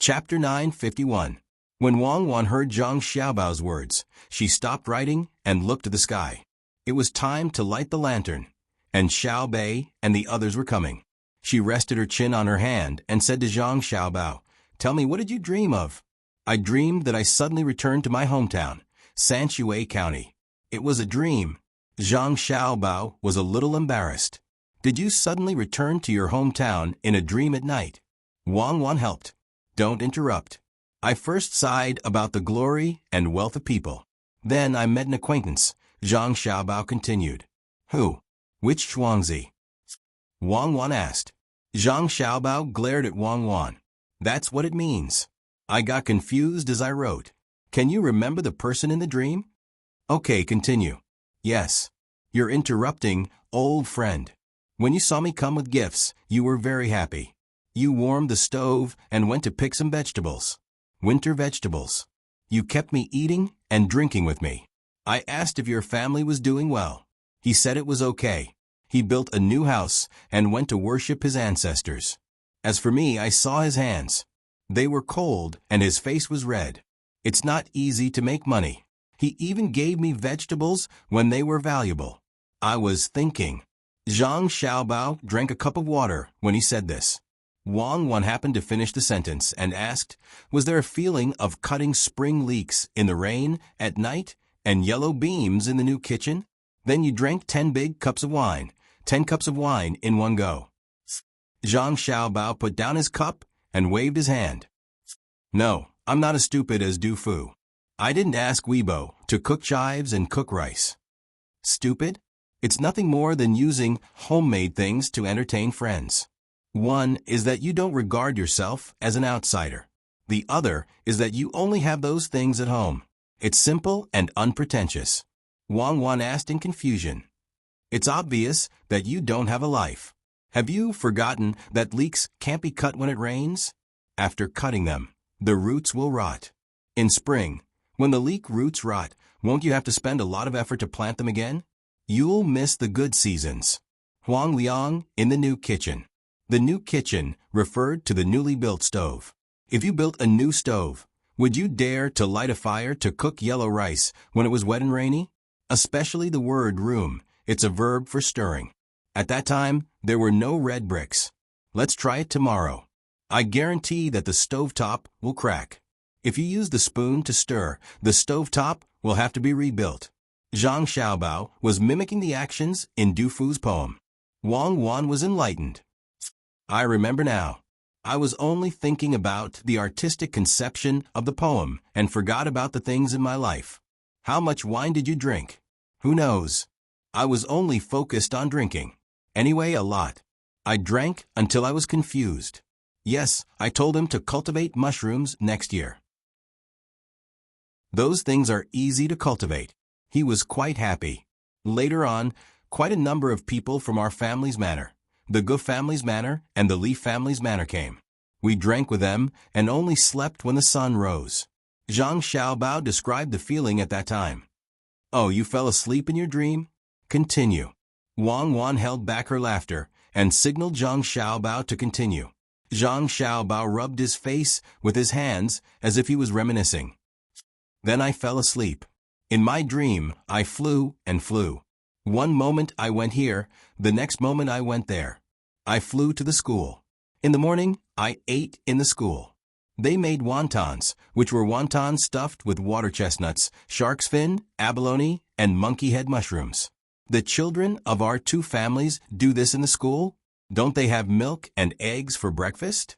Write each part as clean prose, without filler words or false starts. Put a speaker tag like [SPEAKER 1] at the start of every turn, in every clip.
[SPEAKER 1] Chapter 951. When Wang Wan heard Zhang Xiaobao's words, she stopped writing and looked to the sky. It was time to light the lantern, and Xiao Bei and the others were coming. She rested her chin on her hand and said to Zhang Xiaobao, "Tell me, what did you dream of?" "I dreamed that I suddenly returned to my hometown, Sanshui County. It was a dream." Zhang Xiaobao was a little embarrassed. "Did you suddenly return to your hometown in a dream at night?" Wang Wan helped. "Don't interrupt. I first sighed about the glory and wealth of people. Then I met an acquaintance," Zhang Xiaobao continued. "Who? Which Shuangzi?" Wang Wan asked. Zhang Xiaobao glared at Wang Wan. "That's what it means. I got confused as I wrote. Can you remember the person in the dream?" "Okay, continue." "Yes. You're interrupting, old friend. When you saw me come with gifts, you were very happy. You warmed the stove and went to pick some vegetables. Winter vegetables. You kept me eating and drinking with me. I asked if your family was doing well. He said it was okay. He built a new house and went to worship his ancestors. As for me, I saw his hands. They were cold and his face was red. It's not easy to make money. He even gave me vegetables when they were valuable. I was thinking." Zhang Xiaobao drank a cup of water when he said this. Wang Wan happened to finish the sentence and asked, "Was there a feeling of cutting spring leeks in the rain at night and yellow beams in the new kitchen? Then you drank 10 big cups of wine, 10 cups of wine in one go." Zhang Xiaobao put down his cup and waved his hand. "No, I'm not as stupid as Du Fu. I didn't ask Weibo to cook chives and cook rice." "Stupid? It's nothing more than using homemade things to entertain friends. One is that you don't regard yourself as an outsider. The other is that you only have those things at home. It's simple and unpretentious." Wang Wan asked in confusion. "It's obvious that you don't have a life. Have you forgotten that leeks can't be cut when it rains? After cutting them, the roots will rot. In spring, when the leek roots rot, won't you have to spend a lot of effort to plant them again? You'll miss the good seasons." Huang Liang in the new kitchen. The new kitchen referred to the newly built stove. If you built a new stove, would you dare to light a fire to cook yellow rice when it was wet and rainy? Especially the word room. It's a verb for stirring. At that time, there were no red bricks. Let's try it tomorrow. I guarantee that the stovetop will crack. If you use the spoon to stir, the stovetop will have to be rebuilt. Zhang Xiaobao was mimicking the actions in Du Fu's poem. Wang Wan was enlightened. "I remember now. I was only thinking about the artistic conception of the poem and forgot about the things in my life. How much wine did you drink? Who knows? I was only focused on drinking. Anyway, a lot. I drank until I was confused. Yes, I told him to cultivate mushrooms next year. Those things are easy to cultivate." He was quite happy. Later on, quite a number of people from our family's manor, the Gu family's manor and the Li family's manor came. We drank with them and only slept when the sun rose. Zhang Xiaobao described the feeling at that time. "Oh, you fell asleep in your dream? Continue." Wang Wan held back her laughter and signaled Zhang Xiaobao to continue. Zhang Xiaobao rubbed his face with his hands as if he was reminiscing. "Then I fell asleep. In my dream, I flew and flew. One moment I went here, the next moment I went there. I flew to the school. In the morning, I ate in the school. They made wontons, which were wontons stuffed with water chestnuts, shark's fin, abalone, and monkey head mushrooms. The children of our two families do this in the school? Don't they have milk and eggs for breakfast?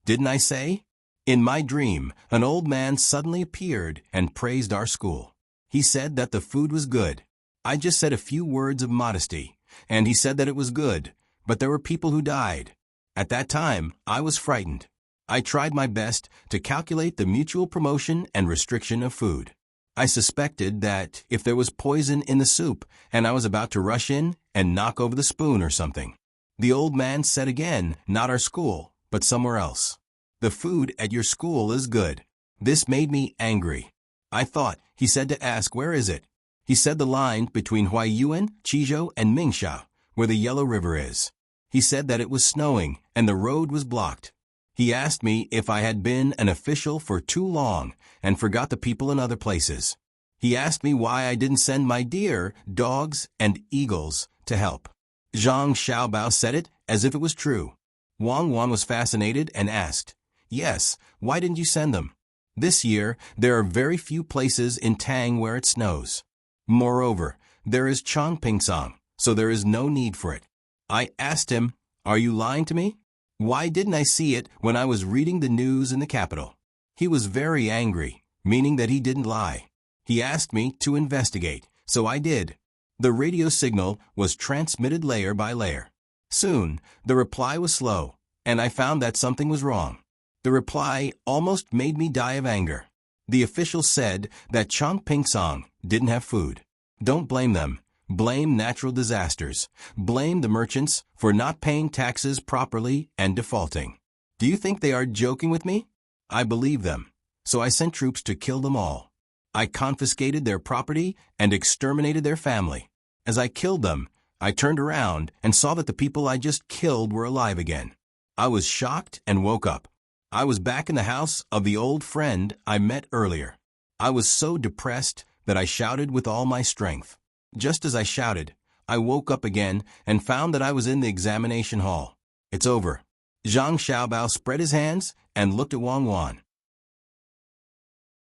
[SPEAKER 1] Didn't I say? In my dream, an old man suddenly appeared and praised our school. He said that the food was good. I just said a few words of modesty, and he said that it was good, but there were people who died. At that time, I was frightened. I tried my best to calculate the mutual promotion and restriction of food. I suspected that if there was poison in the soup, and I was about to rush in and knock over the spoon or something. The old man said again, not our school, but somewhere else. The food at your school is good. This made me angry. I thought he said to ask, where is it? He said the line between Huaiyuan, Qizhou, and Mingxiao, where the Yellow River is. He said that it was snowing and the road was blocked. He asked me if I had been an official for too long and forgot the people in other places. He asked me why I didn't send my deer, dogs, and eagles to help. Zhang Xiaobao said it as if it was true. Wang Wan was fascinated and asked, "Yes, why didn't you send them? This year, there are very few places in Tang where it snows. Moreover, there is Chongpingsang, so there is no need for it." I asked him, "Are you lying to me? Why didn't I see it when I was reading the news in the capital?" He was very angry, meaning that he didn't lie. He asked me to investigate, so I did. The radio signal was transmitted layer by layer. Soon, the reply was slow, and I found that something was wrong. The reply almost made me die of anger. The official said that Chongpingsang didn't have food. Don't blame them. Blame natural disasters. Blame the merchants for not paying taxes properly and defaulting. Do you think they are joking with me? I believe them, so I sent troops to kill them all. I confiscated their property and exterminated their family. As I killed them, I turned around and saw that the people I just killed were alive again. I was shocked and woke up. I was back in the house of the old friend I met earlier. I was so depressed that I shouted with all my strength. Just as I shouted, I woke up again and found that I was in the examination hall. "It's over." Zhang Xiaobao spread his hands and looked at Wang Wan.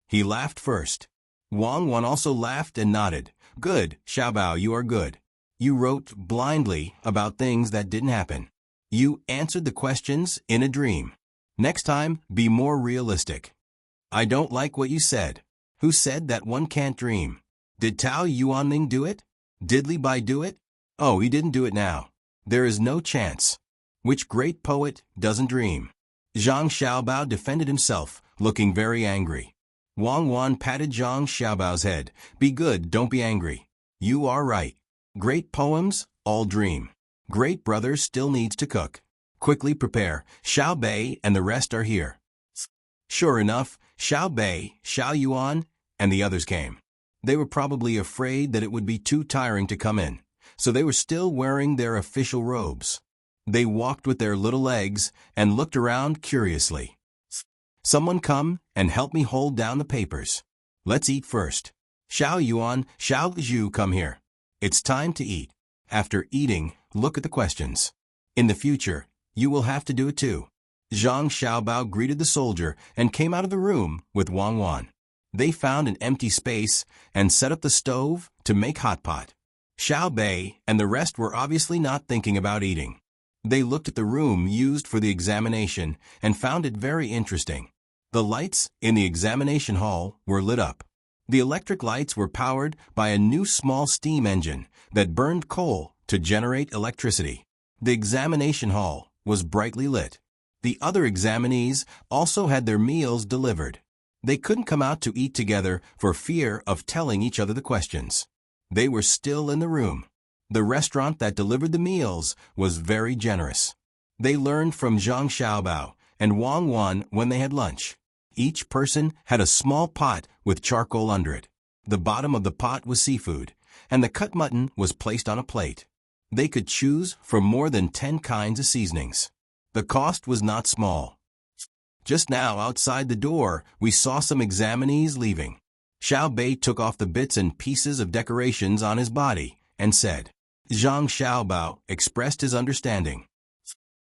[SPEAKER 1] He laughed first. Wang Wan also laughed and nodded. "Good, Xiaobao, you are good. You wrote blindly about things that didn't happen. You answered the questions in a dream. Next time, be more realistic." "I don't like what you said. Who said that one can't dream? Did Tao Yuanming do it? Did Li Bai do it? Oh, he didn't do it now. There is no chance. Which great poet doesn't dream?" Zhang Xiaobao defended himself, looking very angry. Wang Wan patted Zhang Xiaobao's head. "Be good, don't be angry. You are right. Great poems all dream. Great brother still needs to cook. Quickly prepare. Xiao Bei and the rest are here." Sure enough, Xiao Bei, Xiao Yuan, and the others came. They were probably afraid that it would be too tiring to come in, so they were still wearing their official robes. They walked with their little legs and looked around curiously. "Someone come and help me hold down the papers. Let's eat first. Xiao Yuan, Xiao Zhu, come here. It's time to eat. After eating, look at the questions. In the future, you will have to do it too." Zhang Xiaobao greeted the soldier and came out of the room with Wang Wan. They found an empty space and set up the stove to make hot pot. Xiao Bei and the rest were obviously not thinking about eating. They looked at the room used for the examination and found it very interesting. The lights in the examination hall were lit up. The electric lights were powered by a new small steam engine that burned coal to generate electricity. The examination hall was brightly lit. The other examinees also had their meals delivered. They couldn't come out to eat together for fear of telling each other the questions. They were still in the room. The restaurant that delivered the meals was very generous. They learned from Zhang Xiaobao and Wang Wan when they had lunch. Each person had a small pot with charcoal under it. The bottom of the pot was seafood, and the cut mutton was placed on a plate. They could choose from more than 10 kinds of seasonings. The cost was not small. Just now, outside the door, we saw some examinees leaving. Xiao Bei took off the bits and pieces of decorations on his body and said. Zhang Xiaobao expressed his understanding.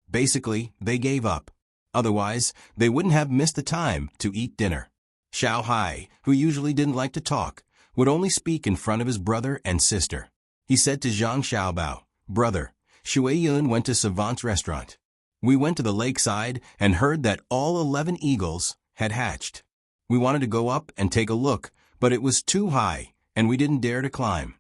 [SPEAKER 1] Basically, they gave up. Otherwise, they wouldn't have missed the time to eat dinner. Xiao Hai, who usually didn't like to talk, would only speak in front of his brother and sister. He said to Zhang Xiaobao, "Brother, Shui Yun went to Savant's restaurant. We went to the lakeside and heard that all 11 eagles had hatched. We wanted to go up and take a look, but it was too high, and we didn't dare to climb."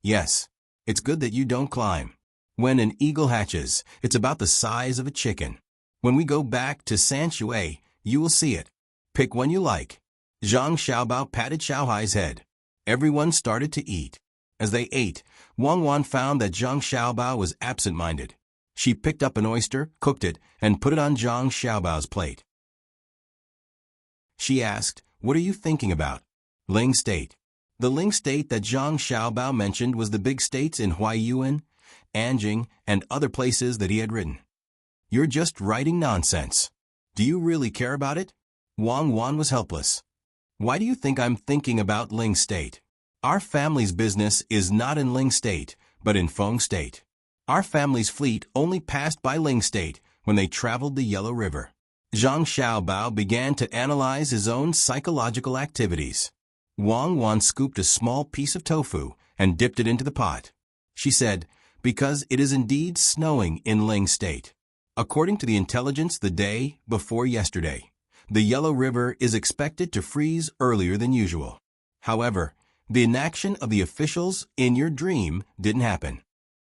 [SPEAKER 1] Yes, it's good that you don't climb. When an eagle hatches, it's about the size of a chicken. When we go back to Sanshui, you will see it. Pick one you like. Zhang Xiaobao patted Xiao Hai's head. Everyone started to eat. As they ate, Wang Wan found that Zhang Xiaobao was absent-minded. She picked up an oyster, cooked it, and put it on Zhang Xiaobao's plate. She asked, "What are you thinking about?" Ling State. The Ling State that Zhang Xiaobao mentioned was the big states in Huaiyuan, Anjing, and other places that he had written. "You're just writing nonsense." Do you really care about it? Wang Wan was helpless. Why do you think I'm thinking about Ling State? Our family's business is not in Ling State, but in Feng State. Our family's fleet only passed by Ling State when they traveled the Yellow River. Zhang Xiaobao began to analyze his own psychological activities. Wang Wan scooped a small piece of tofu and dipped it into the pot. She said, because it is indeed snowing in Ling State. According to the intelligence the day before yesterday, the Yellow River is expected to freeze earlier than usual. However, the inaction of the officials in your dream didn't happen.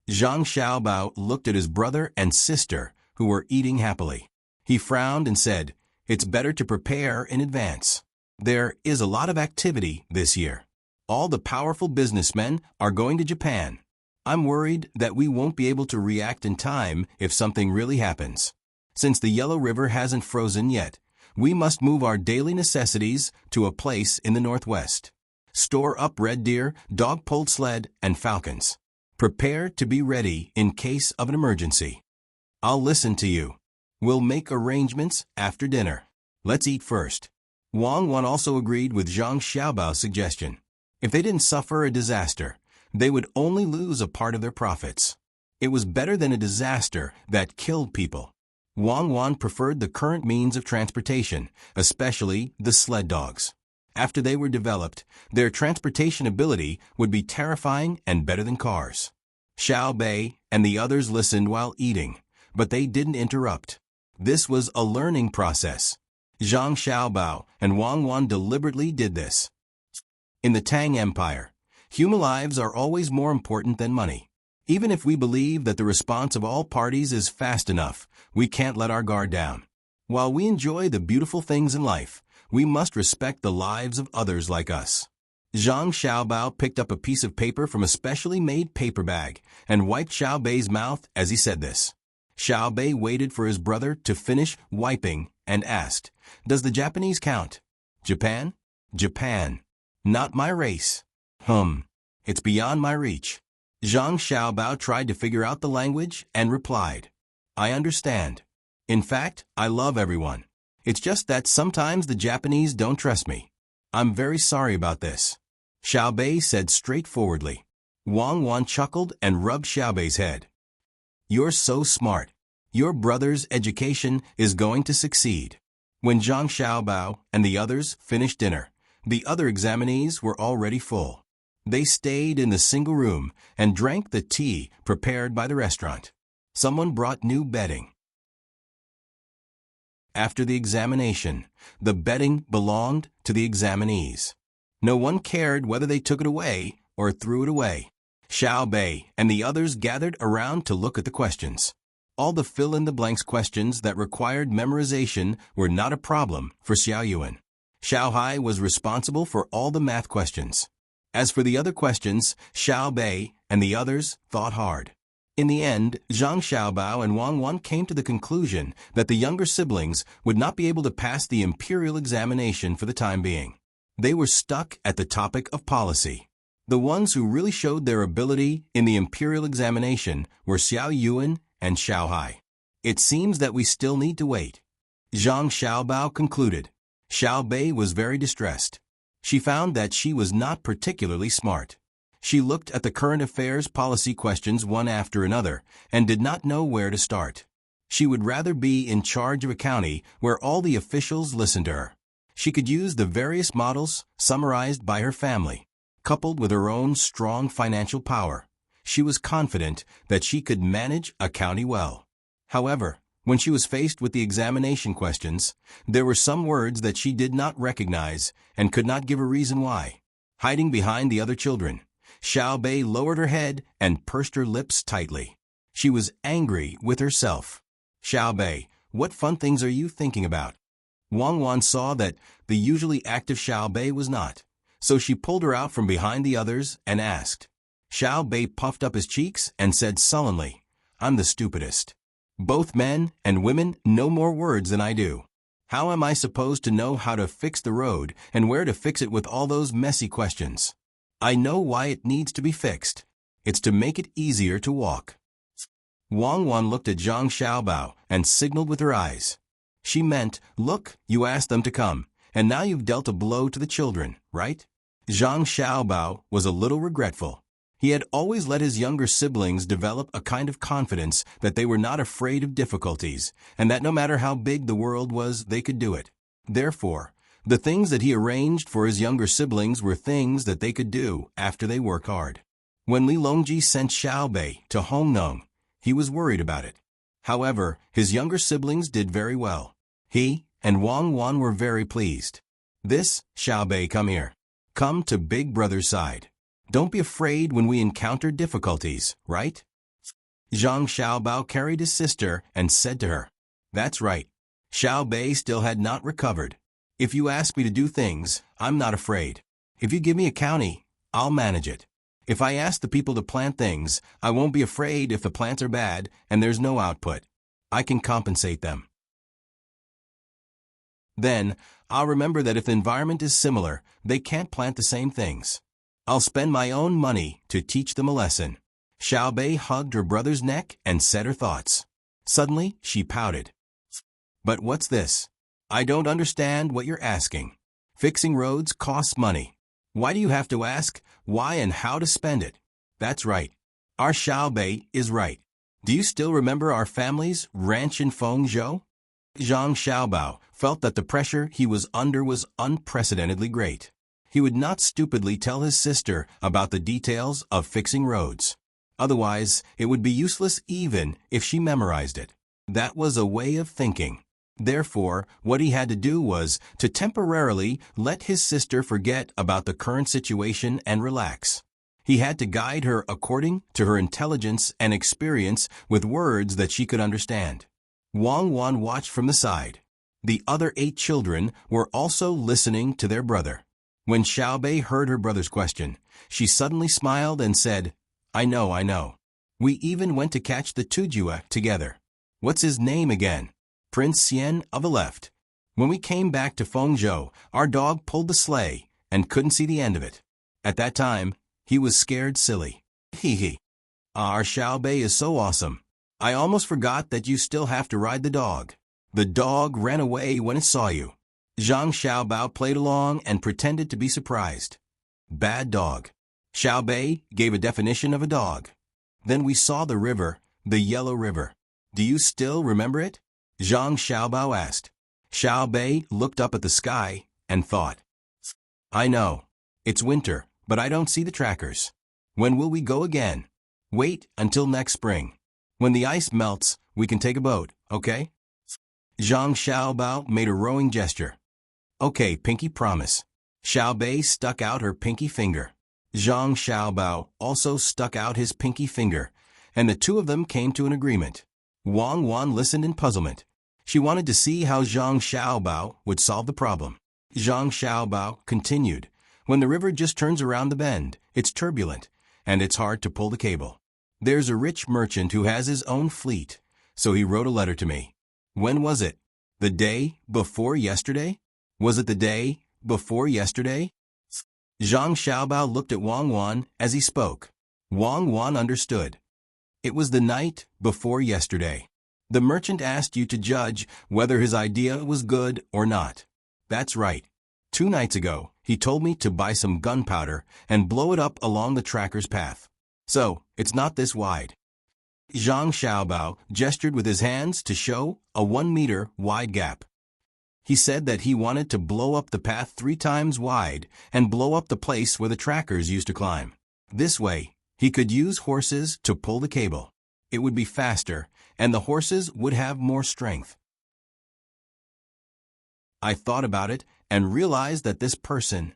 [SPEAKER 1] Zhang Xiaobao looked at his brother and sister, who were eating happily. He frowned and said, it's better to prepare in advance. There is a lot of activity this year. All the powerful businessmen are going to Japan. I'm worried that we won't be able to react in time if something really happens. Since the Yellow River hasn't frozen yet, we must move our daily necessities to a place in the northwest. Store up red deer, dog-pulled sled, and falcons. Prepare to be ready in case of an emergency. I'll listen to you. We'll make arrangements after dinner. Let's eat first. Wang Wan also agreed with Zhang Xiaobao's suggestion. If they didn't suffer a disaster, they would only lose a part of their profits. It was better than a disaster that killed people. Wang Wan preferred the current means of transportation, especially the sled dogs. After they were developed, their transportation ability would be terrifying and better than cars. Xiao Bei and the others listened while eating, but they didn't interrupt. This was a learning process. Zhang Xiaobao and Wang Wan deliberately did this. In the Tang Empire, human lives are always more important than money. Even if we believe that the response of all parties is fast enough, we can't let our guard down. While we enjoy the beautiful things in life, we must respect the lives of others like us. Zhang Xiaobao picked up a piece of paper from a specially made paper bag and wiped Xiao Bei's mouth as he said this. Xiao Bei waited for his brother to finish wiping and asked, does the Japanese count? Japan? Japan. Not my race. It's beyond my reach. Zhang Xiaobao tried to figure out the language and replied, I understand. In fact, I love everyone. It's just that sometimes the Japanese don't trust me. I'm very sorry about this. Xiao Bei said straightforwardly. Wang Wan chuckled and rubbed Xiao Bei's head. You're so smart. Your brother's education is going to succeed. When Zhang Xiaobao and the others finished dinner, the other examinees were already full. They stayed in the single room and drank the tea prepared by the restaurant. Someone brought new bedding. After the examination, the bedding belonged to the examinees. No one cared whether they took it away or threw it away. Xiao Bei and the others gathered around to look at the questions. All the fill-in-the-blanks questions that required memorization were not a problem for Xiao Yuan. Xiao Hai was responsible for all the math questions. As for the other questions, Xiao Bei and the others thought hard. In the end, Zhang Xiaobao and Wang Wan came to the conclusion that the younger siblings would not be able to pass the imperial examination for the time being. They were stuck at the topic of policy. The ones who really showed their ability in the imperial examination were Xiao Yuan and Xiao Hai. It seems that we still need to wait. Zhang Xiaobao concluded. Xiao Bei was very distressed. She found that she was not particularly smart. She looked at the current affairs policy questions one after another and did not know where to start. She would rather be in charge of a county where all the officials listened to her. She could use the various models summarized by her family. Coupled with her own strong financial power, she was confident that she could manage a county well. However, when she was faced with the examination questions, there were some words that she did not recognize and could not give a reason why. Hiding behind the other children, Xiao Bei lowered her head and pursed her lips tightly. She was angry with herself. Xiao Bei, what fun things are you thinking about? Wang Wan saw that the usually active Xiao Bei was not, so she pulled her out from behind the others and asked. Xiao Bei puffed up his cheeks and said sullenly, I'm the stupidest. Both men and women know more words than I do. How am I supposed to know how to fix the road and where to fix it with all those messy questions? I know why it needs to be fixed. It's to make it easier to walk. Wang Wan looked at Zhang Xiaobao and signaled with her eyes. She meant, look, you asked them to come, and now you've dealt a blow to the children, right? Zhang Xiaobao was a little regretful. He had always let his younger siblings develop a kind of confidence that they were not afraid of difficulties, and that no matter how big the world was, they could do it. Therefore, the things that he arranged for his younger siblings were things that they could do after they worked hard. When Li Longji sent Xiaobei to Hongnong, he was worried about it. However, his younger siblings did very well. He and Wang Wan were very pleased. This, Xiaobei, come here. Come to Big Brother's side. Don't be afraid when we encounter difficulties, right? Zhang Xiaobao carried his sister and said to her, That's right. Xiaobei still had not recovered. If you ask me to do things, I'm not afraid. If you give me a county, I'll manage it. If I ask the people to plant things, I won't be afraid if the plants are bad and there's no output. I can compensate them. Then, I'll remember that if the environment is similar, they can't plant the same things. I'll spend my own money to teach them a lesson. Xiaobei hugged her brother's neck and said her thoughts. Suddenly, she pouted. But what's this? I don't understand what you're asking. Fixing roads costs money. Why do you have to ask why and how to spend it? That's right. Our Xiaobei is right. Do you still remember our family's ranch in Fengzhou? Zhang Xiaobao felt that the pressure he was under was unprecedentedly great. He would not stupidly tell his sister about the details of fixing roads. Otherwise, it would be useless even if she memorized it. That was a way of thinking. Therefore, what he had to do was to temporarily let his sister forget about the current situation and relax. He had to guide her according to her intelligence and experience with words that she could understand. Wang Wan watched from the side. The other 8 children were also listening to their brother. When Xiaobei heard her brother's question, she suddenly smiled and said, I know. We even went to catch the Tujua together. What's his name again? Prince Xian of the left. When we came back to Fengzhou, our dog pulled the sleigh and couldn't see the end of it. At that time, he was scared silly. Hee. Our Xiaobei is so awesome. I almost forgot that you still have to ride the dog. The dog ran away when it saw you. Zhang Xiaobao played along and pretended to be surprised. Bad dog. Xiaobei gave a definition of a dog. Then we saw the river, the Yellow River. Do you still remember it? Zhang Xiaobao asked. Xiaobei looked up at the sky and thought. I know. It's winter, but I don't see the trackers. When will we go again? Wait until next spring. When the ice melts, we can take a boat, okay? Zhang Xiaobao made a rowing gesture. Okay, pinky promise. Xiaobei stuck out her pinky finger. Zhang Xiaobao also stuck out his pinky finger, and the two of them came to an agreement. Wang Wan listened in puzzlement. She wanted to see how Zhang Xiaobao would solve the problem. Zhang Xiaobao continued. When the river just turns around the bend, it's turbulent, and it's hard to pull the cable. There's a rich merchant who has his own fleet, so he wrote a letter to me. When was it? The day before yesterday? Was it the day before yesterday? Zhang Xiaobao looked at Wang Wan as he spoke. Wang Wan understood. It was the night before yesterday. The merchant asked you to judge whether his idea was good or not. That's right. 2 nights ago, he told me to buy some gunpowder and blow it up along the tracker's path. So, it's not this wide. Zhang Xiaobao gestured with his hands to show a 1-meter wide gap. He said that he wanted to blow up the path 3 times wide and blow up the place where the trackers used to climb. This way, he could use horses to pull the cable. It would be faster, and the horses would have more strength. I thought about it and realized that this person...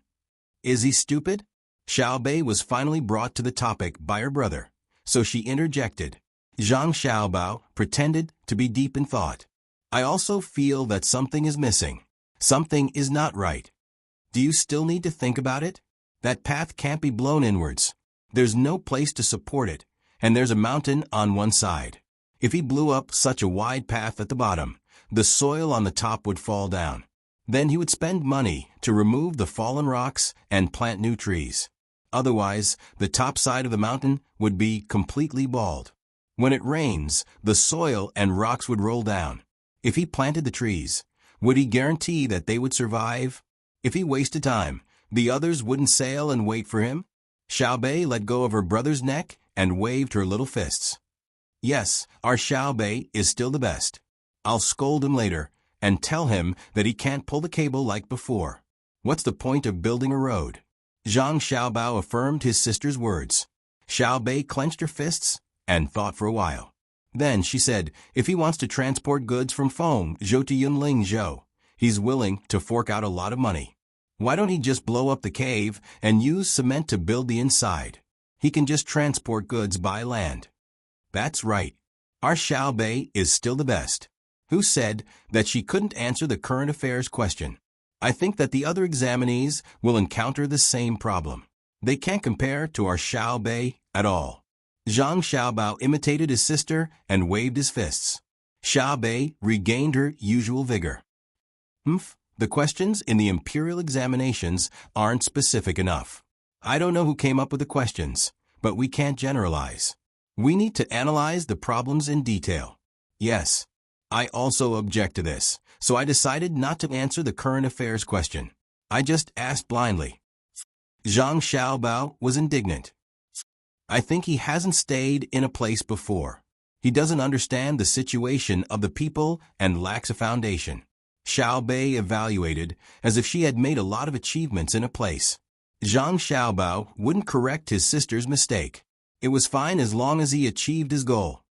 [SPEAKER 1] Is he stupid? Xiaobei was finally brought to the topic by her brother, so she interjected. Zhang Xiaobao pretended to be deep in thought. I also feel that something is missing. Something is not right. Do you still need to think about it? That path can't be blown inwards. There's no place to support it, and there's a mountain on one side. If he blew up such a wide path at the bottom, the soil on the top would fall down. Then he would spend money to remove the fallen rocks and plant new trees. Otherwise, the top side of the mountain would be completely bald. When it rains, the soil and rocks would roll down. If he planted the trees, would he guarantee that they would survive? If he wasted time, the others wouldn't sail and wait for him? Xiao Bei let go of her brother's neck and waved her little fists. Yes, our Xiao Bei is still the best. I'll scold him later and tell him that he can't pull the cable like before. What's the point of building a road? Zhang Xiaobao affirmed his sister's words. Xiao Bei clenched her fists and thought for a while. Then she said, if he wants to transport goods from Feng Zhou to Yunling Zhou, he's willing to fork out a lot of money. Why don't he just blow up the cave and use cement to build the inside? He can just transport goods by land. That's right. Our Xiao Bei is still the best. Who said that she couldn't answer the current affairs question? I think that the other examinees will encounter the same problem. They can't compare to our Xiao Bei at all. Zhang Xiaobao imitated his sister and waved his fists. Xiao Bei regained her usual vigor. The questions in the imperial examinations aren't specific enough. I don't know who came up with the questions, but we can't generalize. We need to analyze the problems in detail. Yes, I also object to this, so I decided not to answer the current affairs question. I just asked blindly. Zhang Xiaobao was indignant. I think he hasn't stayed in a place before. He doesn't understand the situation of the people and lacks a foundation. Xiao Bei evaluated as if she had made a lot of achievements in a place. Zhang Xiaobao wouldn't correct his sister's mistake. It was fine as long as he achieved his goal.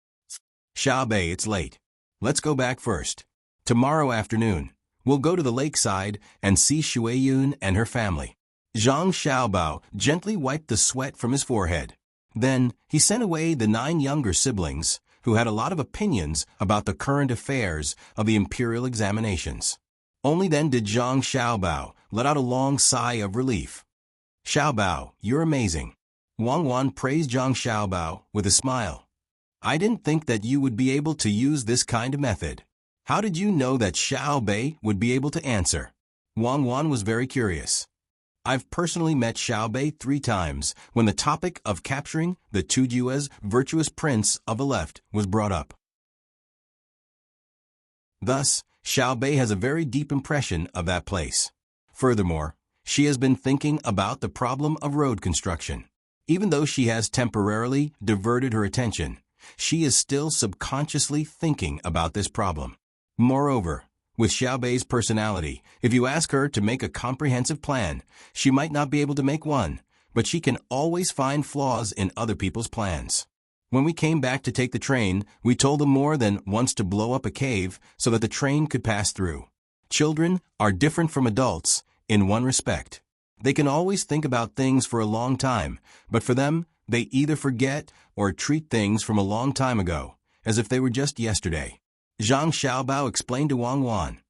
[SPEAKER 1] Xiao Bei, it's late. Let's go back first. Tomorrow afternoon, we'll go to the lakeside and see Shuiyun and her family. Zhang Xiaobao gently wiped the sweat from his forehead. Then, he sent away the 9 younger siblings, who had a lot of opinions about the current affairs of the imperial examinations. Only then did Zhang Xiaobao let out a long sigh of relief. Xiaobao, you're amazing. Wang Wan praised Zhang Xiaobao with a smile. I didn't think that you would be able to use this kind of method. How did you know that Xiao Bei would be able to answer? Wang Wan was very curious. I've personally met Xiao Bei 3 times when the topic of capturing the Tujua's virtuous prince of the left was brought up. Thus, Xiao Bei has a very deep impression of that place. Furthermore, she has been thinking about the problem of road construction. Even though she has temporarily diverted her attention, she is still subconsciously thinking about this problem. Moreover, with Xiao Bei's personality, if you ask her to make a comprehensive plan, she might not be able to make one, but she can always find flaws in other people's plans. When we came back to take the train, we told them more than once to blow up a cave so that the train could pass through. Children are different from adults in one respect. They can always think about things for a long time, but for them, they either forget or treat things from a long time ago, as if they were just yesterday. Zhang Xiaobao explained to Wang Wan.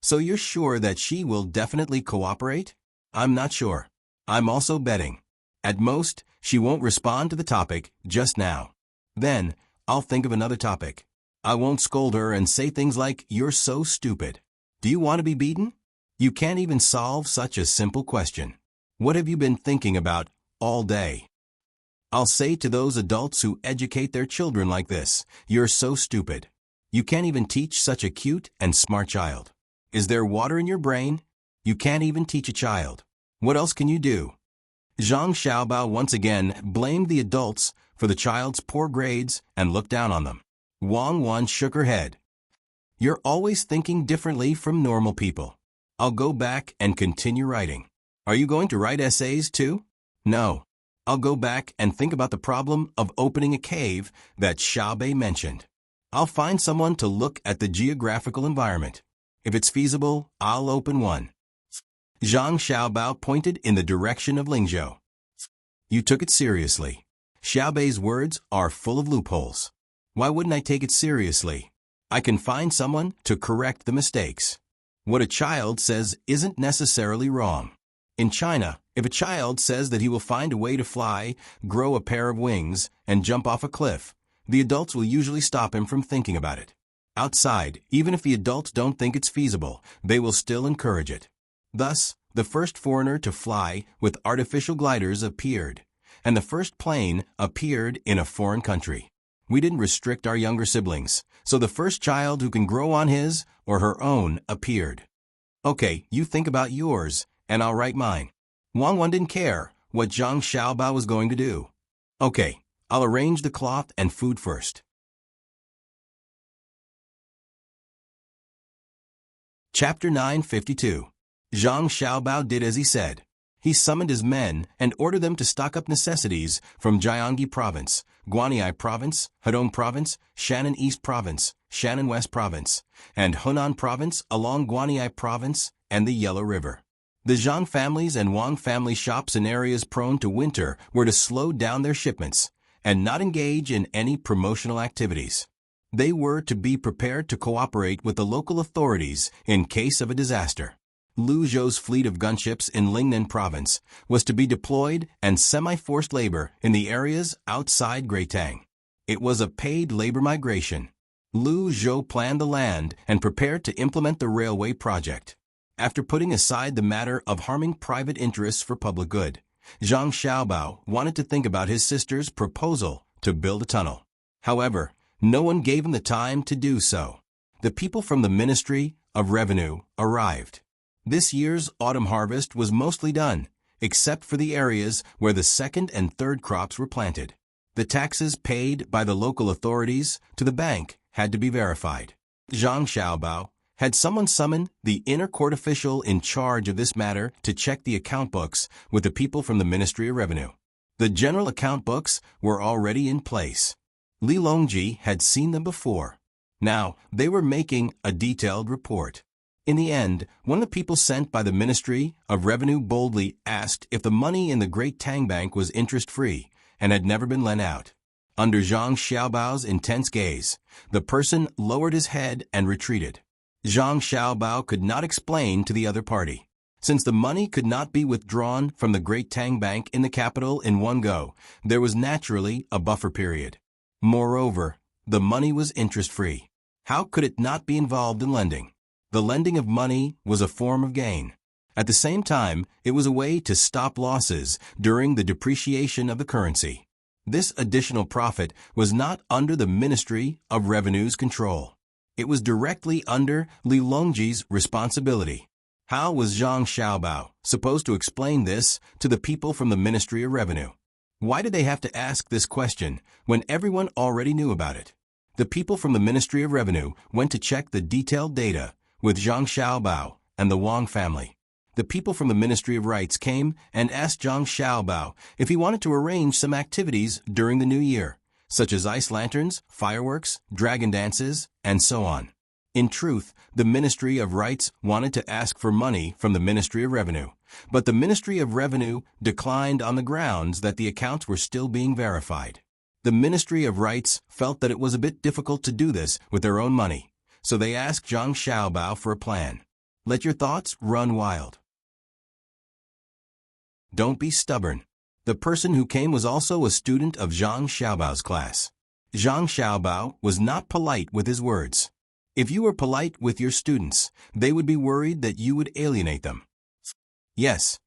[SPEAKER 1] So you're sure that she will definitely cooperate? I'm not sure. I'm also betting. At most, she won't respond to the topic just now. Then, I'll think of another topic. I won't scold her and say things like, you're so stupid. Do you want to be beaten? You can't even solve such a simple question. What have you been thinking about all day? I'll say to those adults who educate their children like this, you're so stupid. You can't even teach such a cute and smart child. Is there water in your brain? You can't even teach a child. What else can you do? Zhang Xiaobao once again blamed the adults for the child's poor grades and looked down on them. Wang Wan shook her head. You're always thinking differently from normal people. I'll go back and continue writing. Are you going to write essays too? No. I'll go back and think about the problem of opening a cave that Xiao Bei mentioned. I'll find someone to look at the geographical environment. If it's feasible, I'll open one. Zhang Xiaobao pointed in the direction of Lingzhou. You took it seriously. Xiao Bei's words are full of loopholes. Why wouldn't I take it seriously? I can find someone to correct the mistakes. What a child says isn't necessarily wrong. In China, if a child says that he will find a way to fly, grow a pair of wings, and jump off a cliff, the adults will usually stop him from thinking about it. Outside, even if the adults don't think it's feasible, they will still encourage it. Thus, the first foreigner to fly with artificial gliders appeared, and the first plane appeared in a foreign country. We didn't restrict our younger siblings, so the first child who can grow on his or her own appeared. Okay, you think about yours, and I'll write mine. Wang Wan didn't care what Zhang Xiaobao was going to do. Okay, I'll arrange the cloth and food first. Chapter 952. Zhang Xiaobao did as he said. He summoned his men and ordered them to stock up necessities from Jiangxi Province, Guanyi Province, Hedong Province, Shannon East Province, Shannon West Province, and Hunan Province along Guanyi Province and the Yellow River. The Zhang families and Wang family shops in areas prone to winter were to slow down their shipments and not engage in any promotional activities. They were to be prepared to cooperate with the local authorities in case of a disaster. Lu Zhou's fleet of gunships in Lingnan Province was to be deployed and semi-forced labor in the areas outside Great Tang. It was a paid labor migration. Lu Zhou planned the land and prepared to implement the railway project. After putting aside the matter of harming private interests for public good, Zhang Xiaobao wanted to think about his sister's proposal to build a tunnel. However, no one gave him the time to do so. The people from the Ministry of Revenue arrived. This year's autumn harvest was mostly done, except for the areas where the second and third crops were planted. The taxes paid by the local authorities to the bank had to be verified. Zhang Xiaobao had someone summon the inner court official in charge of this matter to check the account books with the people from the Ministry of Revenue. The general account books were already in place. Li Longji had seen them before. Now, they were making a detailed report. In the end, one of the people sent by the Ministry of Revenue boldly asked if the money in the Great Tang Bank was interest-free and had never been lent out. Under Zhang Xiaobao's intense gaze, the person lowered his head and retreated. Zhang Xiaobao could not explain to the other party. Since the money could not be withdrawn from the Great Tang Bank in the capital in one go, there was naturally a buffer period. Moreover, the money was interest-free. How could it not be involved in lending? The lending of money was a form of gain. At the same time, it was a way to stop losses during the depreciation of the currency. This additional profit was not under the Ministry of Revenue's control. It was directly under Li Longji's responsibility. How was Zhang Xiaobao supposed to explain this to the people from the Ministry of Revenue? Why did they have to ask this question when everyone already knew about it? The people from the Ministry of Revenue went to check the detailed data with Zhang Xiaobao and the Wang family. The people from the Ministry of Rights came and asked Zhang Xiaobao if he wanted to arrange some activities during the new year, such as ice lanterns, fireworks, dragon dances, and so on. In truth, the Ministry of Rights wanted to ask for money from the Ministry of Revenue, but the Ministry of Revenue declined on the grounds that the accounts were still being verified. The Ministry of Rights felt that it was a bit difficult to do this with their own money, so they asked Zhang Xiaobao for a plan. Let your thoughts run wild. Don't be stubborn. The person who came was also a student of Zhang Xiaobao's class. Zhang Xiaobao was not polite with his words. If you were polite with your students, they would be worried that you would alienate them. Yes,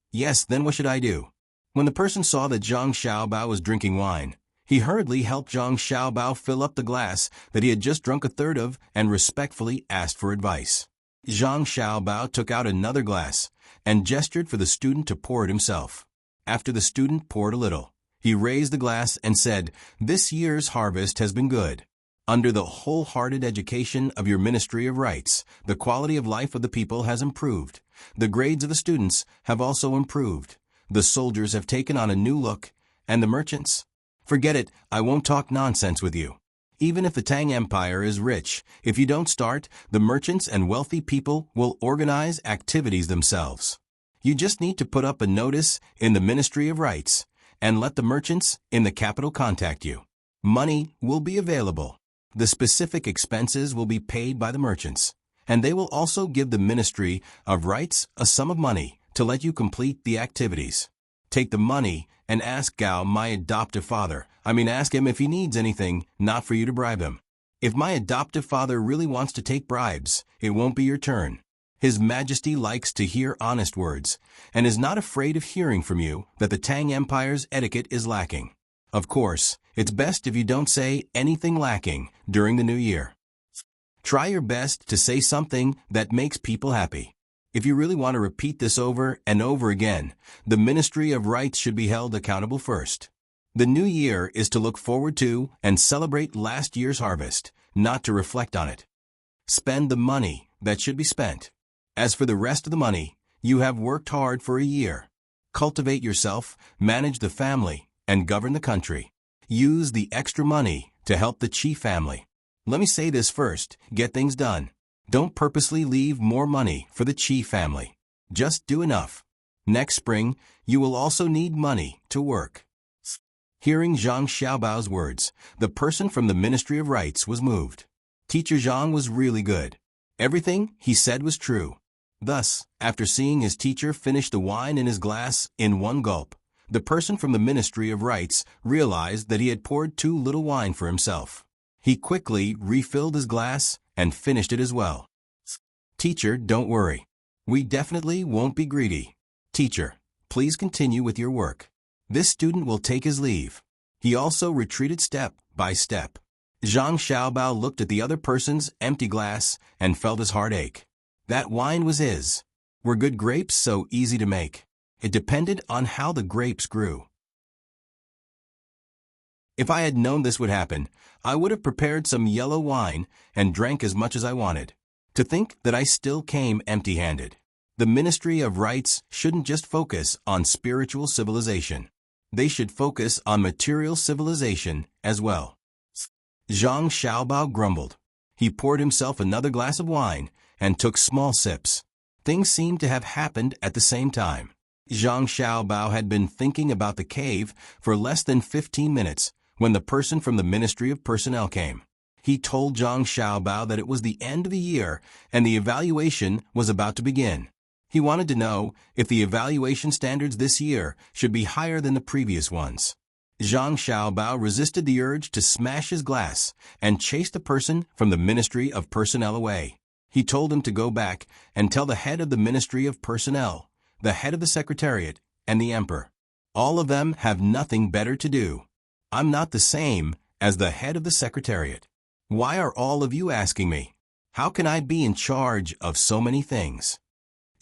[SPEAKER 1] then what should I do? When the person saw that Zhang Xiaobao was drinking wine, he hurriedly helped Zhang Xiaobao fill up the glass that he had just drunk a third of and respectfully asked for advice. Zhang Xiaobao took out another glass and gestured for the student to pour it himself. After the student poured a little, he raised the glass and said, "This year's harvest has been good. Under the wholehearted education of your Ministry of Rights, the quality of life of the people has improved. The grades of the students have also improved. The soldiers have taken on a new look, and the merchants? Forget it, I won't talk nonsense with you. Even if the Tang Empire is rich, if you don't start, the merchants and wealthy people will organize activities themselves. You just need to put up a notice in the Ministry of Rights and let the merchants in the capital contact you. Money will be available. The specific expenses will be paid by the merchants, and they will also give the Ministry of Rights a sum of money to let you complete the activities. Take the money and ask Gao, my adoptive father. Ask him if he needs anything, not for you to bribe him. If my adoptive father really wants to take bribes, it won't be your turn. His Majesty likes to hear honest words, and is not afraid of hearing from you that the Tang Empire's etiquette is lacking. Of course, it's best if you don't say anything lacking during the new year. Try your best to say something that makes people happy. If you really want to repeat this over and over again, the Ministry of Rights should be held accountable first. The new year is to look forward to and celebrate last year's harvest, not to reflect on it. Spend the money that should be spent. As for the rest of the money, you have worked hard for a year. Cultivate yourself, manage the family, and govern the country. Use the extra money to help the Chi family. Let me say this first, get things done. Don't purposely leave more money for the Chi family. Just do enough. Next spring, you will also need money to work. Hearing Zhang Xiaobao's words, the person from the Ministry of Rights was moved. Teacher Zhang was really good. Everything he said was true. Thus, after seeing his teacher finish the wine in his glass in one gulp, the person from the Ministry of Rights realized that he had poured too little wine for himself. He quickly refilled his glass and finished it as well. Teacher, don't worry. We definitely won't be greedy. Teacher, please continue with your work. This student will take his leave. He also retreated step by step. Zhang Xiaobao looked at the other person's empty glass and felt his heart ache. That wine was his. Were good grapes so easy to make? It depended on how the grapes grew. If I had known this would happen, I would have prepared some yellow wine and drank as much as I wanted. To think that I still came empty-handed. The Ministry of Rights shouldn't just focus on spiritual civilization. They should focus on material civilization as well. Zhang Xiaobao grumbled. He poured himself another glass of wine and took small sips. Things seemed to have happened at the same time. Zhang Xiaobao had been thinking about the cave for less than 15 minutes when the person from the Ministry of Personnel came. He told Zhang Xiaobao that it was the end of the year and the evaluation was about to begin. He wanted to know if the evaluation standards this year should be higher than the previous ones. Zhang Xiaobao resisted the urge to smash his glass and chase the person from the Ministry of Personnel away. He told him to go back and tell the head of the Ministry of Personnel, the head of the Secretariat, and the Emperor. All of them have nothing better to do. I'm not the same as the head of the Secretariat. Why are all of you asking me? How can I be in charge of so many things?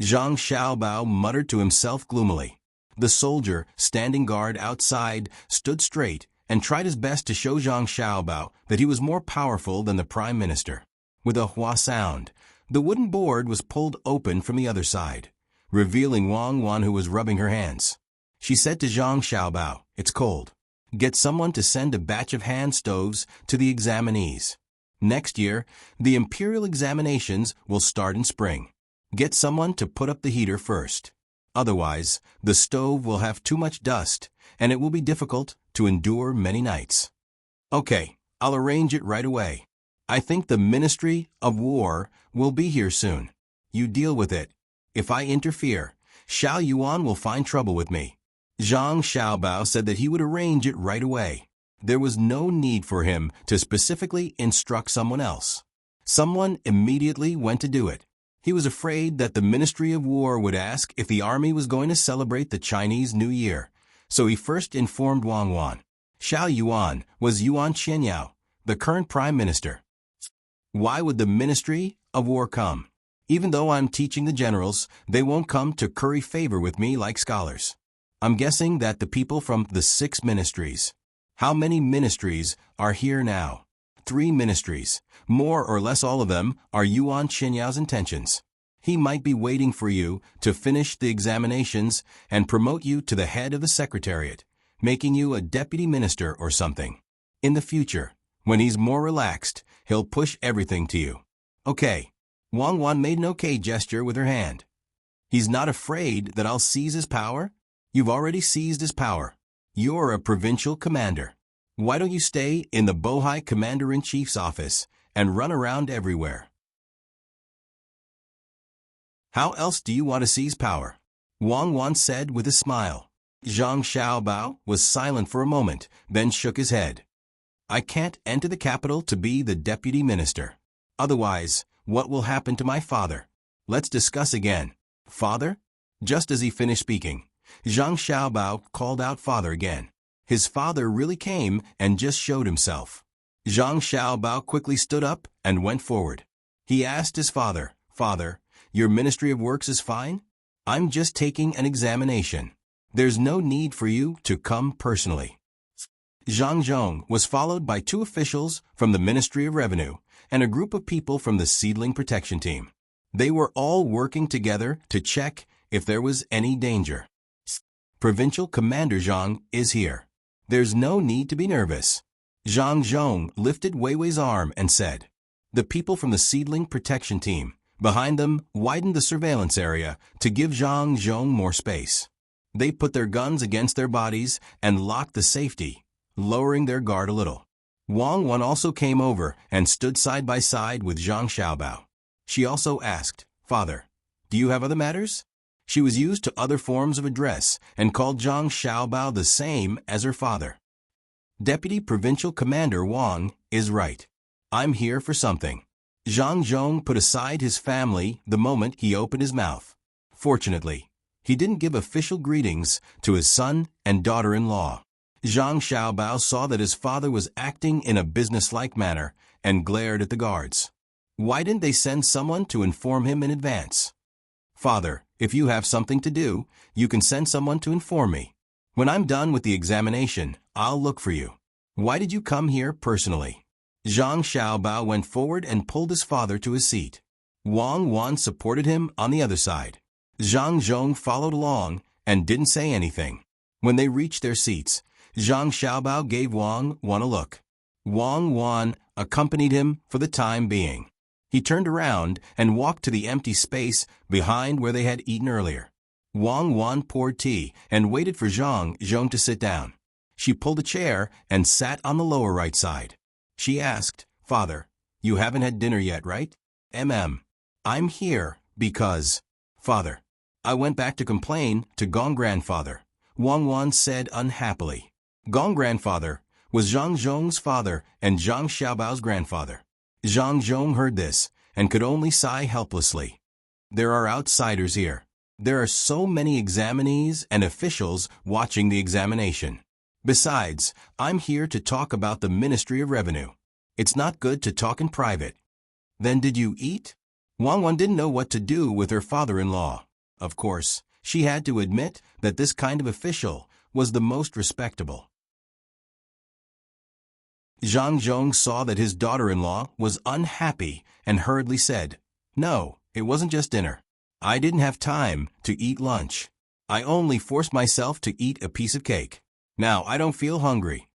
[SPEAKER 1] Zhang Xiaobao muttered to himself gloomily. The soldier, standing guard outside, stood straight and tried his best to show Zhang Xiaobao that he was more powerful than the Prime Minister. With a hua sound, the wooden board was pulled open from the other side, revealing Wang Wan, who was rubbing her hands. She said to Zhang Xiaobao, "It's cold. Get someone to send a batch of hand stoves to the examinees. Next year, the imperial examinations will start in spring. Get someone to put up the heater first. Otherwise, the stove will have too much dust, and it will be difficult to endure many nights." "Okay, I'll arrange it right away. I think the Ministry of War will be here soon. You deal with it. If I interfere, Xiao Yuan will find trouble with me." Zhang Xiaobao said that he would arrange it right away. There was no need for him to specifically instruct someone else. Someone immediately went to do it. He was afraid that the Ministry of War would ask if the army was going to celebrate the Chinese New Year, so he first informed Wang Wan. Xiao Yuan was Yuan Qianyao, the current Prime Minister. Why would the Ministry of War come? Even though I'm teaching the generals, they won't come to curry favor with me like scholars. I'm guessing that the people from the 6 ministries. How many ministries are here now? 3 ministries. More or less all of them are Yuan Qianyao's intentions. He might be waiting for you to finish the examinations and promote you to the head of the Secretariat, making you a deputy minister or something. In the future, when he's more relaxed, he'll push everything to you. Okay. Wang Wan made an okay gesture with her hand. He's not afraid that I'll seize his power? You've already seized his power. You're a provincial commander. Why don't you stay in the Bohai Commander-in-Chief's office and run around everywhere? How else do you want to seize power? Wang Wan said with a smile. Zhang Xiaobao was silent for a moment, then shook his head. I can't enter the capital to be the deputy minister. Otherwise, what will happen to my father? Let's discuss again. Father? Just as he finished speaking, Zhang Xiaobao called out father again. His father really came and just showed himself. Zhang Xiaobao quickly stood up and went forward. He asked his father, "Father, your Ministry of Works is fine? I'm just taking an examination. There's no need for you to come personally." Zhang Zhong was followed by 2 officials from the Ministry of Revenue and a group of people from the Seedling Protection Team. They were all working together to check if there was any danger. "Provincial Commander Zhang is here. There's no need to be nervous." Zhang Zhong lifted Wei Wei's arm and said. The people from the Seedling Protection Team behind them widened the surveillance area to give Zhang Zhong more space. They put their guns against their bodies and locked the safety, lowering their guard a little. Wang Wan also came over and stood side by side with Zhang Xiaobao. She also asked, "Father, do you have other matters?" She was used to other forms of address and called Zhang Xiaobao the same as her father. Deputy Provincial Commander Wang is right. I'm here for something. Zhang Zhong put aside his family the moment he opened his mouth. Fortunately, he didn't give official greetings to his son and daughter-in-law. Zhang Xiaobao saw that his father was acting in a businesslike manner and glared at the guards. Why didn't they send someone to inform him in advance? "Father, if you have something to do, you can send someone to inform me. When I'm done with the examination, I'll look for you. Why did you come here personally?" Zhang Xiaobao went forward and pulled his father to his seat. Wang Wan supported him on the other side. Zhang Zhong followed along and didn't say anything. When they reached their seats, Zhang Xiaobao gave Wang Wan a look. Wang Wan accompanied him for the time being. He turned around and walked to the empty space behind where they had eaten earlier. Wang Wan poured tea and waited for Zhang Zhong to sit down. She pulled a chair and sat on the lower right side. She asked, "Father, you haven't had dinner yet, right?" I'm here because, Father, I went back to complain to Gong Grandfather," Wang Wan said unhappily. Gong Grandfather was Zhang Zhong's father and Zhang Xiaobao's grandfather. Zhang Zhong heard this and could only sigh helplessly. There are outsiders here. There are so many examinees and officials watching the examination. Besides, I'm here to talk about the Ministry of Revenue. It's not good to talk in private. Then did you eat? Wang Wan didn't know what to do with her father-in-law. Of course, she had to admit that this kind of official was the most respectable. Zhang Zhong saw that his daughter-in-law was unhappy and hurriedly said, "No, it wasn't just dinner. I didn't have time to eat lunch. I only forced myself to eat a piece of cake. Now I don't feel hungry."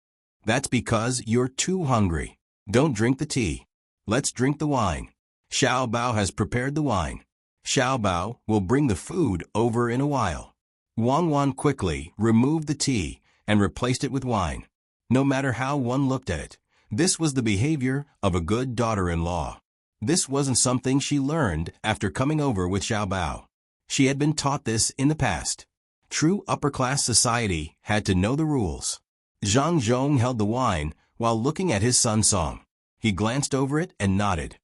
[SPEAKER 1] "That's because you're too hungry. Don't drink the tea. Let's drink the wine. Xiao Bao has prepared the wine. Xiao Bao will bring the food over in a while." Wang Wan quickly removed the tea and replaced it with wine. No matter how one looked at it, this was the behavior of a good daughter-in-law. This wasn't something she learned after coming over with Xiao Bao. She had been taught this in the past. True upper-class society had to know the rules. Zhang Zhong held the wine while looking at his son Song. He glanced over it and nodded.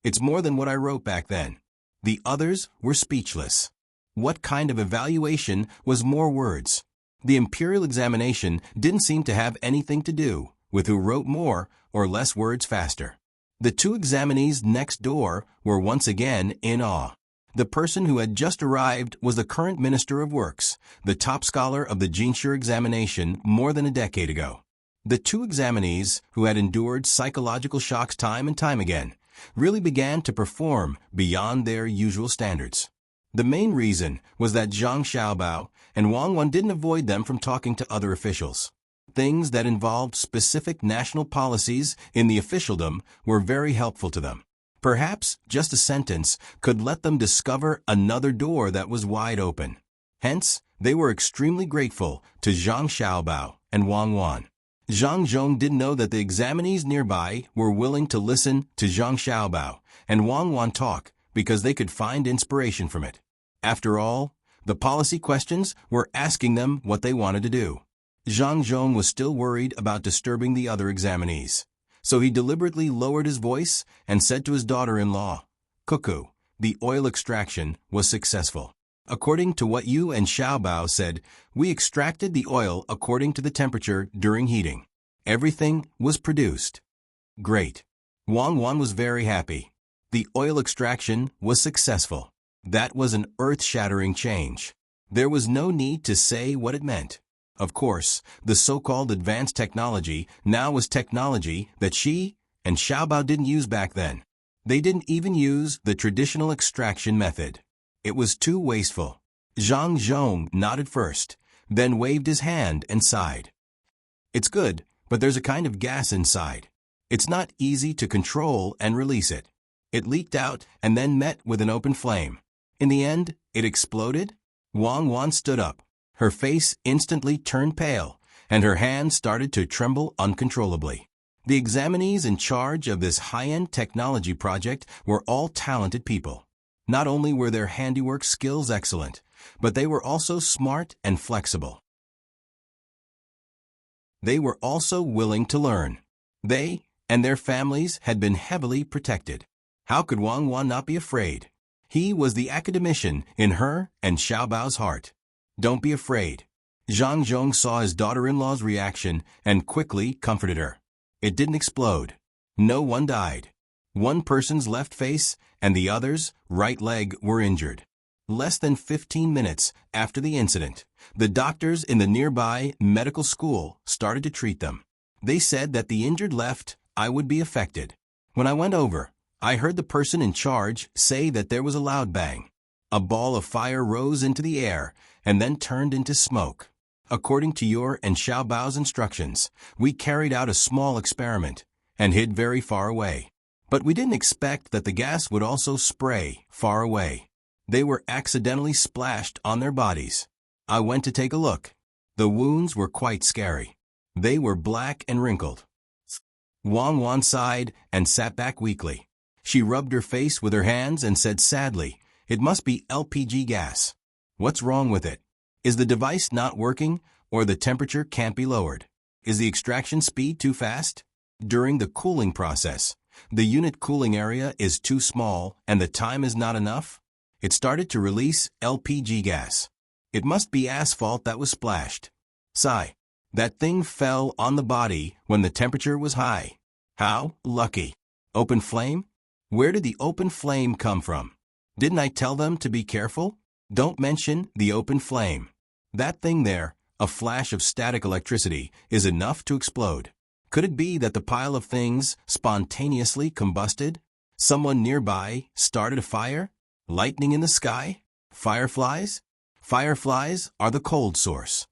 [SPEAKER 1] It's more than what I wrote back then." The others were speechless. What kind of evaluation was more words? The imperial examination didn't seem to have anything to do with who wrote more or less words faster. The 2 examinees next door were once again in awe. The person who had just arrived was the current Minister of Works, the top scholar of the Jinshi examination more than a decade ago. The 2 examinees, who had endured psychological shocks time and time again, really began to perform beyond their usual standards. The main reason was that Zhang Xiaobao and Wang Wan didn't avoid them from talking to other officials. Things that involved specific national policies in the officialdom were very helpful to them. Perhaps just a sentence could let them discover another door that was wide open. Hence, they were extremely grateful to Zhang Xiaobao and Wang Wan. Zhang Zhong didn't know that the examinees nearby were willing to listen to Zhang Xiaobao and Wang Wan talk because they could find inspiration from it. After all, the policy questions were asking them what they wanted to do. Zhang Zhong was still worried about disturbing the other examinees, so he deliberately lowered his voice and said to his daughter-in-law, "Cuckoo, the oil extraction was successful. According to what you and Xiaobao said, we extracted the oil according to the temperature during heating. Everything was produced. Great. Wang Wan was very happy. The oil extraction was successful. That was an earth-shattering change. There was no need to say what it meant. Of course, the so-called advanced technology now was technology that she and Xiaobao didn't use back then. They didn't even use the traditional extraction method. It was too wasteful. Zhang Zhong nodded first, then waved his hand and sighed. It's good, but there's a kind of gas inside. It's not easy to control and release it. It leaked out and then met with an open flame. In the end, it exploded. Wang Wan stood up. Her face instantly turned pale, and her hands started to tremble uncontrollably. The examinees in charge of this high-end technology project were all talented people. Not only were their handiwork skills excellent, but they were also smart and flexible. They were also willing to learn. They and their families had been heavily protected. How could Wang Wan not be afraid? He was the academician in her and Xiaobao's heart. Don't be afraid. Zhang Zhong saw his daughter-in-law's reaction and quickly comforted her. It didn't explode. No one died. One person's left face and the other's right leg were injured. Less than 15 minutes after the incident, the doctors in the nearby medical school started to treat them. They said that the injured left eye would be affected. When I went over, I heard the person in charge say that there was a loud bang. A ball of fire rose into the air and then turned into smoke. According to your and Xiaobao's instructions, we carried out a small experiment and hid very far away. But we didn't expect that the gas would also spray far away. They were accidentally splashed on their bodies. I went to take a look. The wounds were quite scary. They were black and wrinkled. Wang Wan sighed and sat back weakly. She rubbed her face with her hands and said sadly, "It must be LPG gas. What's wrong with it? Is the device not working, or the temperature can't be lowered? Is the extraction speed too fast? During the cooling process, the unit cooling area is too small and the time is not enough? It started to release LPG gas. It must be asphalt that was splashed. Sigh. That thing fell on the body when the temperature was high. How lucky. Open flame? Where did the open flame come from? Didn't I tell them to be careful? Don't mention the open flame. That thing there, a flash of static electricity, is enough to explode. Could it be that the pile of things spontaneously combusted? Someone nearby started a fire? Lightning in the sky? Fireflies? Fireflies are the cold source."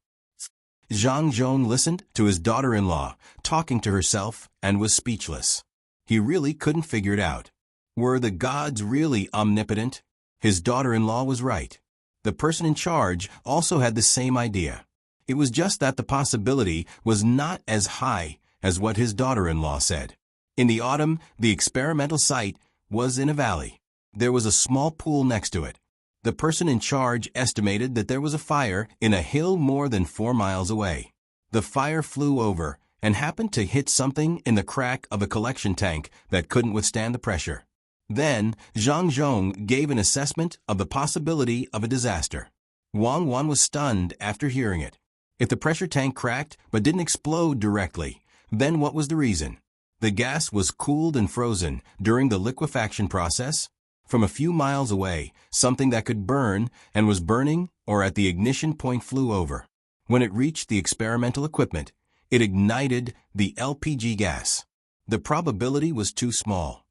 [SPEAKER 1] Zhang Zhong listened to his daughter-in-law talking to herself and was speechless. He really couldn't figure it out. Were the gods really omnipotent? His daughter-in-law was right. The person in charge also had the same idea. It was just that the possibility was not as high as what his daughter-in-law said. In the autumn, the experimental site was in a valley. There was a small pool next to it. The person in charge estimated that there was a fire in a hill more than 4 miles away. The fire flew over and happened to hit something in the crack of a collection tank that couldn't withstand the pressure. Then, Zhang Zhong gave an assessment of the possibility of a disaster. Wang Wan was stunned after hearing it. If the pressure tank cracked but didn't explode directly, then what was the reason? The gas was cooled and frozen during the liquefaction process. From a few miles away, something that could burn and was burning or at the ignition point flew over. When it reached the experimental equipment, it ignited the LPG gas. The probability was too small.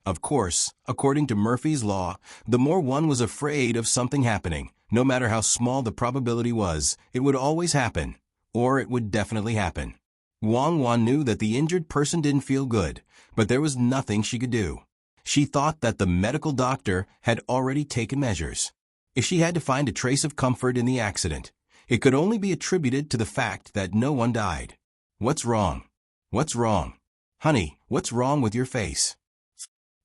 [SPEAKER 1] Of course, according to Murphy's Law, the more one was afraid of something happening, no matter how small the probability was, it would always happen, or it would definitely happen. Wang Wan knew that the injured person didn't feel good, but there was nothing she could do. She thought that the medical doctor had already taken measures. If she had to find a trace of comfort in the accident, it could only be attributed to the fact that no one died. What's wrong? What's wrong? Honey, what's wrong with your face?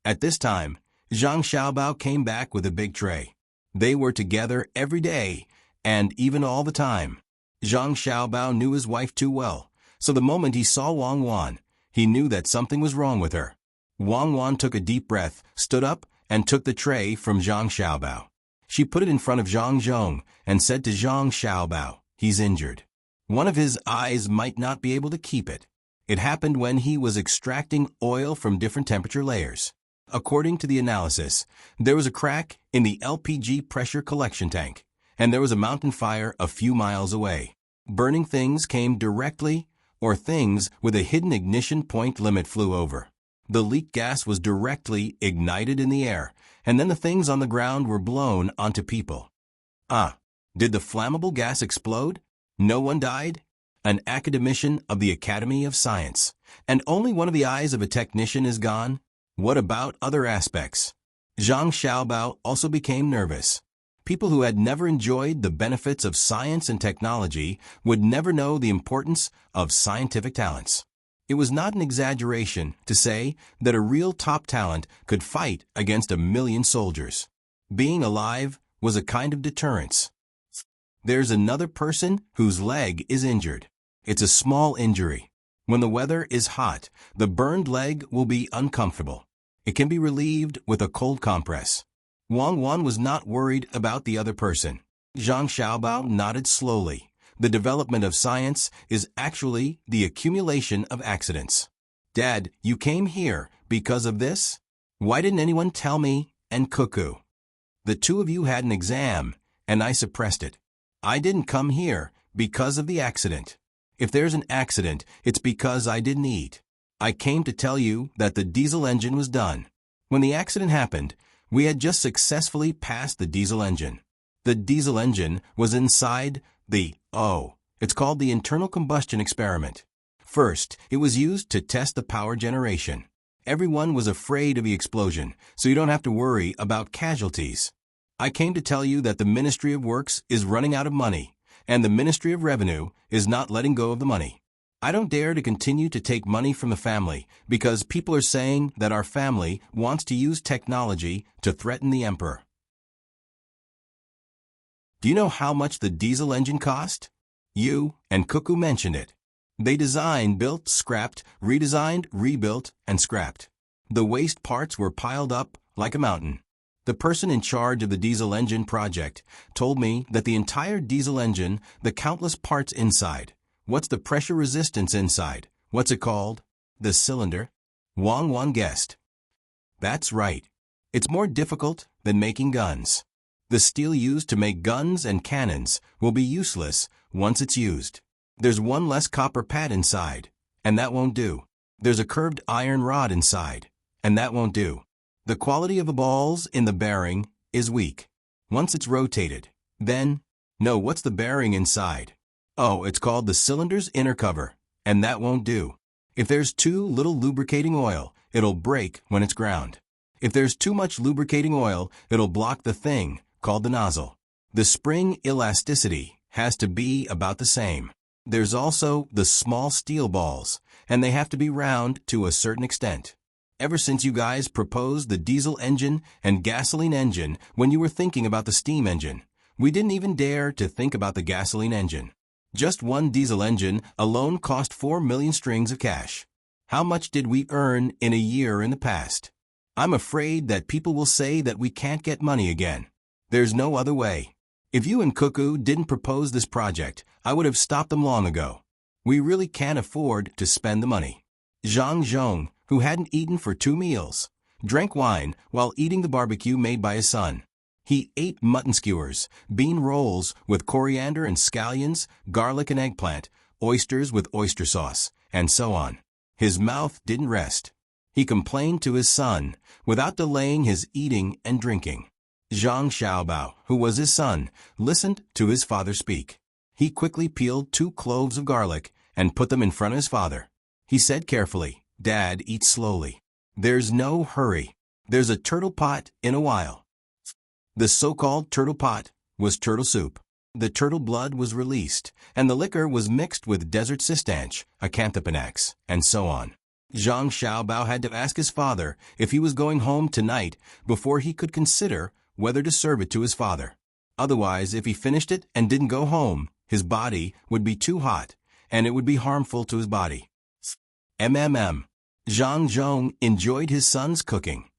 [SPEAKER 1] At this time, Zhang Xiaobao came back with a big tray. They were together every day, and even all the time. Zhang Xiaobao knew his wife too well, so the moment he saw Wang Wan, he knew that something was wrong with her. Wang Wan took a deep breath, stood up, and took the tray from Zhang Xiaobao. She put it in front of Zhang Zhong and said to Zhang Xiaobao, "He's injured. One of his eyes might not be able to keep it. It happened when he was extracting oil from different temperature layers. According to the analysis, there was a crack in the LPG pressure collection tank, and there was a mountain fire a few miles away. Burning things came directly, or things with a hidden ignition point limit flew over. The leak gas was directly ignited in the air, and then the things on the ground were blown onto people." Did the flammable gas explode? No one died? An academician of the Academy of Science, and only one of the eyes of a technician is gone? What about other aspects? Zhang Xiaobao also became nervous. People who had never enjoyed the benefits of science and technology would never know the importance of scientific talents. It was not an exaggeration to say that a real top talent could fight against 1,000,000 soldiers. Being alive was a kind of deterrence. There's another person whose leg is injured. It's a small injury. When the weather is hot, the burned leg will be uncomfortable. It can be relieved with a cold compress. Wang Wan was not worried about the other person. Zhang Xiaobao nodded slowly. The development of science is actually the accumulation of accidents. Dad, you came here because of this? Why didn't anyone tell me and Cuckoo? The two of you had an exam, and I suppressed it. I didn't come here because of the accident. If there's an accident, it's because I didn't eat. I came to tell you that the diesel engine was done. When the accident happened, we had just successfully passed the diesel engine. The diesel engine was inside it's called the internal combustion experiment. First, it was used to test the power generation. Everyone was afraid of the explosion, so you don't have to worry about casualties. I came to tell you that the Ministry of Works is running out of money, and the Ministry of Revenue is not letting go of the money. I don't dare to continue to take money from the family because people are saying that our family wants to use technology to threaten the emperor. Do you know how much the diesel engine cost? You and Cuckoo mentioned it. They designed, built, scrapped, redesigned, rebuilt, and scrapped. The waste parts were piled up like a mountain. The person in charge of the diesel engine project told me that the entire diesel engine, the countless parts inside, what's the pressure resistance inside? What's it called? The cylinder? Wang Wan guessed. That's right. It's more difficult than making guns. The steel used to make guns and cannons will be useless once it's used. There's one less copper pad inside, and that won't do. There's a curved iron rod inside, and that won't do. The quality of the balls in the bearing is weak. Once it's rotated, what's the bearing inside? It's called the cylinder's inner cover, and that won't do. If there's too little lubricating oil, it'll break when it's ground. If there's too much lubricating oil, it'll block the thing called the nozzle. The spring elasticity has to be about the same. There's also the small steel balls, and they have to be round to a certain extent. Ever since you guys proposed the diesel engine and gasoline engine when you were thinking about the steam engine, we didn't even dare to think about the gasoline engine. Just one diesel engine alone cost 4 million strings of cash. How much did we earn in a year in the past? I'm afraid that people will say that we can't get money again. There's no other way. If you and Cuckoo didn't propose this project, I would have stopped them long ago. We really can't afford to spend the money. Zhang Zhong, who hadn't eaten for 2 meals, drank wine while eating the barbecue made by his son. He ate mutton skewers, bean rolls with coriander and scallions, garlic and eggplant, oysters with oyster sauce, and so on. His mouth didn't rest. He complained to his son without delaying his eating and drinking. Zhang Xiaobao, who was his son, listened to his father speak. He quickly peeled 2 cloves of garlic and put them in front of his father. He said carefully, "Dad, eat slowly. There's no hurry. There's a turtle pot in a while." The so-called turtle pot was turtle soup. The turtle blood was released, and the liquor was mixed with desert cistanche, acanthopanax, and so on. Zhang Xiaobao had to ask his father if he was going home tonight before he could consider whether to serve it to his father. Otherwise, if he finished it and didn't go home, his body would be too hot, and it would be harmful to his body. Zhang Zhong enjoyed his son's cooking.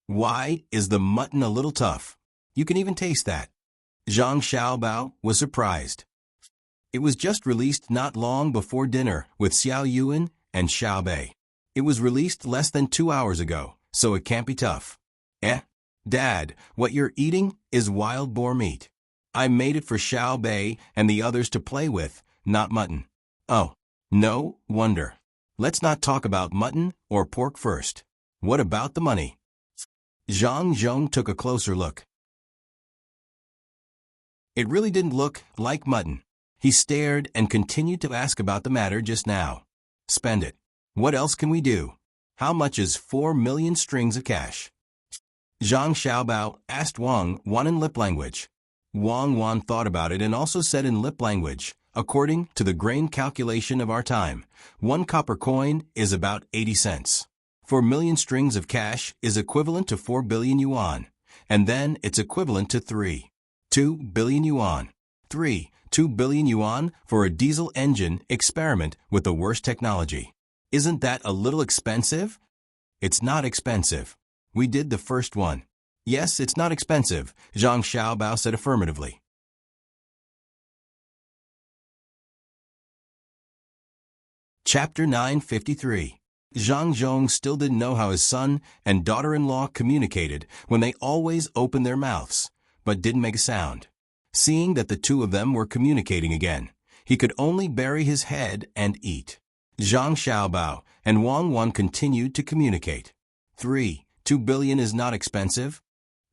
[SPEAKER 1] Why is the mutton a little tough? You can even taste that. Zhang Xiaobao was surprised. It was just released not long before dinner with Xiao Yuan and Xiao Bei. It was released less than 2 hours ago, so it can't be tough. Dad, what you're eating is wild boar meat. I made it for Xiao Bei and the others to play with, not mutton. Oh, no wonder. Let's not talk about mutton or pork first. What about the money? Zhang Zhong took a closer look. It really didn't look like mutton. He stared and continued to ask about the matter just now. Spend it. What else can we do? How much is 4 million strings of cash? Zhang Xiaobao asked Wang Wan in lip language. Wang Wan thought about it and also said in lip language, according to the grain calculation of our time, 1 copper coin is about 80 cents. 4 million strings of cash is equivalent to 4 billion yuan, and then it's equivalent to 2 billion yuan. 2 billion yuan for a diesel engine experiment with the worst technology. Isn't that a little expensive? It's not expensive. We did the first one. Yes, it's not expensive, Zhang Xiaobao said affirmatively. Chapter 953. Zhang Zhong still didn't know how his son and daughter-in-law communicated when they always opened their mouths, but didn't make a sound. Seeing that the two of them were communicating again, he could only bury his head and eat. Zhang Xiaobao and Wang Wan continued to communicate. 2 billion is not expensive.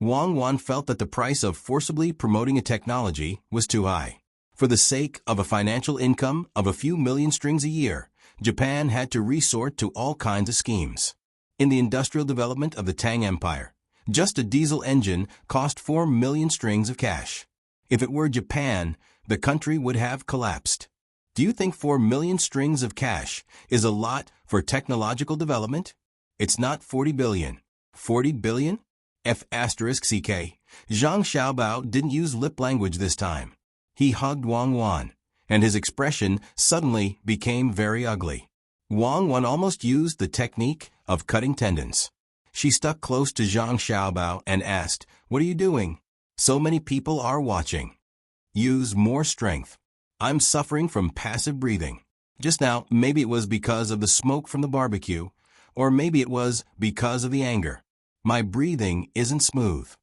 [SPEAKER 1] Wang Wan felt that the price of forcibly promoting a technology was too high. For the sake of a financial income of a few million strings a year, Japan had to resort to all kinds of schemes. In the industrial development of the Tang Empire, just a diesel engine cost 4 million strings of cash. If it were Japan, the country would have collapsed. Do you think 4 million strings of cash is a lot for technological development? It's not 40 billion. 40 billion? CK. Zhang Xiaobao didn't use lip language this time. He hugged Wang Wan, and his expression suddenly became very ugly. Wang Wan almost used the technique of cutting tendons. She stuck close to Zhang Xiaobao and asked, "What are you doing? So many people are watching. Use more strength. I'm suffering from passive breathing. Just now, maybe it was because of the smoke from the barbecue, or maybe it was because of the anger. My breathing isn't smooth."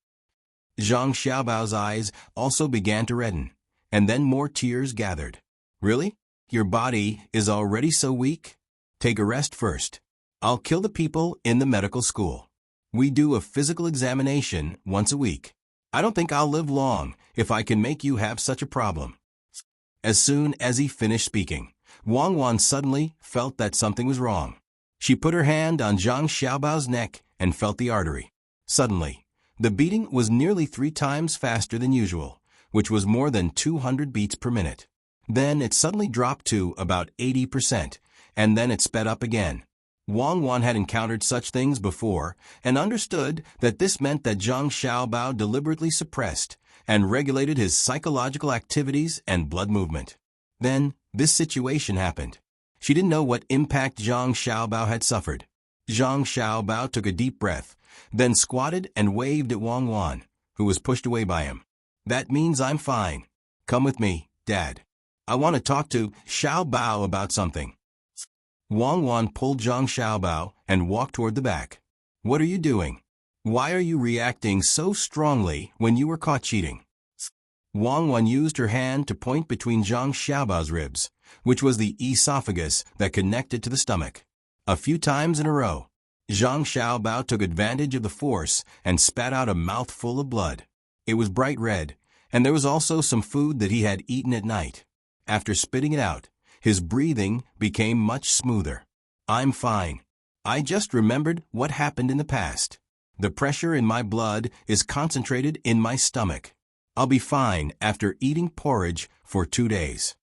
[SPEAKER 1] Zhang Xiaobao's eyes also began to redden, and then more tears gathered. "Really? Your body is already so weak? Take a rest first. I'll kill the people in the medical school. We do a physical examination once a week. I don't think I'll live long if I can make you have such a problem." As soon as he finished speaking, Wang Wan suddenly felt that something was wrong. She put her hand on Zhang Xiaobao's neck and felt the artery. Suddenly, the beating was nearly 3 times faster than usual, which was more than 200 beats per minute. Then it suddenly dropped to about 80%, and then it sped up again. Wang Wan had encountered such things before and understood that this meant that Zhang Xiaobao deliberately suppressed and regulated his psychological activities and blood movement. Then, this situation happened. She didn't know what impact Zhang Xiaobao had suffered. Zhang Xiaobao took a deep breath, then squatted and waved at Wang Wan, who was pushed away by him. "That means I'm fine. Come with me, Dad. I want to talk to Xiaobao about something." Wang Wan pulled Zhang Xiaobao and walked toward the back. "What are you doing? Why are you reacting so strongly when you were caught cheating?" Wang Wan used her hand to point between Zhang Xiaobao's ribs, which was the esophagus that connected to the stomach. A few times in a row, Zhang Xiaobao took advantage of the force and spat out a mouthful of blood. It was bright red, and there was also some food that he had eaten at night. After spitting it out, his breathing became much smoother. "I'm fine. I just remembered what happened in the past. The pressure in my blood is concentrated in my stomach. I'll be fine after eating porridge for 2 days."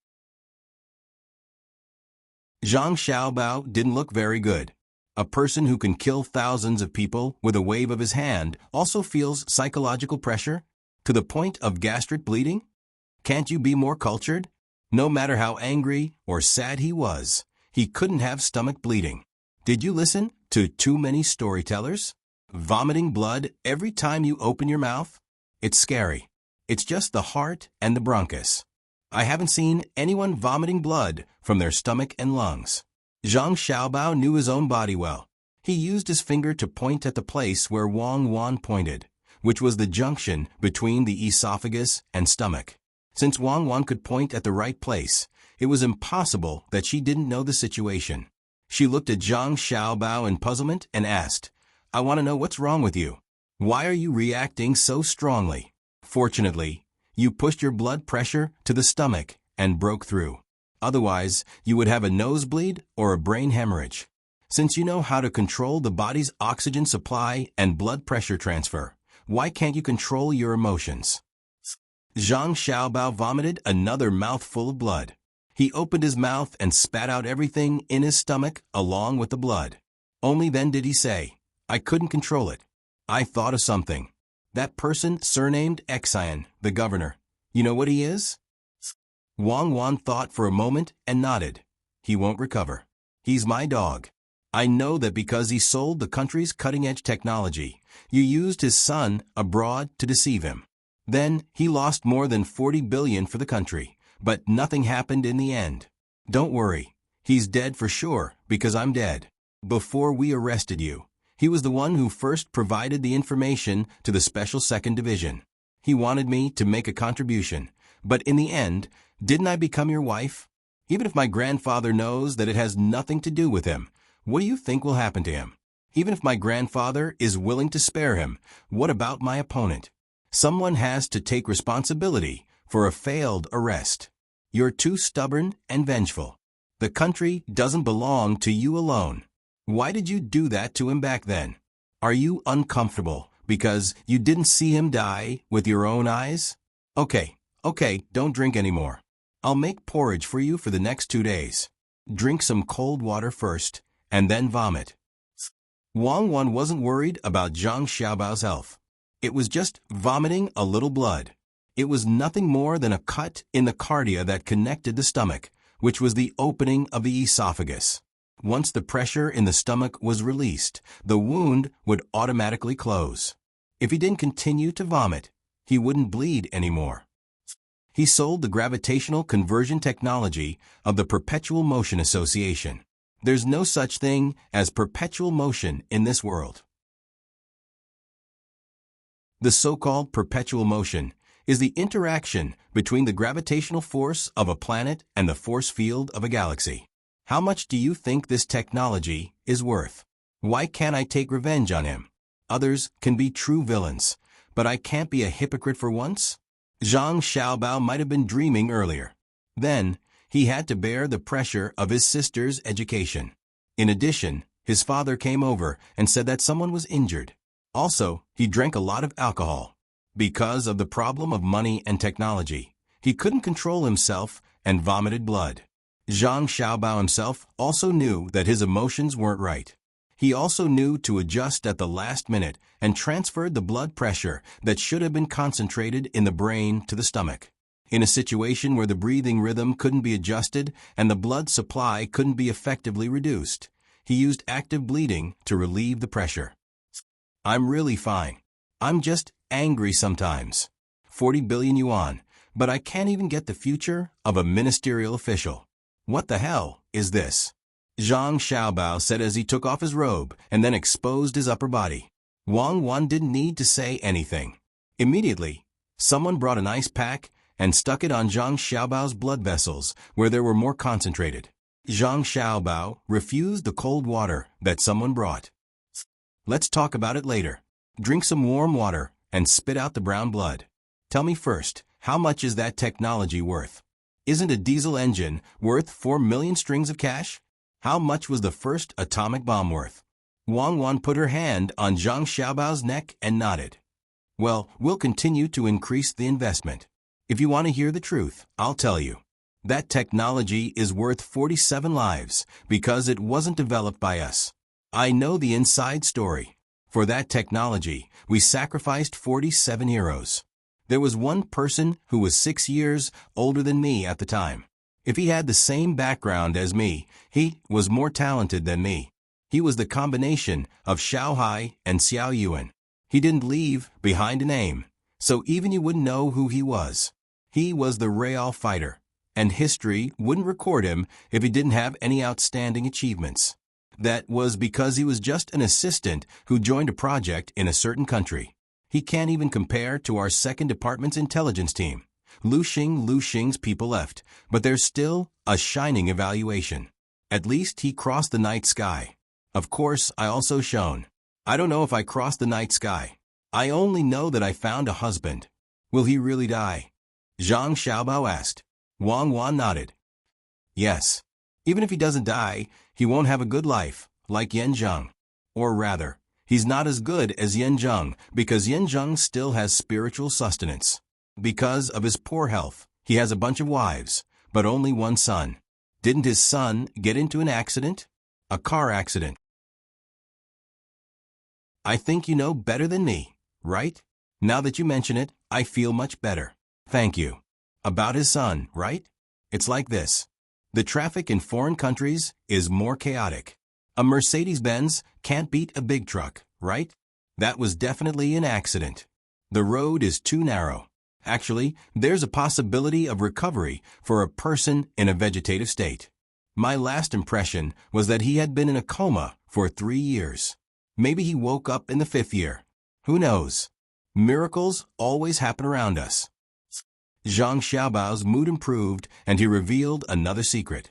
[SPEAKER 1] Zhang Xiaobao didn't look very good. A person who can kill thousands of people with a wave of his hand also feels psychological pressure? To the point of gastric bleeding? Can't you be more cultured? No matter how angry or sad he was, he couldn't have stomach bleeding. Did you listen to too many storytellers? Vomiting blood every time you open your mouth? It's scary. It's just the heart and the bronchus. I haven't seen anyone vomiting blood from their stomach and lungs. Zhang Xiaobao knew his own body well. He used his finger to point at the place where Wang Wan pointed, which was the junction between the esophagus and stomach. Since Wang Wan could point at the right place, it was impossible that she didn't know the situation. She looked at Zhang Xiaobao in puzzlement and asked, "I want to know what's wrong with you. Why are you reacting so strongly? Fortunately, you pushed your blood pressure to the stomach and broke through. Otherwise, you would have a nosebleed or a brain hemorrhage. Since you know how to control the body's oxygen supply and blood pressure transfer, why can't you control your emotions?" Zhang Xiaobao vomited another mouthful of blood. He opened his mouth and spat out everything in his stomach along with the blood. Only then did he say, "I couldn't control it. I thought of something. That person surnamed Xian, the governor. You know what he is?" Wang Wan thought for a moment and nodded. "He won't recover. He's my dog. I know that because he sold the country's cutting-edge technology, you used his son abroad to deceive him. Then he lost more than 40 billion for the country, but nothing happened in the end. Don't worry. He's dead for sure because I'm dead. Before we arrested you, he was the one who first provided the information to the Special Second Division. He wanted me to make a contribution, but in the end, didn't I become your wife? Even if my grandfather knows that it has nothing to do with him, what do you think will happen to him? Even if my grandfather is willing to spare him, what about my opponent? Someone has to take responsibility for a failed arrest. You're too stubborn and vengeful. The country doesn't belong to you alone. Why did you do that to him back then? Are you uncomfortable because you didn't see him die with your own eyes? Okay, don't drink anymore. I'll make porridge for you for the next 2 days. Drink some cold water first, and then vomit." Wang Wan wasn't worried about Zhang Xiaobao's health. It was just vomiting a little blood. It was nothing more than a cut in the cardia that connected the stomach, which was the opening of the esophagus. Once the pressure in the stomach was released, the wound would automatically close. If he didn't continue to vomit, he wouldn't bleed anymore. He sold the gravitational conversion technology of the Perpetual Motion Association. There's no such thing as perpetual motion in this world. The so-called perpetual motion is the interaction between the gravitational force of a planet and the force field of a galaxy. How much do you think this technology is worth? Why can't I take revenge on him? Others can be true villains, but I can't be a hypocrite for once? Zhang Xiaobao might have been dreaming earlier. Then, he had to bear the pressure of his sister's education. In addition, his father came over and said that someone was injured. Also, he drank a lot of alcohol. Because of the problem of money and technology, he couldn't control himself and vomited blood. Zhang Xiaobao himself also knew that his emotions weren't right. He also knew to adjust at the last minute and transferred the blood pressure that should have been concentrated in the brain to the stomach. In a situation where the breathing rhythm couldn't be adjusted and the blood supply couldn't be effectively reduced, he used active bleeding to relieve the pressure. "I'm really fine. I'm just angry sometimes. 40 billion yuan, but I can't even get the future of a ministerial official. What the hell is this?" Zhang Xiaobao said as he took off his robe and then exposed his upper body. Wang Wan didn't need to say anything. Immediately, someone brought an ice pack and stuck it on Zhang Xiaobao's blood vessels where they were more concentrated. Zhang Xiaobao refused the cold water that someone brought. "Let's talk about it later. Drink some warm water and spit out the brown blood. Tell me first, how much is that technology worth? Isn't a diesel engine worth 4 million strings of cash? How much was the first atomic bomb worth?" Wang Wan put her hand on Zhang Xiaobao's neck and nodded. "Well, we'll continue to increase the investment. If you want to hear the truth, I'll tell you. That technology is worth 47 lives because it wasn't developed by us. I know the inside story. For that technology, we sacrificed 47 heroes. There was one person who was 6 years older than me at the time. If he had the same background as me, he was more talented than me. He was the combination of Xiao Hai and Xiao Yuan. He didn't leave behind a name, so even you wouldn't know who he was. He was the real fighter, and history wouldn't record him if he didn't have any outstanding achievements. That was because he was just an assistant who joined a project in a certain country. He can't even compare to our second department's intelligence team. Lu Xing's people left, but there's still a shining evaluation. At least he crossed the night sky. Of course, I also shone. I don't know if I crossed the night sky. I only know that I found a husband. Will he really die? Zhang Xiaobao asked. Wang Wan nodded. Yes. Even if he doesn't die, he won't have a good life, like Yan Zheng. Or rather, he's not as good as Yan Zheng because Yan Zheng still has spiritual sustenance. Because of his poor health, he has a bunch of wives, but only one son. Didn't his son get into an accident? A car accident. I think you know better than me, right? Now that you mention it, I feel much better. Thank you. About his son, right? It's like this. The traffic in foreign countries is more chaotic. A Mercedes-Benz can't beat a big truck, right? That was definitely an accident. The road is too narrow. Actually, there's a possibility of recovery for a person in a vegetative state. My last impression was that he had been in a coma for 3 years. Maybe he woke up in the 5th year. Who knows? Miracles always happen around us. Zhang Xiaobao's mood improved and he revealed another secret.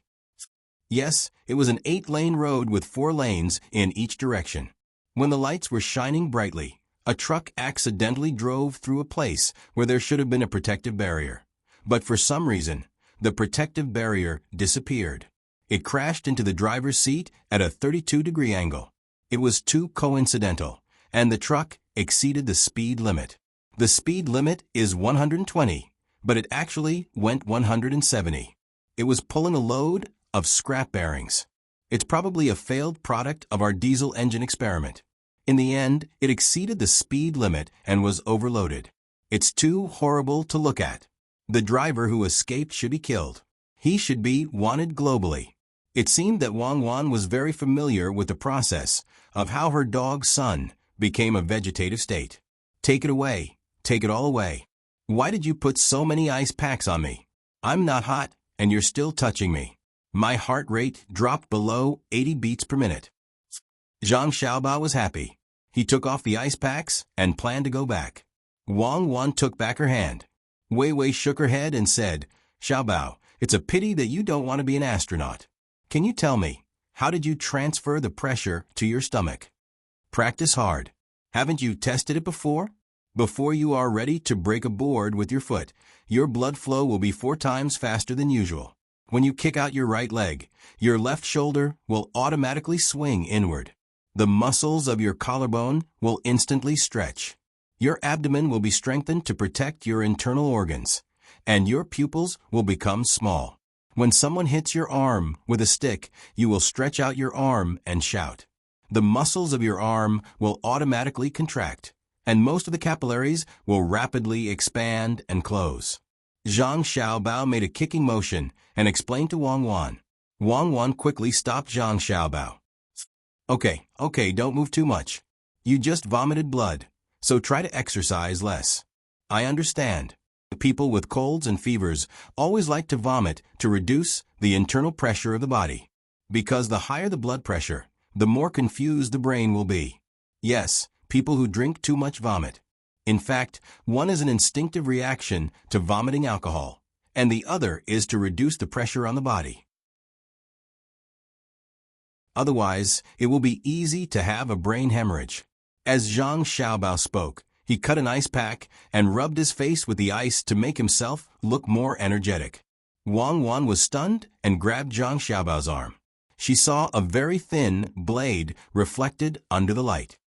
[SPEAKER 1] Yes, it was an 8-lane road with 4 lanes in each direction. When the lights were shining brightly, a truck accidentally drove through a place where there should have been a protective barrier. But for some reason, the protective barrier disappeared. It crashed into the driver's seat at a 32-degree angle. It was too coincidental, and the truck exceeded the speed limit. The speed limit is 120, but it actually went 170. It was pulling a load of scrap bearings. It's probably a failed product of our diesel engine experiment. In the end, it exceeded the speed limit and was overloaded. It's too horrible to look at. The driver who escaped should be killed. He should be wanted globally. It seemed that Wang Wan was very familiar with the process of how her dog's son became a vegetative state. Take it away. Take it all away. Why did you put so many ice packs on me? I'm not hot, and you're still touching me. My heart rate dropped below 80 beats per minute. Zhang Xiaobao was happy. He took off the ice packs and planned to go back. Wang Wan took back her hand. Wei Wei shook her head and said, Xiaobao, it's a pity that you don't want to be an astronaut. Can you tell me, how did you transfer the pressure to your stomach? Practice hard. Haven't you tested it before? Before you are ready to break a board with your foot, your blood flow will be 4 times faster than usual. When you kick out your right leg, your left shoulder will automatically swing inward. The muscles of your collarbone will instantly stretch. Your abdomen will be strengthened to protect your internal organs, and your pupils will become small. When someone hits your arm with a stick, you will stretch out your arm and shout. The muscles of your arm will automatically contract, and most of the capillaries will rapidly expand and close. Zhang Xiaobao made a kicking motion and explained to Wang Wan. Wang Wan quickly stopped Zhang Xiaobao. Okay, don't move too much. You just vomited blood, so try to exercise less. I understand. People with colds and fevers always like to vomit to reduce the internal pressure of the body. Because the higher the blood pressure, the more confused the brain will be. Yes, people who drink too much vomit. In fact, one is an instinctive reaction to vomiting alcohol, and the other is to reduce the pressure on the body. Otherwise, it will be easy to have a brain hemorrhage. As Zhang Xiaobao spoke, he cut an ice pack and rubbed his face with the ice to make himself look more energetic. Wang Wan was stunned and grabbed Zhang Xiaobao's arm. She saw a very thin blade reflected under the light.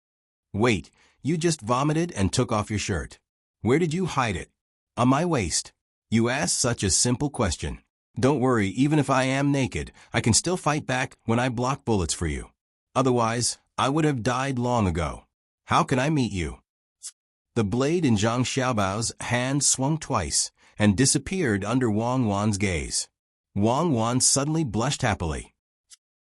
[SPEAKER 1] Wait, you just vomited and took off your shirt. Where did you hide it? On my waist. You asked such a simple question. Don't worry, even if I am naked, I can still fight back when I block bullets for you. Otherwise, I would have died long ago. How can I meet you? The blade in Zhang Xiaobao's hand swung twice and disappeared under Wang Wan's gaze. Wang Wan suddenly blushed happily.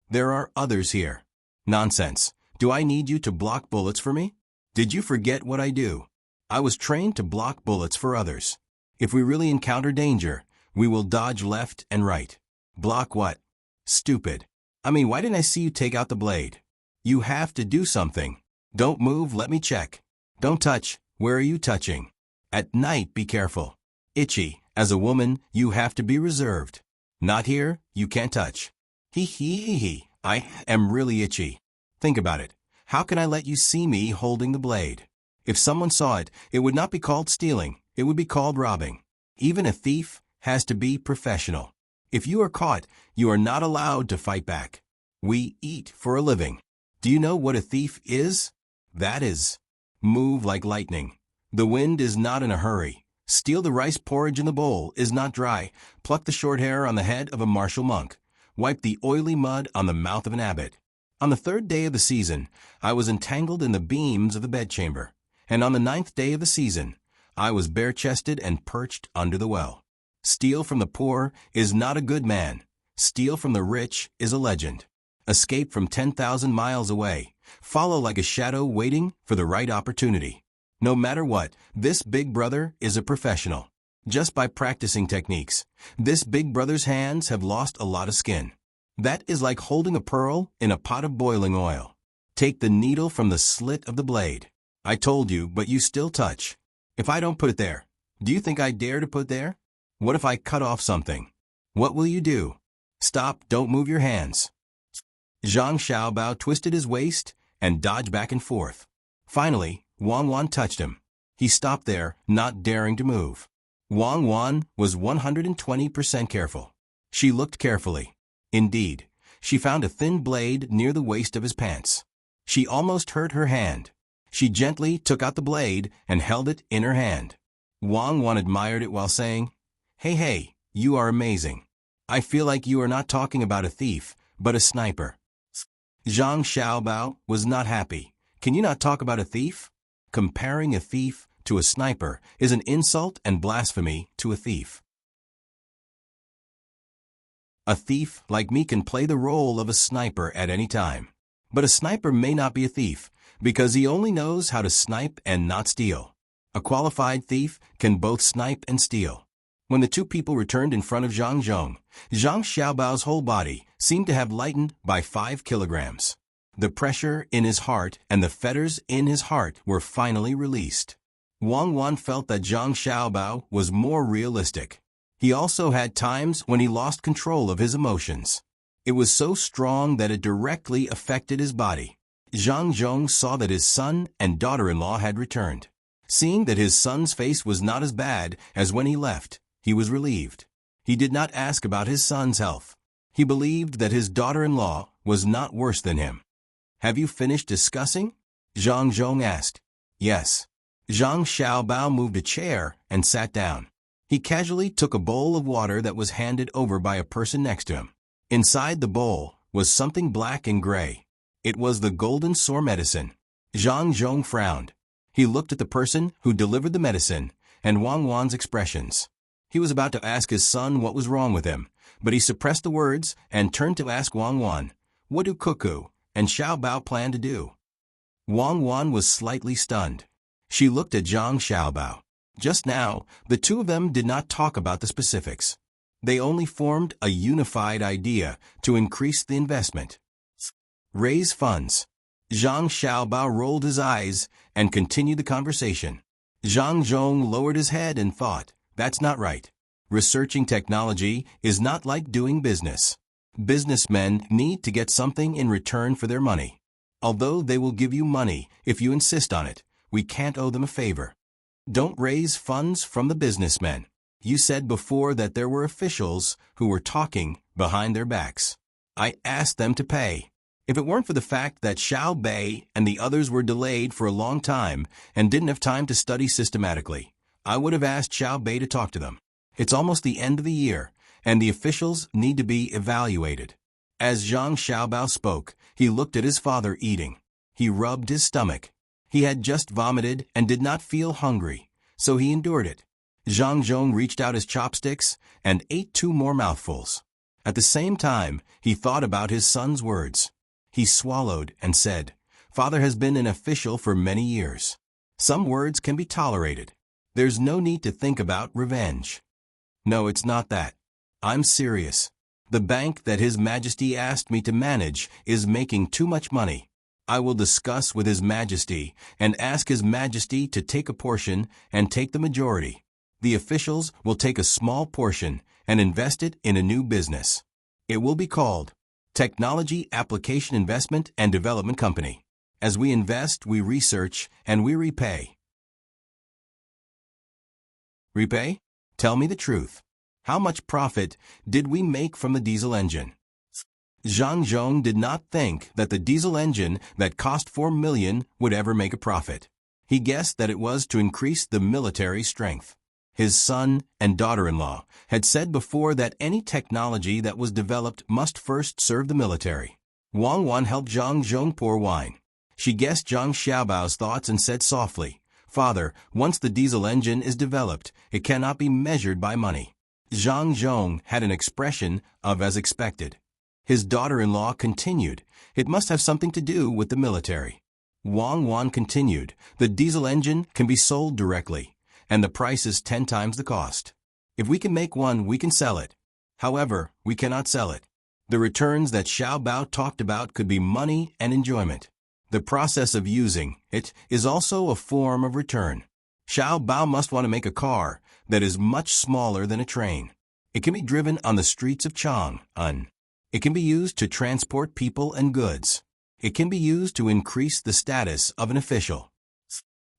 [SPEAKER 1] There are others here. Nonsense. Do I need you to block bullets for me? Did you forget what I do? I was trained to block bullets for others. If we really encounter danger, we will dodge left and right. Block what? Stupid. I mean, why didn't I see you take out the blade? You have to do something. Don't move, let me check. Don't touch. Where are you touching? At night, be careful. Itchy. As a woman, you have to be reserved. Not here, you can't touch. Hee. I am really itchy. Think about it. How can I let you see me holding the blade? If someone saw it, it would not be called stealing. It would be called robbing. Even a thief has to be professional. If you are caught, you are not allowed to fight back. We eat for a living. Do you know what a thief is? That is, move like lightning. The wind is not in a hurry. Steal the rice porridge in the bowl is not dry. Pluck the short hair on the head of a martial monk. Wipe the oily mud on the mouth of an abbot. On the 3rd day of the season, I was entangled in the beams of the bedchamber. And on the 9th day of the season, I was bare-chested and perched under the well. Steal from the poor is not a good man. Steal from the rich is a legend. Escape from 10,000 miles away. Follow like a shadow waiting for the right opportunity. No matter what, this big brother is a professional. Just by practicing techniques, this big brother's hands have lost a lot of skin. That is like holding a pearl in a pot of boiling oil. Take the needle from the slit of the blade. I told you, but you still touch. If I don't put it there, do you think I dare to put there? What if I cut off something? What will you do? Stop, don't move your hands. Zhang Xiaobao twisted his waist and dodged back and forth. Finally, Wang Wan touched him. He stopped there, not daring to move. Wang Wan was 120% careful. She looked carefully. Indeed, she found a thin blade near the waist of his pants. She almost hurt her hand. She gently took out the blade and held it in her hand. Wang Wan admired it while saying, Hey, you are amazing. I feel like you are not talking about a thief, but a sniper. Zhang Xiaobao was not happy. Can you not talk about a thief? Comparing a thief to a sniper is an insult and blasphemy to a thief. A thief like me can play the role of a sniper at any time. But a sniper may not be a thief, because he only knows how to snipe and not steal. A qualified thief can both snipe and steal. When the two people returned in front of Zhang Xiaobao's whole body seemed to have lightened by 5 kilograms. The pressure in his heart and the fetters in his heart were finally released. Wang Wan felt that Zhang Xiaobao was more realistic. He also had times when he lost control of his emotions. It was so strong that it directly affected his body. Zhang Zhong saw that his son and daughter-in-law had returned. Seeing that his son's face was not as bad as when he left, he was relieved. He did not ask about his son's health. He believed that his daughter-in-law was not worse than him. Have you finished discussing? Zhang Zhong asked. Yes. Zhang Xiaobao moved a chair and sat down. He casually took a bowl of water that was handed over by a person next to him. Inside the bowl was something black and gray. It was the golden sore medicine. Zhang Zhong frowned. He looked at the person who delivered the medicine and Wang Wan's expressions. He was about to ask his son what was wrong with him, but he suppressed the words and turned to ask Wang Wan, what do Cuckoo and Xiaobao plan to do? Wang Wan was slightly stunned. She looked at Zhang Xiaobao. Just now, the two of them did not talk about the specifics. They only formed a unified idea to increase the investment. Raise funds. Zhang Xiaobao rolled his eyes and continued the conversation. Zhang Zhong lowered his head and thought, that's not right. Researching technology is not like doing business. Businessmen need to get something in return for their money. Although they will give you money if you insist on it, we can't owe them a favor. Don't raise funds from the businessmen. You said before that there were officials who were talking behind their backs. I asked them to pay. If it weren't for the fact that Xiao Bei and the others were delayed for a long time and didn't have time to study systematically, I would have asked Xiao Bei to talk to them. It's almost the end of the year, and the officials need to be evaluated. As Zhang Xiaobao spoke, he looked at his father eating. He rubbed his stomach. He had just vomited and did not feel hungry, so he endured it. Zhang Zhong reached out his chopsticks and ate 2 more mouthfuls. At the same time, he thought about his son's words. He swallowed and said, "Father has been an official for many years. Some words can be tolerated. There's no need to think about revenge." "No, it's not that. I'm serious. The bank that His Majesty asked me to manage is making too much money. I will discuss with His Majesty and ask His Majesty to take a portion and take the majority. The officials will take a small portion and invest it in a new business. It will be called Technology Application Investment and Development Company. As we invest, we research, and we repay." "Repay? Tell me the truth. How much profit did we make from the diesel engine?" Zhang Zhong did not think that the diesel engine that cost 4 million would ever make a profit. He guessed that it was to increase the military strength. His son and daughter-in-law had said before that any technology that was developed must first serve the military. Wang Wan helped Zhang Zhong pour wine. She guessed Zhang Xiaobao's thoughts and said softly, "Father, once the diesel engine is developed, it cannot be measured by money." Zhang Zhong had an expression of as expected. His daughter-in-law continued, "It must have something to do with the military." Wang Wan continued, "The diesel engine can be sold directly, and the price is 10 times the cost. If we can make one, we can sell it. However, we cannot sell it. The returns that Xiaobao talked about could be money and enjoyment. The process of using it is also a form of return. Xiaobao must want to make a car that is much smaller than a train. It can be driven on the streets of Chang'an. It can be used to transport people and goods. It can be used to increase the status of an official."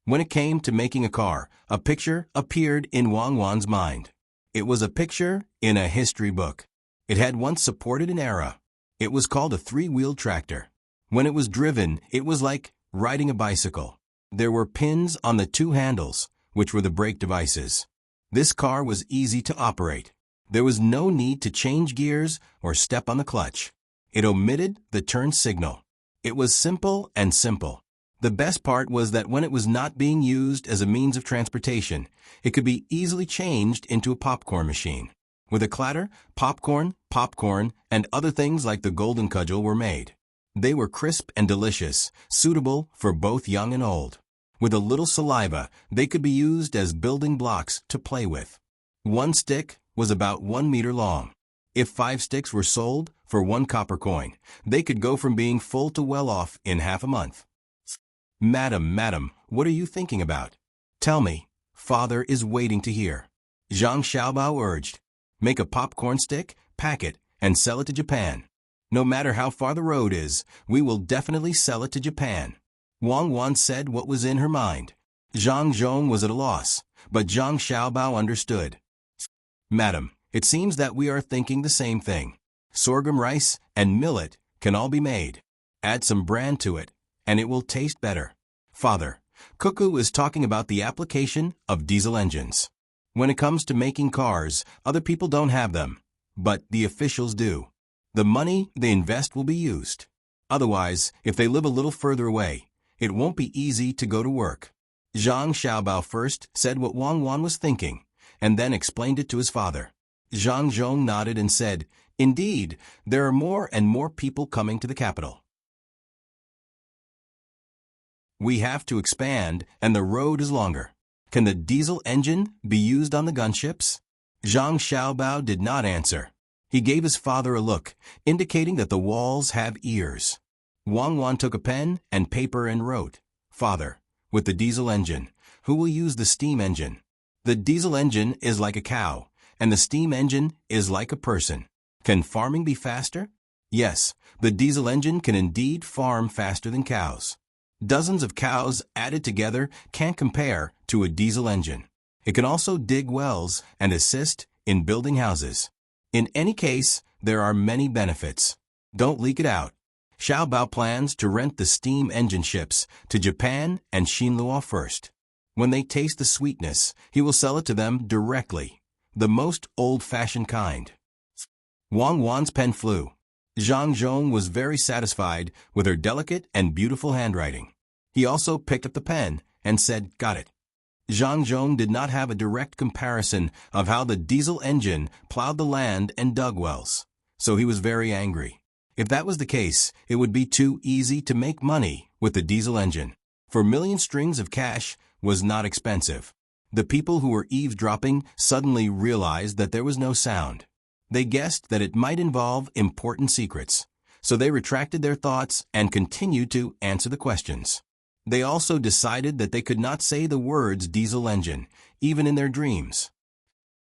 [SPEAKER 1] When it came to making a car, a picture appeared in Wang Wan's mind. It was a picture in a history book. It had once supported an era. It was called a 3-wheeled tractor. When it was driven, it was like riding a bicycle. There were pins on the 2 handles, which were the brake devices. This car was easy to operate. There was no need to change gears or step on the clutch. It omitted the turn signal. It was simple and simple. The best part was that when it was not being used as a means of transportation, it could be easily changed into a popcorn machine. With a clatter, popcorn, and other things like the golden cudgel were made. They were crisp and delicious, suitable for both young and old. With a little saliva, they could be used as building blocks to play with. 1 stick was about 1 meter long. If 5 sticks were sold for 1 copper coin, they could go from being full to well off in half a month. Madam, what are you thinking about? Tell me. Father is waiting to hear." Zhang Xiaobao urged. "Make a popcorn stick, pack it, and sell it to Japan. No matter how far the road is, we will definitely sell it to Japan." Wang Wan said what was in her mind. Zhang Zhong was at a loss, but Zhang Xiaobao understood. "Madam, it seems that we are thinking the same thing. Sorghum rice and millet can all be made. Add some bran to it, and it will taste better." "Father, Cuckoo is talking about the application of diesel engines. When it comes to making cars, other people don't have them, but the officials do. The money they invest will be used. Otherwise, if they live a little further away, it won't be easy to go to work." Zhang Xiaobao first said what Wang Wan was thinking, and then explained it to his father. Zhang Zhong nodded and said, "Indeed, there are more and more people coming to the capital. We have to expand, and the road is longer. Can the diesel engine be used on the gunships?" Zhang Xiaobao did not answer. He gave his father a look, indicating that the walls have ears. Wang Wan took a pen and paper and wrote, "Father, with the diesel engine, who will use the steam engine? The diesel engine is like a cow, and the steam engine is like a person. Can farming be faster? Yes, the diesel engine can indeed farm faster than cows. Dozens of cows added together can't compare to a diesel engine. It can also dig wells and assist in building houses. In any case, there are many benefits. Don't leak it out." Xiaobao plans to rent the steam engine ships to Japan and Xinhua first. When they taste the sweetness, he will sell it to them directly, the most old-fashioned kind. Wang Wan's pen flew. Zhang Zhong was very satisfied with her delicate and beautiful handwriting. He also picked up the pen and said, "Got it." Zhang Zhong did not have a direct comparison of how the diesel engine plowed the land and dug wells, so he was very angry. If that was the case, it would be too easy to make money with the diesel engine. For million strings of cash was not expensive. The people who were eavesdropping suddenly realized that there was no sound. They guessed that it might involve important secrets, so they retracted their thoughts and continued to answer the questions. They also decided that they could not say the words diesel engine, even in their dreams.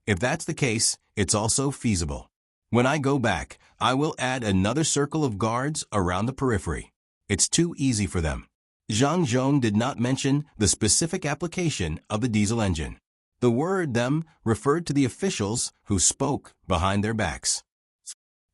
[SPEAKER 1] If that's the case, it's also feasible. When I go back, I will add another circle of guards around the periphery. It's too easy for them. Zhang Zhong did not mention the specific application of the diesel engine. The word "them" referred to the officials who spoke behind their backs.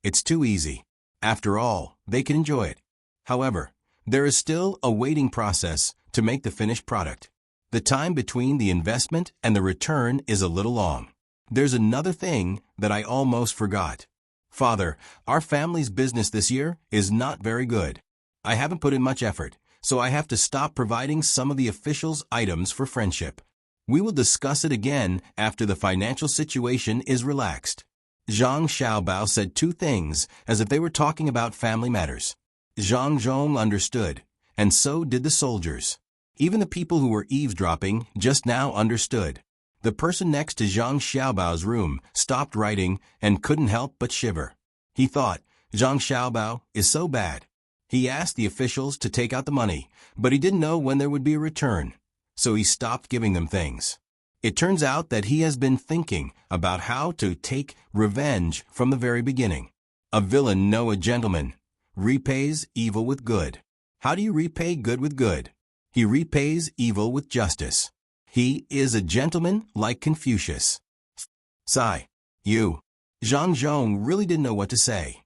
[SPEAKER 1] It's too easy. After all, they can enjoy it. However, there is still a waiting process to make the finished product. The time between the investment and the return is a little long. There's another thing that I almost forgot. Father, our family's business this year is not very good. I haven't put in much effort, so I have to stop providing some of the officials' items for friendship. We will discuss it again after the financial situation is relaxed. Zhang Xiaobao said two things as if they were talking about family matters. Zhang Zhong understood, and so did the soldiers. Even the people who were eavesdropping just now understood. The person next to Zhang Xiaobao's room stopped writing and couldn't help but shiver. He thought, Zhang Xiaobao is so bad. He asked the officials to take out the money, but he didn't know when there would be a return, so he stopped giving them things. It turns out that he has been thinking about how to take revenge from the very beginning. A villain, no, a gentleman, repays evil with good. How do you repay good with good? He repays evil with justice. He is a gentleman like Confucius. Sigh. You. Zhang Zhong really didn't know what to say.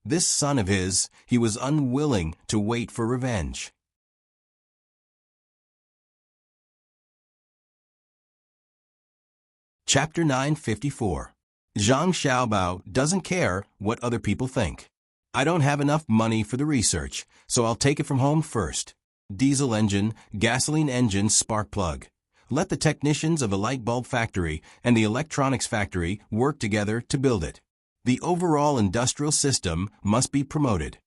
[SPEAKER 1] This son of his, he was unwilling to wait for revenge. Chapter 954. Zhang Xiaobao doesn't care what other people think. I don't have enough money for the research, so I'll take it from home first. Diesel engine, gasoline engine, spark plug. Let the technicians of the light bulb factory and the electronics factory work together to build it. The overall industrial system must be promoted.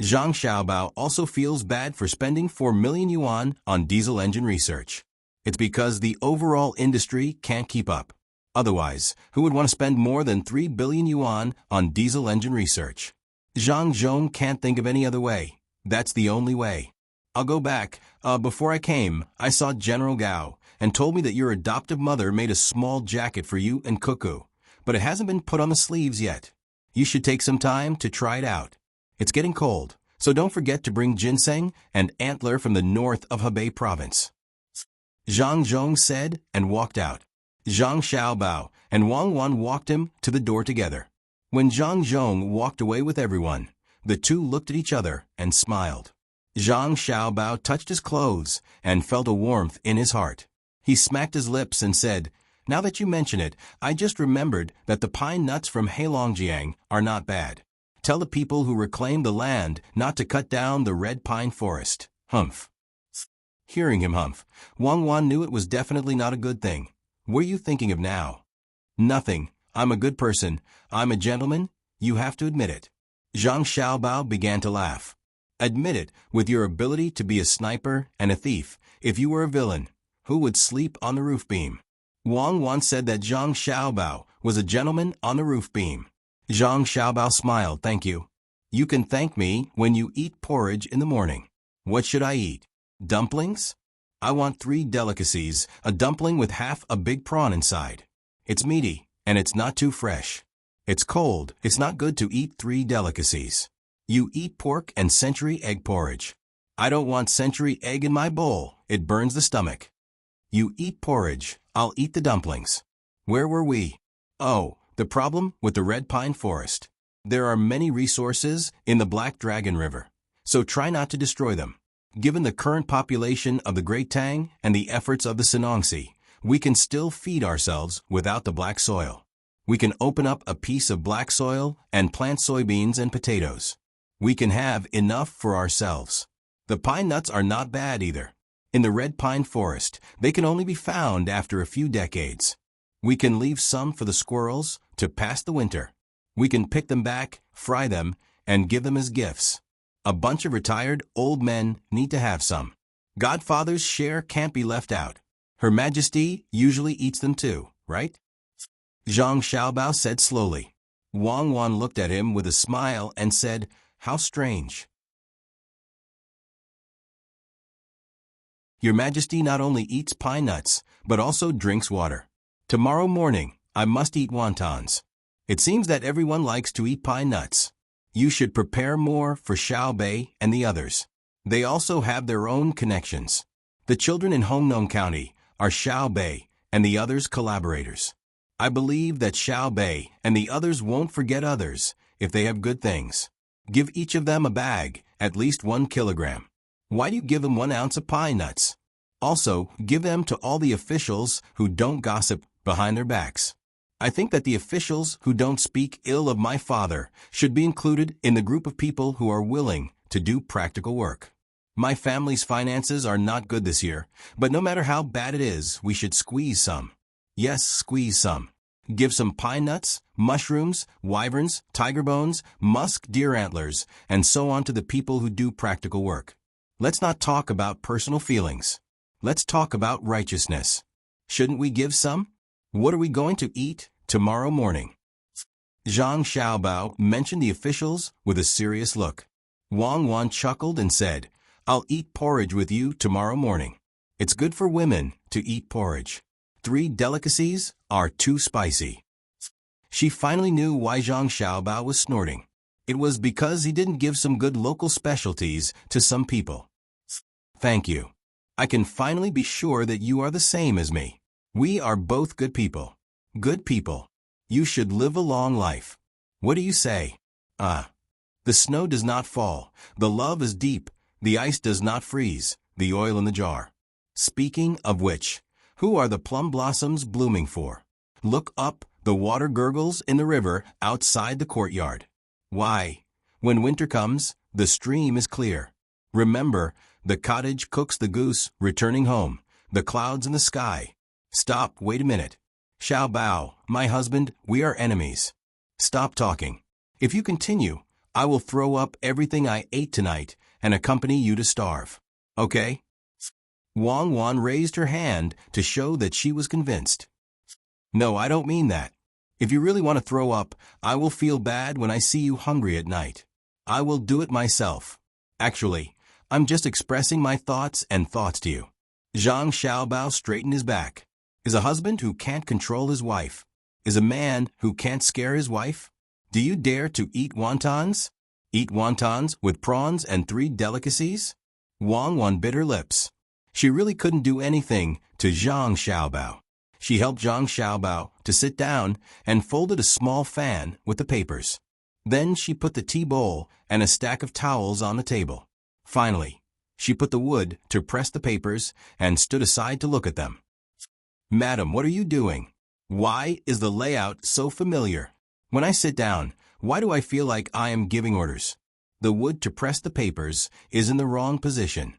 [SPEAKER 1] Zhang Xiaobao also feels bad for spending 4 million yuan on diesel engine research. It's because the overall industry can't keep up. Otherwise, who would want to spend more than 3 billion yuan on diesel engine research? Zhang Zhong can't think of any other way. That's the only way. I'll go back. Before I came, I saw General Gao and told me that your adoptive mother made a small jacket for you and Cuckoo, but it hasn't been put on the sleeves yet. You should take some time to try it out. It's getting cold, so don't forget to bring ginseng and antler from the north of Hebei province. Zhang Zhong said and walked out. Zhang Xiaobao and Wang Wan walked him to the door together. When Zhang Zhong walked away with everyone, the two looked at each other and smiled. Zhang Xiaobao touched his clothes and felt a warmth in his heart. He smacked his lips and said, "Now that you mention it, I just remembered that the pine nuts from Heilongjiang are not bad. Tell the people who reclaim the land not to cut down the red pine forest." Humph. Hearing him humph, Wang Wan knew it was definitely not a good thing. What are you thinking of now? Nothing. I'm a good person. I'm a gentleman. You have to admit it. Zhang Xiaobao began to laugh. Admit it, with your ability to be a sniper and a thief. If you were a villain, who would sleep on the roof beam? Wang Wan said that Zhang Xiaobao was a gentleman on the roof beam. Zhang Xiaobao smiled. Thank you. You can thank me when you eat porridge in the morning. What should I eat? Dumplings? I want 3 delicacies, a dumpling with half a big prawn inside. It's meaty, and it's not too fresh. It's cold. It's not good to eat 3 delicacies. You eat pork and century egg porridge. I don't want century egg in my bowl. It burns the stomach. You eat porridge. I'll eat the dumplings. Where were we? Oh, the problem with the red pine forest. There are many resources in the Black Dragon River, so try not to destroy them. Given the current population of the Great Tang and the efforts of the Sinongsi, we can still feed ourselves without the black soil. We can open up a piece of black soil and plant soybeans and potatoes. We can have enough for ourselves. The pine nuts are not bad either. In the red pine forest, they can only be found after a few decades. We can leave some for the squirrels to pass the winter. We can pick them back, fry them, and give them as gifts. A bunch of retired old men need to have some. Godfather's share can't be left out. Her Majesty usually eats them too, right? Zhang Xiaobao said slowly. Wang Wan looked at him with a smile and said, "How strange. Your Majesty not only eats pine nuts, but also drinks water. Tomorrow morning, I must eat wontons. It seems that everyone likes to eat pine nuts. You should prepare more for Xiao Bei and the others. They also have their own connections. The children in Hongnong County are Xiao Bei and the others' collaborators. I believe that Xiao Bei and the others won't forget others if they have good things. Give each of them a bag, at least 1 kilogram. Why do you give them 1 ounce of pine nuts? Also, give them to all the officials who don't gossip behind their backs. I think that the officials who don't speak ill of my father should be included in the group of people who are willing to do practical work. My family's finances are not good this year, but no matter how bad it is, we should squeeze some. Yes, squeeze some. Give some pine nuts, mushrooms, wyverns, tiger bones, musk deer antlers, and so on to the people who do practical work. Let's not talk about personal feelings. Let's talk about righteousness. Shouldn't we give some? What are we going to eat tomorrow morning?" Zhang Xiaobao mentioned the officials with a serious look. Wang Wan chuckled and said, "I'll eat porridge with you tomorrow morning. It's good for women to eat porridge. 3 delicacies are too spicy." She finally knew why Zhang Xiaobao was snorting. It was because he didn't give some good local specialties to some people. "Thank you. I can finally be sure that you are the same as me. We are both good people. Good people. You should live a long life. What do you say? The snow does not fall, the love is deep, the ice does not freeze, the oil in the jar. Speaking of which, who are the plum blossoms blooming for? Look up, the water gurgles in the river outside the courtyard. Why, when winter comes, the stream is clear. Remember, the cottage cooks the goose returning home, the clouds in the sky. Stop, wait a minute. Xiao Bao, my husband, we are enemies. Stop talking. If you continue, I will throw up everything I ate tonight and accompany you to starve. Okay?" Wang Wan raised her hand to show that she was convinced. "No, I don't mean that. If you really want to throw up, I will feel bad when I see you hungry at night. I will do it myself. Actually, I'm just expressing my thoughts to you." Zhang Xiaobao straightened his back. Is a husband who can't control his wife? Is a man who can't scare his wife? Do you dare to eat wontons? Eat wontons with prawns and 3 delicacies? Wang Wan bit her lips. She really couldn't do anything to Zhang Xiaobao. She helped Zhang Xiaobao to sit down and folded a small fan with the papers. Then she put the tea bowl and a stack of towels on the table. Finally, she put the wood to press the papers and stood aside to look at them. "Madam, what are you doing? Why is the layout so familiar? When I sit down, why do I feel like I am giving orders? The wood to press the papers is in the wrong position."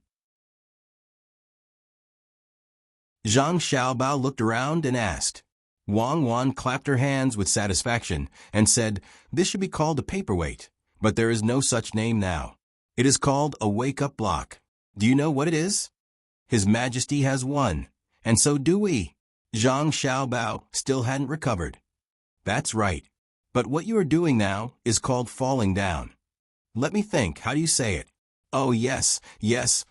[SPEAKER 1] Zhang Xiaobao looked around and asked. Wang Wan clapped her hands with satisfaction and said, "This should be called a paperweight, but there is no such name now. It is called a wake-up block. Do you know what it is? His Majesty has one, and so do we." Zhang Xiaobao still hadn't recovered. "That's right. But what you are doing now is called falling down. Let me think, how do you say it? Oh yes,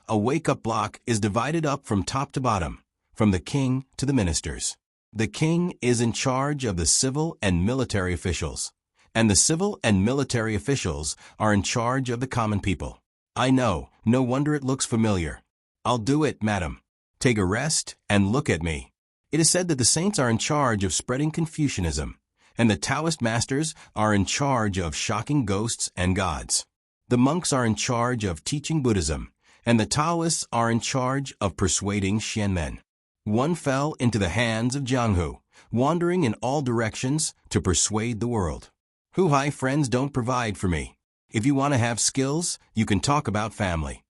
[SPEAKER 1] a wake-up block is divided up from top to bottom, from the king to the ministers. The king is in charge of the civil and military officials, and the civil and military officials are in charge of the common people. I know, no wonder it looks familiar. I'll do it, madam. Take a rest and look at me. It is said that the saints are in charge of spreading Confucianism, and the Taoist masters are in charge of shocking ghosts and gods. The monks are in charge of teaching Buddhism, and the Taoists are in charge of persuading Xianmen. One fell into the hands of Jiang Hu, wandering in all directions to persuade the world. Hu-hai friends don't provide for me. If you want to have skills, you can talk about family.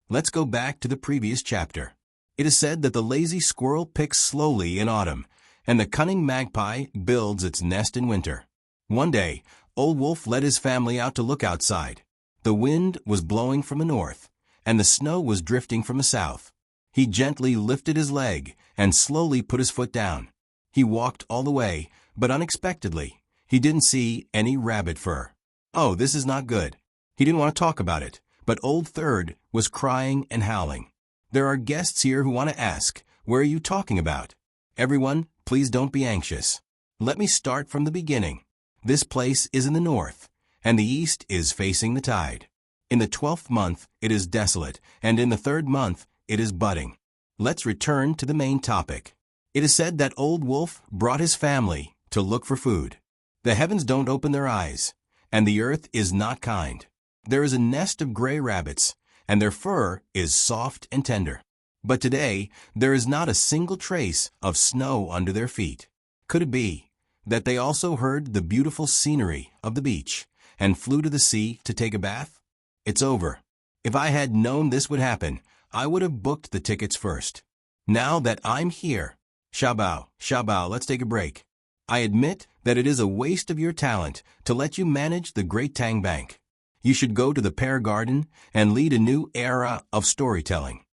[SPEAKER 1] Let's go back to the previous chapter. It is said that the lazy squirrel picks slowly in autumn, and the cunning magpie builds its nest in winter. One day, Old Wolf led his family out to look outside. The wind was blowing from the north, and the snow was drifting from the south. He gently lifted his leg and slowly put his foot down. He walked all the way, but unexpectedly, he didn't see any rabbit fur. Oh, this is not good. He didn't want to talk about it, but Old Third was crying and howling. There are guests here who want to ask, where are you talking about? Everyone, please don't be anxious. Let me start from the beginning. This place is in the north, and the east is facing the tide. In the 12th month, it is desolate, and in the 3rd month, it is budding. Let's return to the main topic. It is said that Old Wolf brought his family to look for food. The heavens don't open their eyes, and the earth is not kind. There is a nest of gray rabbits, and their fur is soft and tender. But today, there is not a single trace of snow under their feet. Could it be that they also heard the beautiful scenery of the beach and flew to the sea to take a bath? It's over. If I had known this would happen, I would have booked the tickets first. Now that I'm here, Xiaobao, let's take a break. I admit that it is a waste of your talent to let you manage the Great Tang Bank. You should go to the Pear Garden and lead a new era of storytelling.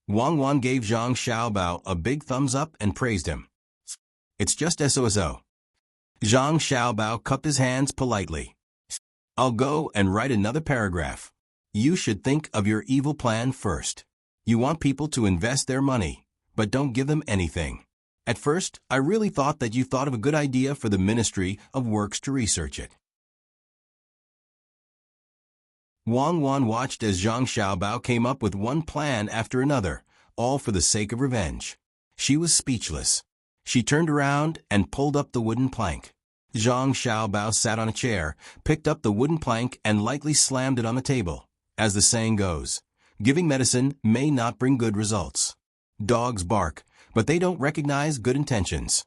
[SPEAKER 1] Wang Wan gave Zhang Xiaobao a big thumbs up and praised him. It's just so. Zhang Xiaobao cupped his hands politely. I'll go and write another paragraph. You should think of your evil plan first. You want people to invest their money, but don't give them anything. At first, I really thought that you thought of a good idea for the Ministry of Works to research it. Wang Wan watched as Zhang Xiaobao came up with one plan after another, all for the sake of revenge. She was speechless. She turned around and pulled up the wooden plank. Zhang Xiaobao sat on a chair, picked up the wooden plank and lightly slammed it on the table. As the saying goes, giving medicine may not bring good results. Dogs bark, but they don't recognize good intentions.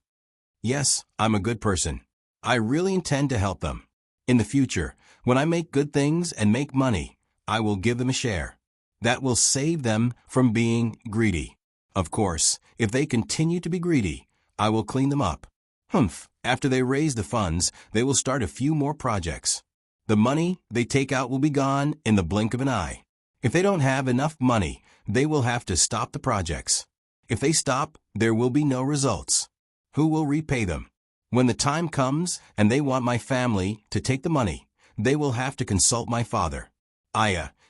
[SPEAKER 1] Yes, I'm a good person. I really intend to help them. In the future, when I make good things and make money, I will give them a share. That will save them from being greedy. Of course, if they continue to be greedy, I will clean them up. After they raise the funds, they will start a few more projects. The money they take out will be gone in the blink of an eye. If they don't have enough money, they will have to stop the projects. If they stop, there will be no results. Who will repay them? When the time comes and they want my family to take the money, they will have to consult my father.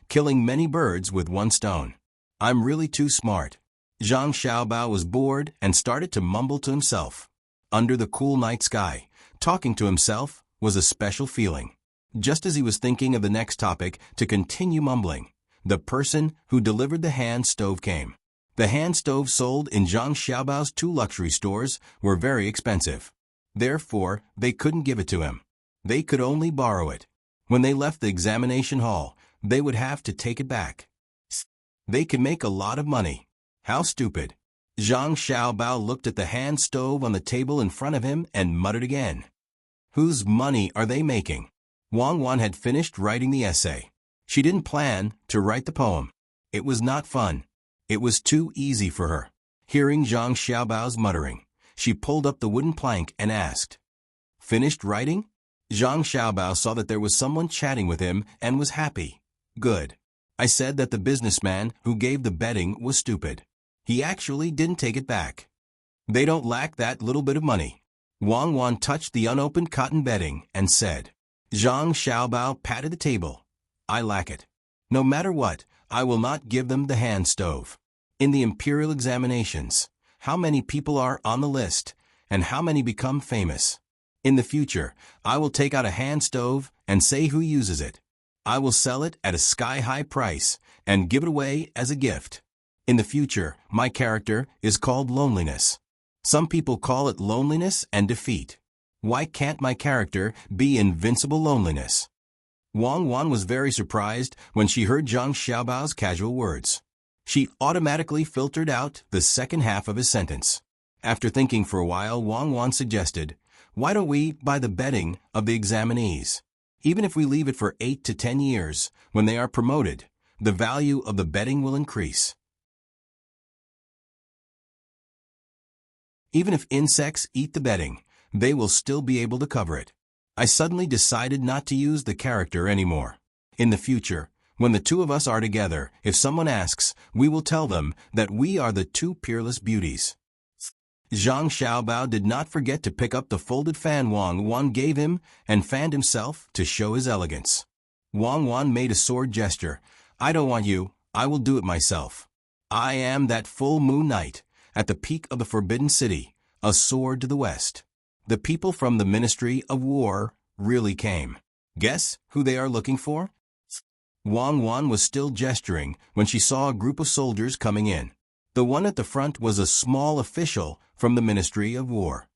[SPEAKER 1] Killing many birds with one stone. I'm really too smart. Zhang Xiaobao was bored and started to mumble to himself. Under the cool night sky, talking to himself was a special feeling. Just as he was thinking of the next topic to continue mumbling, the person who delivered the hand stove came. The hand stove sold in Zhang Xiaobao's 2 luxury stores were very expensive. Therefore, they couldn't give it to him. They could only borrow it. When they left the examination hall, they would have to take it back. They could make a lot of money. How stupid. Zhang Xiaobao looked at the hand stove on the table in front of him and muttered again. Whose money are they making? Wang Wan had finished writing the essay. She didn't plan to write the poem. It was not fun. It was too easy for her. Hearing Zhang Xiaobao's muttering, she pulled up the wooden plank and asked, Finished writing? Zhang Xiaobao saw that there was someone chatting with him and was happy. Good. I said that the businessman who gave the betting was stupid. He actually didn't take it back. They don't lack that little bit of money. Wang Wan touched the unopened cotton bedding and said, Zhang Xiaobao patted the table. I lack it. No matter what, I will not give them the hand stove. In the imperial examinations, how many people are on the list, and how many become famous? In the future, I will take out a hand stove and say who uses it. I will sell it at a sky-high price and give it away as a gift. In the future, my character is called Loneliness. Some people call it loneliness and defeat. Why can't my character be Invincible Loneliness? Wang Wan was very surprised when she heard Zhang Xiaobao's casual words. She automatically filtered out the second half of his sentence. After thinking for a while, Wang Wan suggested, why don't we buy the betting of the examinees? Even if we leave it for 8 to 10 years, when they are promoted, the value of the betting will increase. Even if insects eat the bedding, they will still be able to cover it. I suddenly decided not to use the character anymore. In the future, when the two of us are together, if someone asks, we will tell them that we are the two peerless beauties. Zhang Xiaobao did not forget to pick up the folded fan Wang Wan gave him and fanned himself to show his elegance. Wang Wan made a sword gesture. I don't want you, I will do it myself. I am that full moon night, at the peak of the Forbidden City, a sword to the west. The people from the Ministry of War really came. Guess who they are looking for? Wang Wan was still gesturing when she saw a group of soldiers coming in. The one at the front was a small official from the Ministry of War.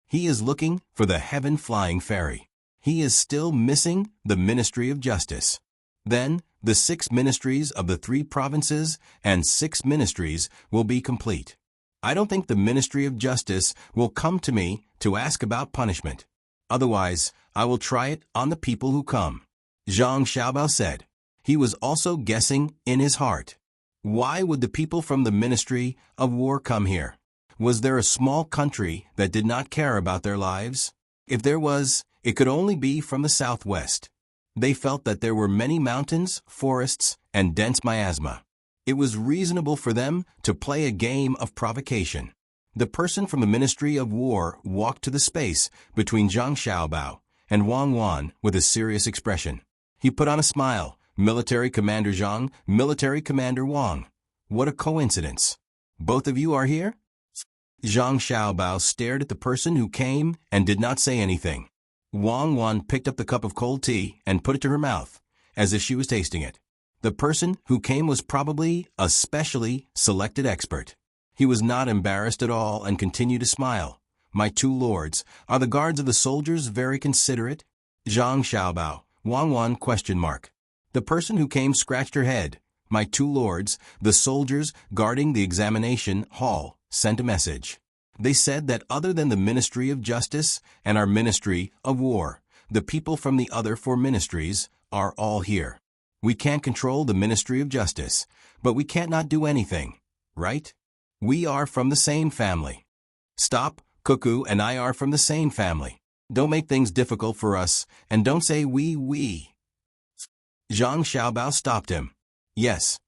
[SPEAKER 1] He is looking for the heaven-flying fairy. He is still missing the Ministry of Justice. Then, the 6 ministries of the 3 provinces and 6 ministries will be complete. I don't think the Ministry of Justice will come to me to ask about punishment. Otherwise, I will try it on the people who come. Zhang Xiaobao said. He was also guessing in his heart. Why would the people from the Ministry of War come here? Was there a small country that did not care about their lives? If there was, it could only be from the southwest. They felt that there were many mountains, forests, and dense miasma. It was reasonable for them to play a game of provocation. The person from the Ministry of War walked to the space between Zhang Xiaobao and Wang Wan with a serious expression. He put on a smile. Military Commander Zhang, Military Commander Wang. What a coincidence. Both of you are here? Zhang Xiaobao stared at the person who came and did not say anything. Wang Wan picked up the cup of cold tea and put it to her mouth, as if she was tasting it. The person who came was probably a specially selected expert. He was not embarrassed at all and continued to smile. My 2 lords, are the guards of the soldiers very considerate? Zhang Xiaobao, Wang Wan ? The person who came scratched her head. My 2 lords, the soldiers guarding the examination hall, sent a message. They said that other than the Ministry of Justice and our Ministry of War, the people from the other 4 ministries are all here. We can't control the Ministry of Justice, but we can't not do anything, right? We are from the same family. Stop, Cuckoo and I are from the same family. Don't make things difficult for us, and don't say we. Zhang Xiaobao stopped him. Yes,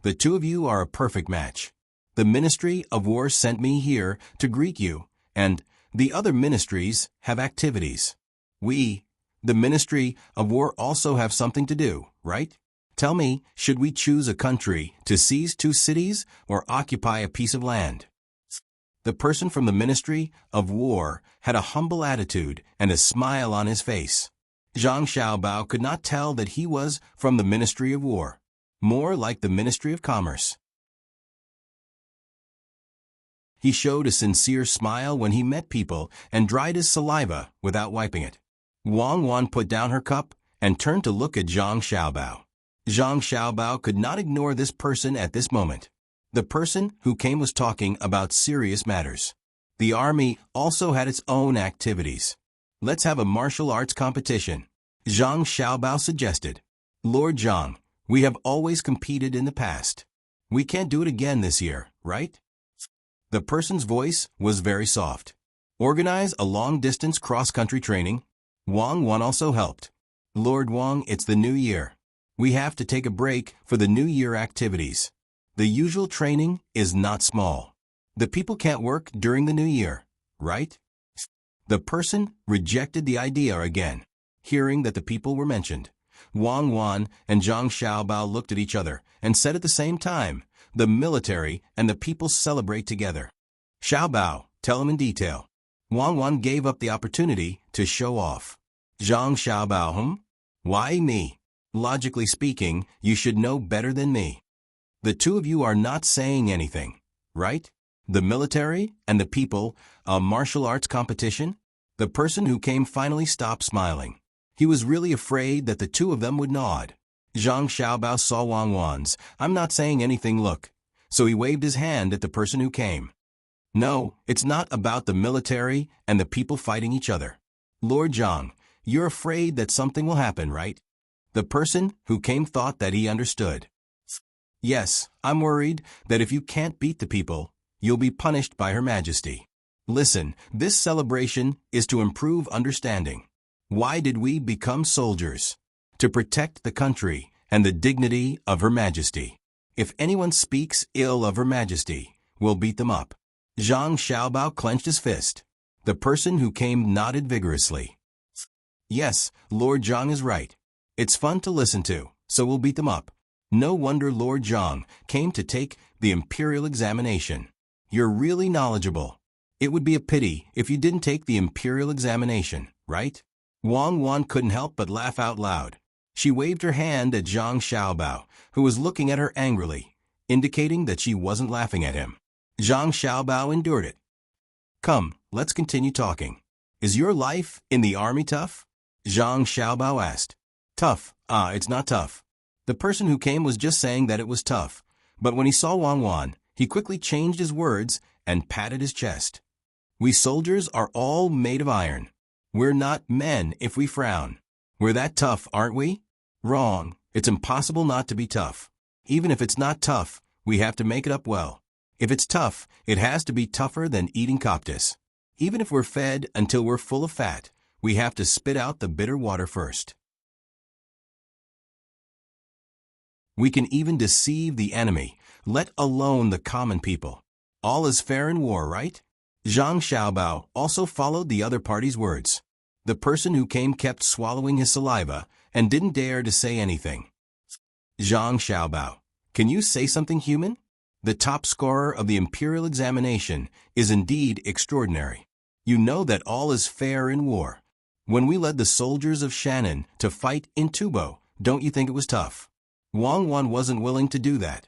[SPEAKER 1] the 2 of you are a perfect match. The Ministry of War sent me here to greet you, and the other ministries have activities. We, the Ministry of War, also have something to do, right? Tell me, should we choose a country to seize 2 cities or occupy a piece of land? The person from the Ministry of War had a humble attitude and a smile on his face. Zhang Xiaobao could not tell that he was from the Ministry of War, more like the Ministry of Commerce. He showed a sincere smile when he met people and dried his saliva without wiping it. Wang Wan put down her cup and turned to look at Zhang Xiaobao. Zhang Xiaobao could not ignore this person at this moment. The person who came was talking about serious matters. The army also had its own activities. Let's have a martial arts competition, Zhang Xiaobao suggested. Lord Zhang, we have always competed in the past. We can't do it again this year, right? The person's voice was very soft. Organize a long-distance cross-country training. Wang Wan also helped. Lord Wang, it's the new year. We have to take a break for the new year activities. The usual training is not small. The people can't work during the new year, right? The person rejected the idea again. Hearing that the people were mentioned, Wang Wan and Zhang Xiaobao looked at each other and said at the same time, the military and the people celebrate together. Xiaobao, tell him in detail. Wang Wan gave up the opportunity to show off. Zhang Xiaobao, Why me? Logically speaking, you should know better than me. The 2 of you are not saying anything, right? The military and the people, a martial arts competition? The person who came finally stopped smiling. He was really afraid that the 2 of them would nod. Zhang Xiaobao saw Wang Wan's, I'm not saying anything look. So he waved his hand at the person who came. No, it's not about the military and the people fighting each other. Lord Zhang, you're afraid that something will happen, right? The person who came thought that he understood. Yes, I'm worried that if you can't beat the people, you'll be punished by Her Majesty. Listen, this celebration is to improve understanding. Why did we become soldiers? To protect the country and the dignity of Her Majesty. If anyone speaks ill of Her Majesty, we'll beat them up. Zhang Xiaobao clenched his fist. The person who came nodded vigorously. Yes, Lord Zhang is right. It's fun to listen to, so we'll beat them up. No wonder Lord Zhang came to take the imperial examination. You're really knowledgeable. It would be a pity if you didn't take the imperial examination, right? Wang Wan couldn't help but laugh out loud. She waved her hand at Zhang Xiaobao, who was looking at her angrily, indicating that she wasn't laughing at him. Zhang Xiaobao endured it. Come, let's continue talking. Is your life in the army tough? Zhang Xiaobao asked. Tough? It's not tough. The person who came was just saying that it was tough, but when he saw Wang Wan, he quickly changed his words and patted his chest. We soldiers are all made of iron. We're not men if we frown. We're that tough, aren't we? Wrong. It's impossible not to be tough. Even if it's not tough, we have to make it up well. If it's tough, it has to be tougher than eating coptis. Even if we're fed until we're full of fat, we have to spit out the bitter water first. We can even deceive the enemy, let alone the common people. All is fair in war, right? Zhang Xiaobao also followed the other party's words. The person who came kept swallowing his saliva and didn't dare to say anything. Zhang Xiaobao, can you say something human? The top scorer of the imperial examination is indeed extraordinary. You know that all is fair in war. When we led the soldiers of Shannon to fight in Tubo, don't you think it was tough? Wang Wan wasn't willing to do that.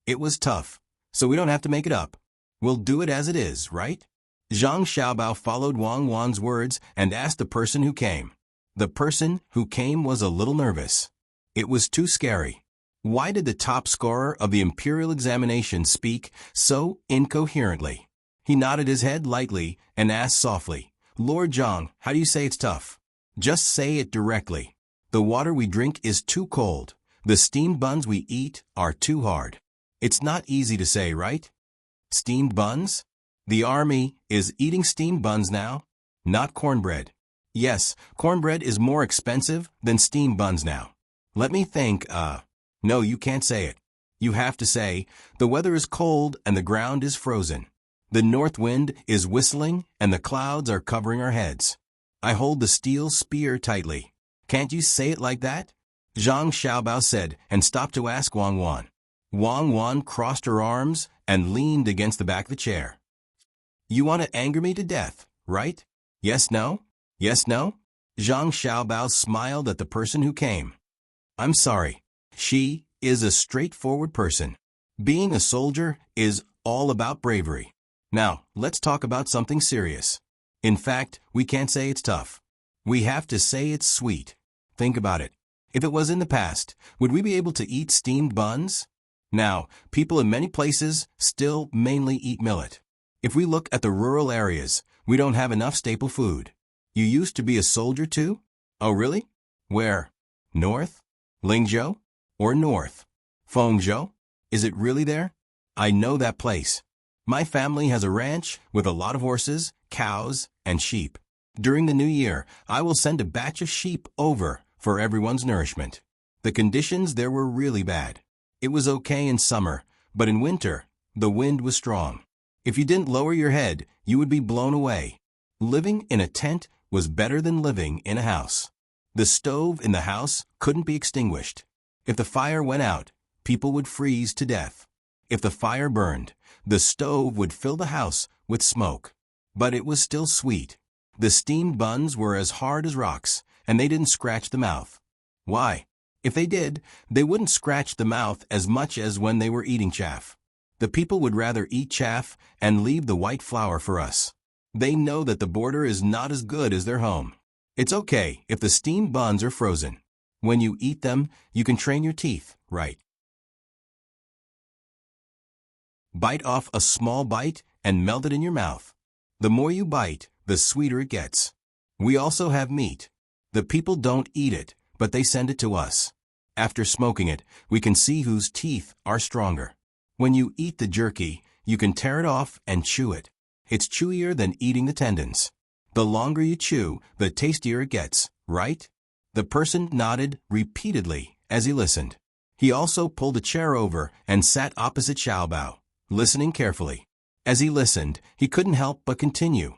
[SPEAKER 1] It was tough, so we don't have to make it up. We'll do it as it is, right? Zhang Xiaobao followed Wang Wan's words and asked the person who came. The person who came was a little nervous. It was too scary. Why did the top scorer of the imperial examination speak so incoherently? He nodded his head lightly and asked softly, Lord Zhang, how do you say it's tough? Just say it directly. The water we drink is too cold. The steamed buns we eat are too hard. It's not easy to say, right? Steamed buns? The army is eating steamed buns now? Not cornbread. Yes, cornbread is more expensive than steamed buns now. Let me think, No, you can't say it. You have to say, the weather is cold and the ground is frozen. The north wind is whistling and the clouds are covering our heads. I hold the steel spear tightly. Can't you say it like that? Zhang Xiaobao said and stopped to ask Wang Wan. Wang Wan crossed her arms and leaned against the back of the chair. You want to anger me to death, right? Yes, no? Yes, no? Zhang Xiaobao smiled at the person who came. I'm sorry. She is a straightforward person. Being a soldier is all about bravery. Now, let's talk about something serious. In fact, we can't say it's tough. We have to say it's sweet. Think about it. If it was in the past, would we be able to eat steamed buns? Now, people in many places still mainly eat millet. If we look at the rural areas, we don't have enough staple food. You used to be a soldier too? Oh, really? Where? North? Lingzhou? Or north? Fengzhou? Is it really there? I know that place. My family has a ranch with a lot of horses, cows, and sheep. During the new year, I will send a batch of sheep over for everyone's nourishment. The conditions there were really bad. It was okay in summer, but in winter, the wind was strong. If you didn't lower your head, you would be blown away. Living in a tent was better than living in a house. The stove in the house couldn't be extinguished. If the fire went out, people would freeze to death. If the fire burned, the stove would fill the house with smoke. But it was still sweet. The steamed buns were as hard as rocks, and they didn't scratch the mouth. Why? If they did, they wouldn't scratch the mouth as much as when they were eating chaff. The people would rather eat chaff and leave the white flour for us. They know that the border is not as good as their home. It's okay if the steamed buns are frozen. When you eat them, you can train your teeth, right? Bite off a small bite and melt it in your mouth. The more you bite, the sweeter it gets. We also have meat. The people don't eat it, but they send it to us. After smoking it, we can see whose teeth are stronger. When you eat the jerky, you can tear it off and chew it. It's chewier than eating the tendons. The longer you chew, the tastier it gets, right? The person nodded repeatedly as he listened. He also pulled a chair over and sat opposite Xiaobao, listening carefully. As he listened, he couldn't help but continue.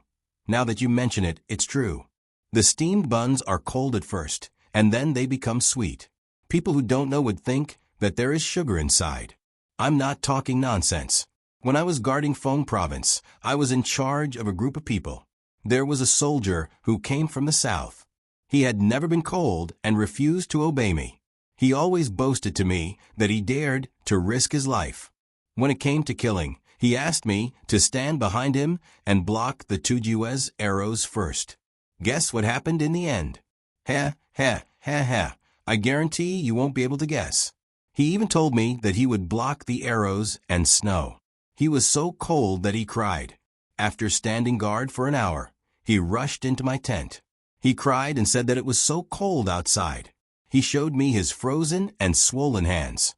[SPEAKER 1] Now that you mention it, it's true. The steamed buns are cold at first, and then they become sweet. People who don't know would think that there is sugar inside. I'm not talking nonsense. When I was guarding Feng Province, I was in charge of a group of people. There was a soldier who came from the south. He had never been cold and refused to obey me. He always boasted to me that he dared to risk his life. When it came to killing, he asked me to stand behind him and block the Tujue's arrows first. Guess what happened in the end? Ha, ha, ha, ha. I guarantee you won't be able to guess. He even told me that he would block the arrows and snow. He was so cold that he cried. After standing guard for an hour, he rushed into my tent. He cried and said that it was so cold outside. He showed me his frozen and swollen hands.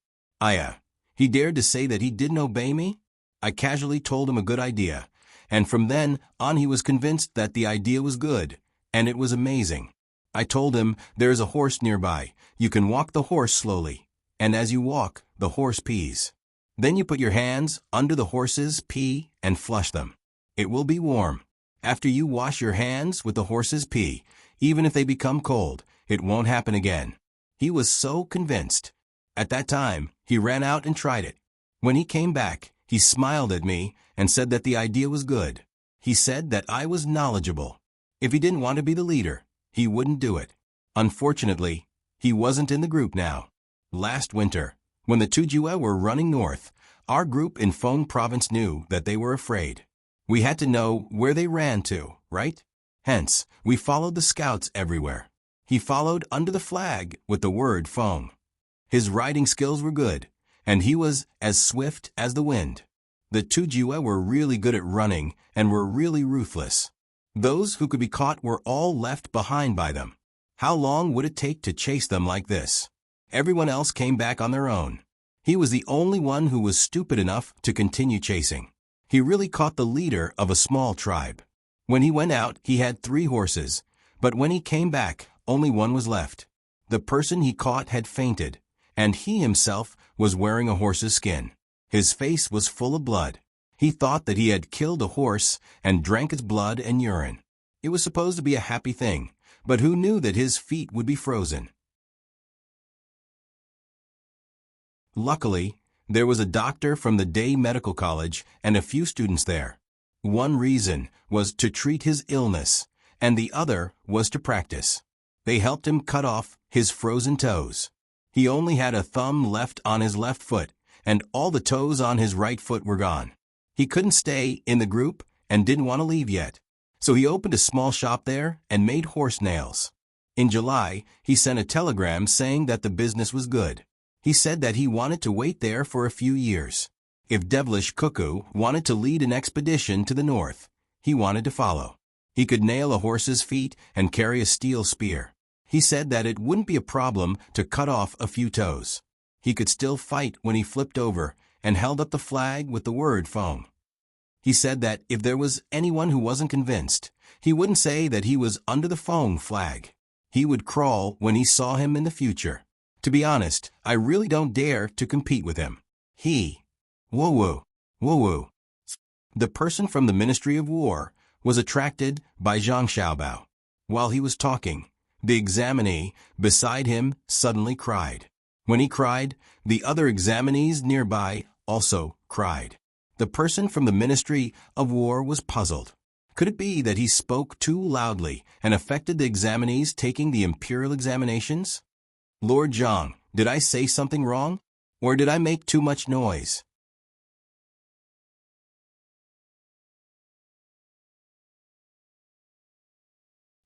[SPEAKER 1] He dared to say that he didn't obey me? I casually told him a good idea, and from then on he was convinced that the idea was good, and it was amazing. I told him, there is a horse nearby. You can walk the horse slowly, and as you walk, the horse pees. Then you put your hands under the horse's pee and flush them. It will be warm. After you wash your hands with the horse's pee, even if they become cold, it won't happen again. He was so convinced. At that time, he ran out and tried it. When he came back, he smiled at me and said that the idea was good. He said that I was knowledgeable. If he didn't want to be the leader, he wouldn't do it. Unfortunately, he wasn't in the group now. Last winter, when the Tujue were running north, our group in Feng Province knew that they were afraid. We had to know where they ran to, right? Hence, we followed the scouts everywhere. He followed under the flag with the word Feng. His riding skills were good, and he was as swift as the wind. The Tujue were really good at running and were really ruthless. Those who could be caught were all left behind by them. How long would it take to chase them like this? Everyone else came back on their own. He was the only one who was stupid enough to continue chasing. He really caught the leader of a small tribe. When he went out, he had 3 horses, but when he came back, only one was left. The person he caught had fainted, and he himself was wearing a horse's skin. His face was full of blood. He thought that he had killed a horse and drank its blood and urine. It was supposed to be a happy thing, but who knew that his feet would be frozen? Luckily, there was a doctor from the day medical college and a few students there. One reason was to treat his illness, and the other was to practice. They helped him cut off his frozen toes. He only had a thumb left on his left foot, and all the toes on his right foot were gone. He couldn't stay in the group and didn't want to leave yet. So he opened a small shop there and made horse nails. In July, he sent a telegram saying that the business was good. He said that he wanted to wait there for a few years. If Devilish Cuckoo wanted to lead an expedition to the north, he wanted to follow. He could nail a horse's feet and carry a steel spear. He said that it wouldn't be a problem to cut off a few toes. He could still fight when he flipped over and held up the flag with the word Feng. He said that if there was anyone who wasn't convinced, he wouldn't say that he was under the Feng flag. He would crawl when he saw him in the future. To be honest, I really don't dare to compete with him. Woo-woo. The person from the Ministry of War was attracted by Zhang Xiaobao. While he was talking, the examinee beside him suddenly cried. When he cried, the other examinees nearby also cried. The person from the Ministry of War was puzzled. Could it be that he spoke too loudly and affected the examinees taking the imperial examinations? Lord Zhang, did I say something wrong? Or did I make too much noise?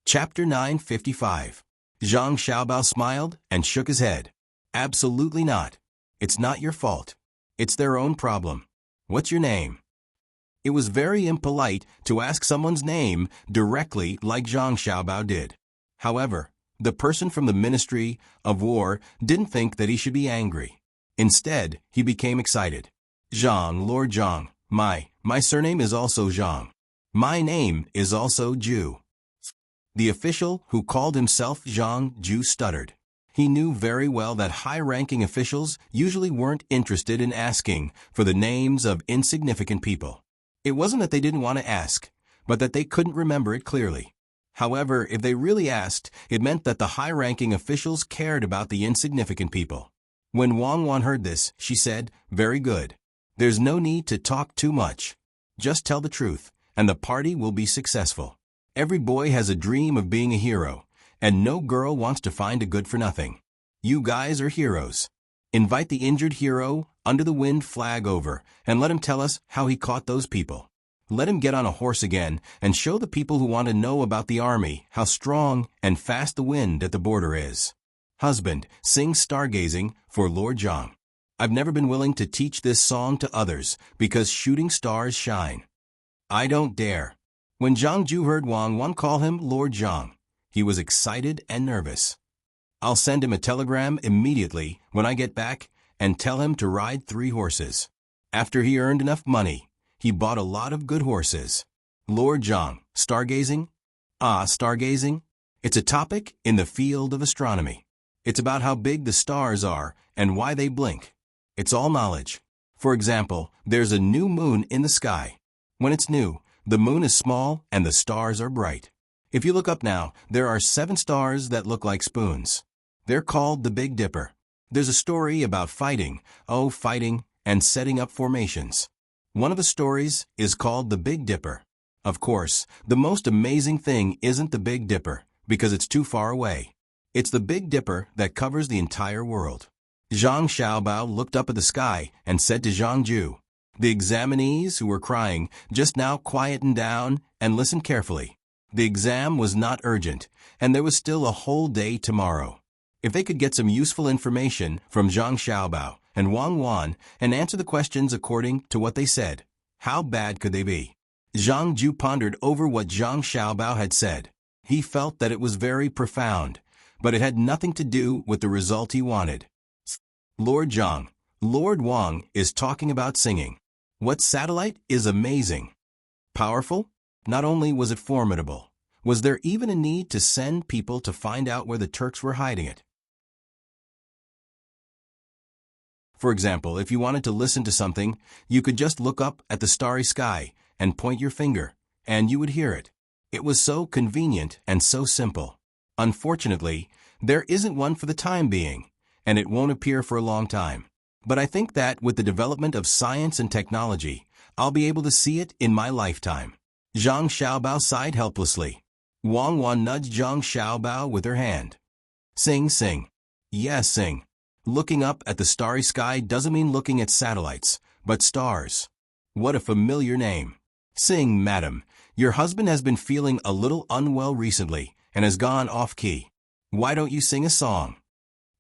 [SPEAKER 1] Chapter 955. Zhang Xiaobao smiled and shook his head. Absolutely not. It's not your fault. It's their own problem. What's your name? It was very impolite to ask someone's name directly like Zhang Xiaobao did. However, the person from the Ministry of War didn't think that he should be angry. Instead, he became excited. Zhang, Lord Zhang, my surname is also Zhang. My name is also Ju. The official, who called himself Zhang Ju, stuttered. He knew very well that high-ranking officials usually weren't interested in asking for the names of insignificant people. It wasn't that they didn't want to ask, but that they couldn't remember it clearly. However, if they really asked, it meant that the high-ranking officials cared about the insignificant people. When Wang Wan heard this, she said, "Very good. There's no need to talk too much. Just tell the truth, and the party will be successful. Every boy has a dream of being a hero, and no girl wants to find a good-for-nothing. You guys are heroes. Invite the injured hero under the wind flag over, and let him tell us how he caught those people. Let him get on a horse again and show the people who want to know about the army how strong and fast the wind at the border is. Husband, sing Stargazing for Lord Zhang. I've never been willing to teach this song to others because shooting stars shine." "I don't dare." When Zhang Ju heard Wang Wan call him Lord Zhang, he was excited and nervous. "I'll send him a telegram immediately when I get back and tell him to ride 3 horses." After he earned enough money, he bought a lot of good horses. Lord Zhang, stargazing? Stargazing? It's a topic in the field of astronomy. It's about how big the stars are and why they blink. It's all knowledge. For example, there's a new moon in the sky. When it's new, the moon is small and the stars are bright. If you look up now, there are 7 stars that look like spoons. They're called the Big Dipper. There's a story about fighting, and setting up formations. One of the stories is called the Big Dipper. Of course, the most amazing thing isn't the Big Dipper, because it's too far away. It's the Big Dipper that covers the entire world. Zhang Xiaobao looked up at the sky and said to Zhang Ju, "The examinees who were crying just now quietened down and listened carefully. The exam was not urgent, and there was still a whole day tomorrow. If they could get some useful information from Zhang Xiaobao and Wang Wan and answer the questions according to what they said, how bad could they be?" Zhang Ju pondered over what Zhang Xiaobao had said. He felt that it was very profound, but it had nothing to do with the result he wanted. "Lord Zhang, Lord Wang is talking about singing. What satellite is amazing? Powerful? Not only was it formidable, was there even a need to send people to find out where the Turks were hiding it? For example, if you wanted to listen to something, you could just look up at the starry sky and point your finger, and you would hear it. It was so convenient and so simple. Unfortunately, there isn't one for the time being, and it won't appear for a long time. But I think that with the development of science and technology, I'll be able to see it in my lifetime." Zhang Xiaobao sighed helplessly. Wang Wan nudged Zhang Xiaobao with her hand. "Sing, sing." "Yes, sing. Looking up at the starry sky doesn't mean looking at satellites, but stars. What a familiar name. Sing, madam. Your husband has been feeling a little unwell recently and has gone off-key. Why don't you sing a song?"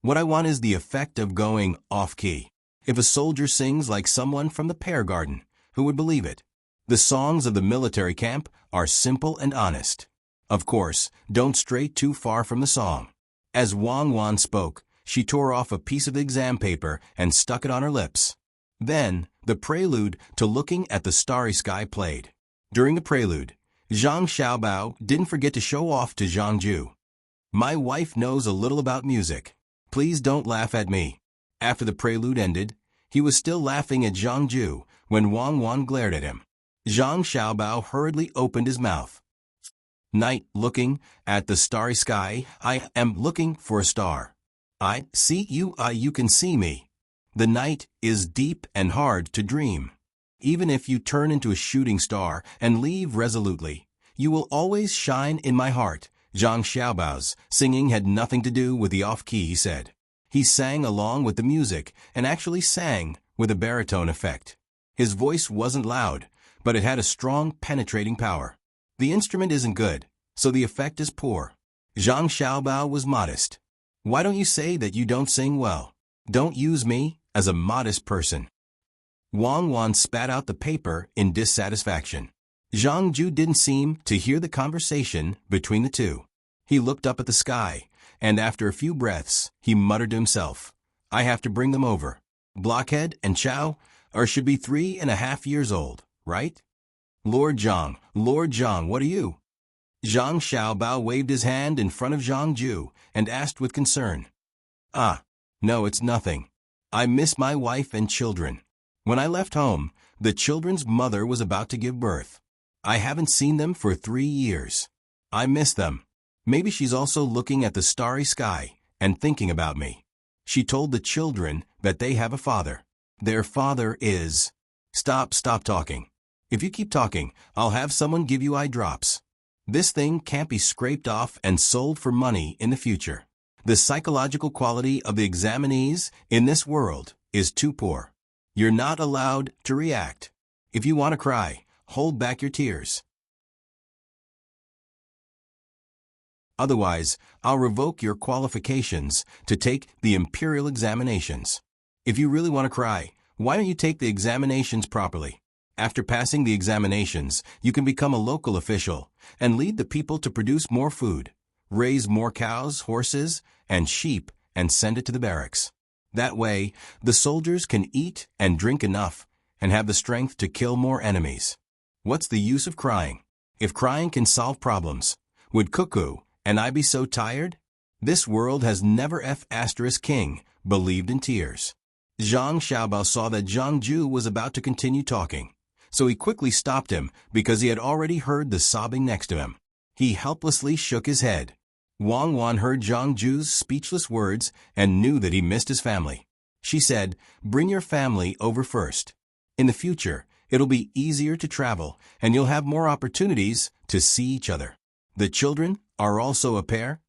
[SPEAKER 1] What I want is the effect of going off-key. If a soldier sings like someone from the pear garden, who would believe it? The songs of the military camp are simple and honest. Of course, don't stray too far from the song. As Wang Wan spoke, she tore off a piece of exam paper and stuck it on her lips. Then, the prelude to looking at the starry sky played. During the prelude, Zhang Xiaobao didn't forget to show off to Zhang Ju. "My wife knows a little about music. Please don't laugh at me." After the prelude ended, he was still laughing at Zhang Ju when Wang Wan glared at him. Zhang Xiaobao hurriedly opened his mouth. "Night, looking at the starry sky, I am looking for a star. I see you, you can see me. The night is deep and hard to dream. Even if you turn into a shooting star and leave resolutely, you will always shine in my heart." Zhang Xiaobao's singing had nothing to do with the off-key, he said. He sang along with the music and actually sang with a baritone effect. His voice wasn't loud, but it had a strong penetrating power. The instrument isn't good, so the effect is poor. Zhang Xiaobao was modest. "Why don't you say that you don't sing well? Don't use me as a modest person." Wang Wan spat out the paper in dissatisfaction. Zhang Ju didn't seem to hear the conversation between the two. He looked up at the sky, and after a few breaths, he muttered to himself, "I have to bring them over. Blockhead and Chow should be 3.5 years old, right? Lord Zhang, what are you?" Zhang Xiaobao waved his hand in front of Zhang Ju and asked with concern. Ah, no, it's nothing. I miss my wife and children. When I left home, the children's mother was about to give birth. I haven't seen them for 3 years. I miss them. Maybe she's also looking at the starry sky and thinking about me. She told the children that they have a father. Their father is... Stop talking. If you keep talking, I'll have someone give you eye drops. This thing can't be scraped off and sold for money in the future. The psychological quality of the examinees in this world is too poor. You're not allowed to react. If you want to cry, hold back your tears. Otherwise, I'll revoke your qualifications to take the imperial examinations. If you really want to cry, why don't you take the examinations properly? After passing the examinations, you can become a local official and lead the people to produce more food, raise more cows, horses, and sheep, and send it to the barracks. That way, the soldiers can eat and drink enough and have the strength to kill more enemies. What's the use of crying? If crying can solve problems, would Cuckoo and I be so tired? This world has never King believed in tears. Zhang Xiaobao saw that Zhang Ju was about to continue talking, so he quickly stopped him because he had already heard the sobbing next to him. He helplessly shook his head. Wang Wan heard Zhang Ju's speechless words and knew that he missed his family. She said, "Bring your family over first. In the future, it'll be easier to travel and you'll have more opportunities to see each other." The children are also a pair?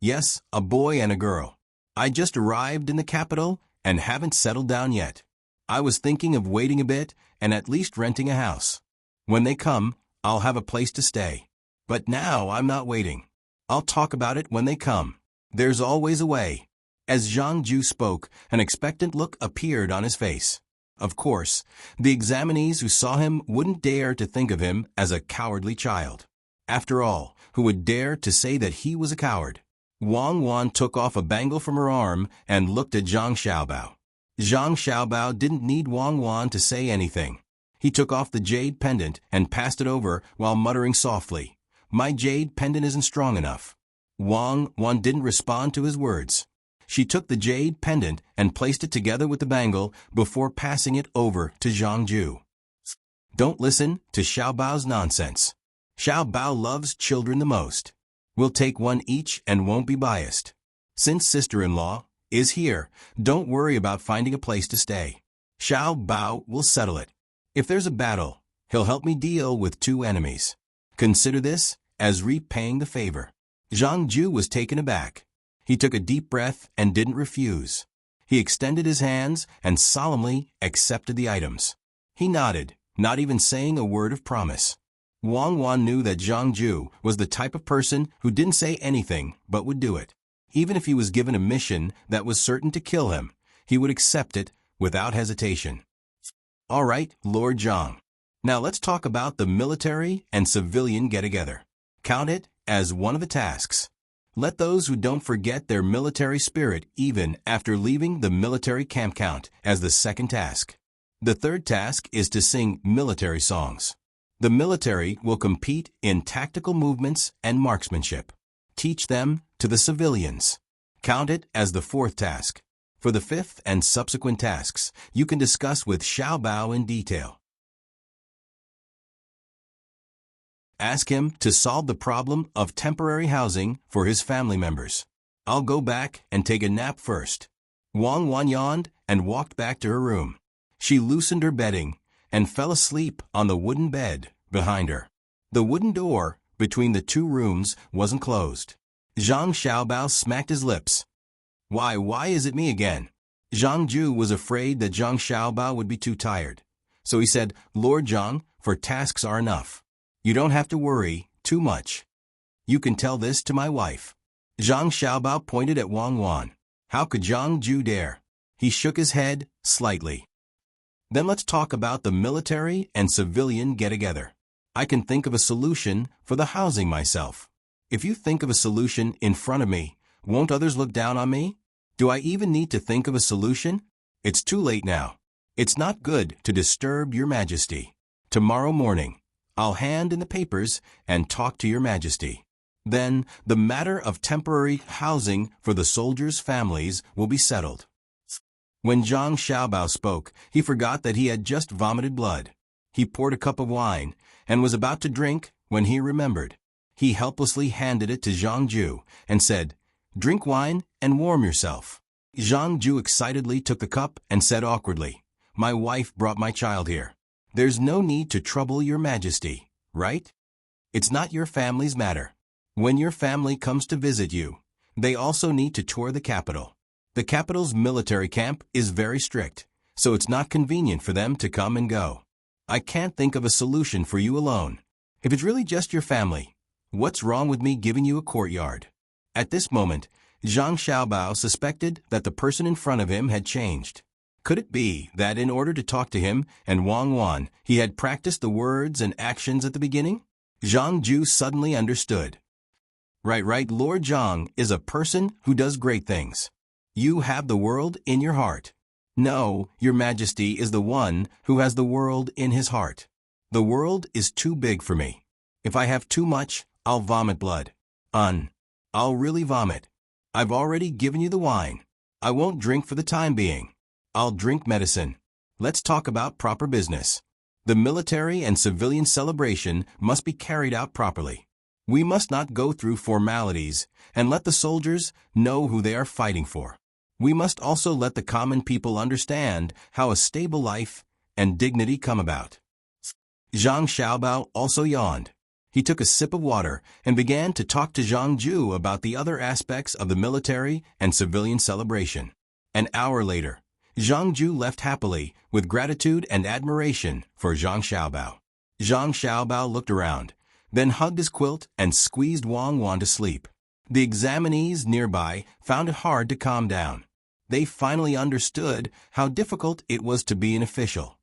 [SPEAKER 1] Yes, a boy and a girl. I just arrived in the capital and haven't settled down yet. I was thinking of waiting a bit and at least renting a house. When they come, I'll have a place to stay. But now I'm not waiting. I'll talk about it when they come. There's always a way. As Zhang Ju spoke, an expectant look appeared on his face. Of course, the examinees who saw him wouldn't dare to think of him as a cowardly child. After all, who would dare to say that he was a coward? Wang Wan took off a bangle from her arm and looked at Zhang Xiaobao. Zhang Xiaobao didn't need Wang Wan to say anything. He took off the jade pendant and passed it over while muttering softly, "My jade pendant isn't strong enough." Wang Wan didn't respond to his words. She took the jade pendant and placed it together with the bangle before passing it over to Zhang Ju. Don't listen to Xiaobao's nonsense. Xiaobao loves children the most. We'll take one each and won't be biased. Since sister-in-law is here, don't worry about finding a place to stay. Xiaobao will settle it. If there's a battle, he'll help me deal with 2 enemies. Consider this as repaying the favor. Zhang Ju was taken aback. He took a deep breath and didn't refuse. He extended his hands and solemnly accepted the items. He nodded, not even saying a word of promise. Wang Wan knew that Zhang Ju was the type of person who didn't say anything but would do it. Even if he was given a mission that was certain to kill him, he would accept it without hesitation. All right, Lord Zhang. Now let's talk about the military and civilian get-together. Count it as one of the tasks. Let those who don't forget their military spirit even after leaving the military camp count as the second task. The third task is to sing military songs. The military will compete in tactical movements and marksmanship. Teach them to the civilians. Count it as the fourth task. For the fifth and subsequent tasks, you can discuss with Xiaobao in detail. Ask him to solve the problem of temporary housing for his family members. I'll go back and take a nap first. Wang Wan yawned and walked back to her room. She loosened her bedding and fell asleep on the wooden bed behind her. The wooden door between the 2 rooms wasn't closed. Zhang Xiaobao smacked his lips. Why is it me again? Zhang Ju was afraid that Zhang Xiaobao would be too tired. So he said, "Lord Zhang, for tasks are enough. You don't have to worry too much. You can tell this to my wife." Zhang Xiaobao pointed at Wang Wan. How could Zhang Ju dare? He shook his head slightly. Then let's talk about the military and civilian get-together. I can think of a solution for the housing myself. If you think of a solution in front of me, won't others look down on me? Do I even need to think of a solution? It's too late now. It's not good to disturb your majesty. Tomorrow morning, I'll hand in the papers and talk to your majesty. Then the matter of temporary housing for the soldiers' families will be settled." When Zhang Xiaobao spoke, he forgot that he had just vomited blood. He poured a cup of wine and was about to drink when he remembered. He helplessly handed it to Zhang Ju and said, "Drink wine and warm yourself." Zhang Ju excitedly took the cup and said awkwardly, "My wife brought my child here. There's no need to trouble your majesty, right? It's not your family's matter. When your family comes to visit you, they also need to tour the capital. The capital's military camp is very strict, so it's not convenient for them to come and go. I can't think of a solution for you alone. If it's really just your family, what's wrong with me giving you a courtyard?" At this moment, Zhang Xiaobao suspected that the person in front of him had changed. Could it be that in order to talk to him and Wang Wan, he had practiced the words and actions at the beginning? Zhang Ju suddenly understood. Right, Lord Zhang is a person who does great things. You have the world in your heart. No, your majesty is the one who has the world in his heart. The world is too big for me. If I have too much, I'll vomit blood. I'll really vomit. I've already given you the wine. I won't drink for the time being. I'll drink medicine. Let's talk about proper business. The military and civilian celebration must be carried out properly. We must not go through formalities and let the soldiers know who they are fighting for. We must also let the common people understand how a stable life and dignity come about." Zhang Xiaobao also yawned. He took a sip of water and began to talk to Zhang Ju about the other aspects of the military and civilian celebration. An hour later, Zhang Ju left happily with gratitude and admiration for Zhang Xiaobao. Zhang Xiaobao looked around, then hugged his quilt and squeezed Wang Wan to sleep. The examinees nearby found it hard to calm down. They finally understood how difficult it was to be an official.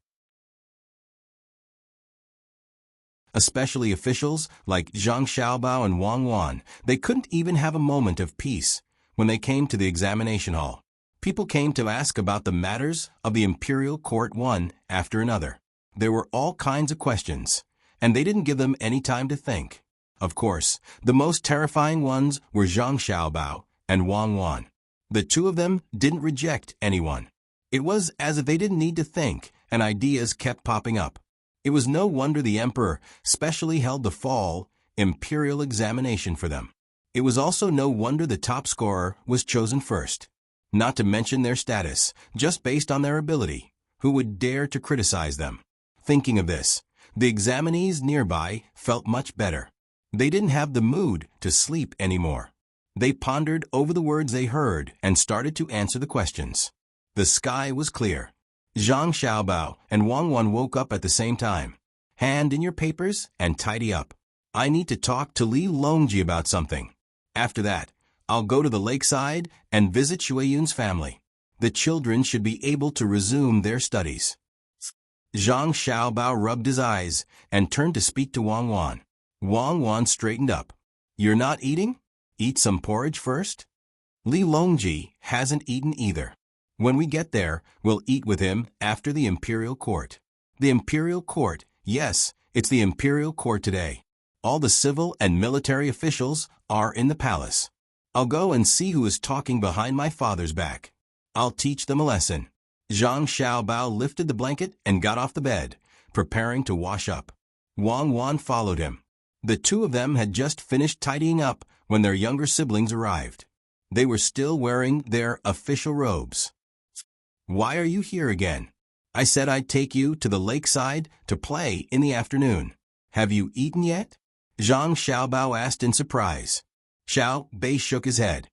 [SPEAKER 1] Especially officials like Zhang Xiaobao and Wang Wan, they couldn't even have a moment of peace when they came to the examination hall. People came to ask about the matters of the imperial court one after another. There were all kinds of questions, and they didn't give them any time to think. Of course, the most terrifying ones were Zhang Xiaobao and Wang Wan. The two of them didn't reject anyone. It was as if they didn't need to think, and ideas kept popping up. It was no wonder the emperor specially held the fall imperial examination for them. It was also no wonder the top scorer was chosen first. Not to mention their status, just based on their ability. Who would dare to criticize them? Thinking of this, the examinees nearby felt much better. They didn't have the mood to sleep anymore. They pondered over the words they heard and started to answer the questions. The sky was clear. Zhang Xiaobao and Wang Wan woke up at the same time. "Hand in your papers and tidy up. I need to talk to Li Longji about something. After that, I'll go to the lakeside and visit Shuiyun's family. The children should be able to resume their studies." Zhang Xiaobao rubbed his eyes and turned to speak to Wang Wan. Wang Wan straightened up. "You're not eating? Eat some porridge first." Li Longji hasn't eaten either. When we get there, we'll eat with him after the imperial court. The imperial court, yes, it's the imperial court today. All the civil and military officials are in the palace. I'll go and see who is talking behind my father's back. I'll teach them a lesson. Zhang Xiaobao lifted the blanket and got off the bed, preparing to wash up. Wang Wan followed him. The two of them had just finished tidying up when their younger siblings arrived. They were still wearing their official robes. "Why are you here again? I said I'd take you to the lakeside to play in the afternoon. Have you eaten yet?" Zhang Xiaobao asked in surprise. Xiao Bei shook his head.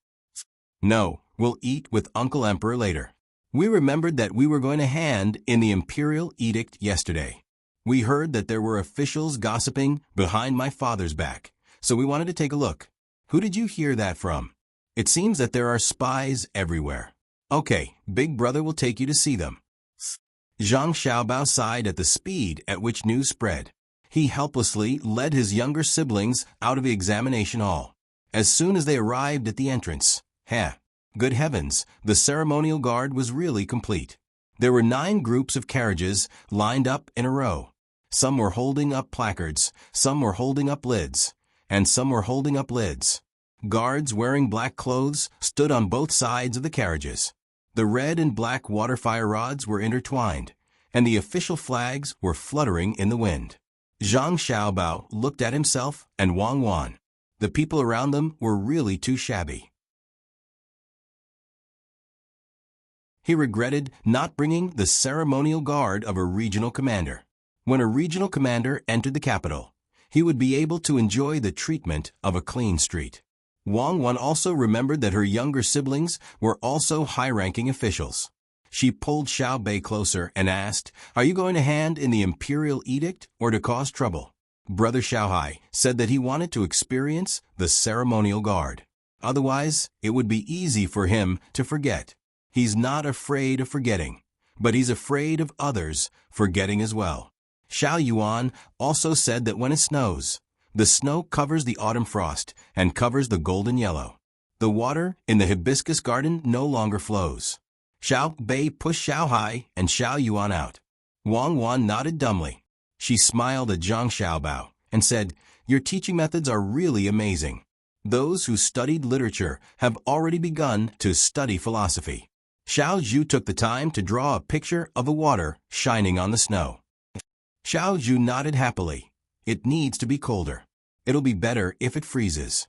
[SPEAKER 1] "No, we'll eat with Uncle Emperor later. We remembered that we were going to hand in the imperial edict yesterday. We heard that there were officials gossiping behind my father's back, so we wanted to take a look. Who did you hear that from? It seems that there are spies everywhere. Okay, Big Brother will take you to see them." Zhang Xiaobao sighed at the speed at which news spread. He helplessly led his younger siblings out of the examination hall. As soon as they arrived at the entrance, good heavens, the ceremonial guard was really complete. There were 9 groups of carriages lined up in a row. Some were holding up placards, some were holding up lids, and some were holding up lids. Guards wearing black clothes stood on both sides of the carriages. The red and black water fire rods were intertwined, and the official flags were fluttering in the wind. Zhang Xiaobao looked at himself and Wang Wan. The people around them were really too shabby. He regretted not bringing the ceremonial guard of a regional commander. When a regional commander entered the capital, he would be able to enjoy the treatment of a clean street. Wang Wan also remembered that her younger siblings were also high-ranking officials. She pulled Xiao Bei closer and asked, "Are you going to hand in the imperial edict or to cause trouble?" Brother Xiaohai said that he wanted to experience the ceremonial guard. Otherwise, it would be easy for him to forget. He's not afraid of forgetting, but he's afraid of others forgetting as well. Xiao Yuan also said that when it snows, the snow covers the autumn frost and covers the golden yellow. The water in the hibiscus garden no longer flows. Xiao Bei pushed Xiaohai and Xiao Yuan out. Wang Wan nodded dumbly. She smiled at Zhang Xiaobao and said, "Your teaching methods are really amazing. Those who studied literature have already begun to study philosophy." Xiao Zhu took the time to draw a picture of the water shining on the snow. Xiao Zhu nodded happily. "It needs to be colder. It'll be better if it freezes."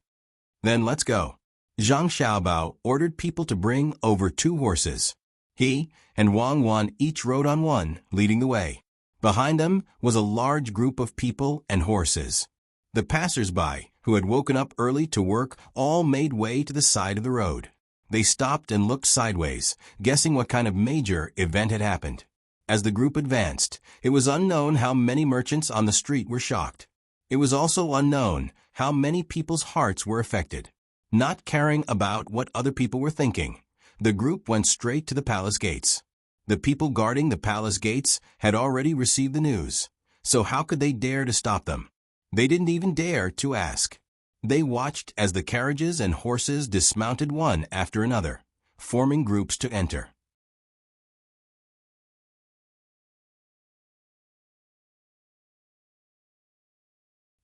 [SPEAKER 1] "Then let's go." Zhang Xiaobao ordered people to bring over 2 horses. He and Wang Wan each rode on one, leading the way. Behind them was a large group of people and horses. The passers-by, who had woken up early to work, all made way to the side of the road. They stopped and looked sideways, guessing what kind of major event had happened. As the group advanced, it was unknown how many merchants on the street were shocked. It was also unknown how many people's hearts were affected. Not caring about what other people were thinking, the group went straight to the palace gates. The people guarding the palace gates had already received the news, so how could they dare to stop them? They didn't even dare to ask. They watched as the carriages and horses dismounted one after another, forming groups to enter.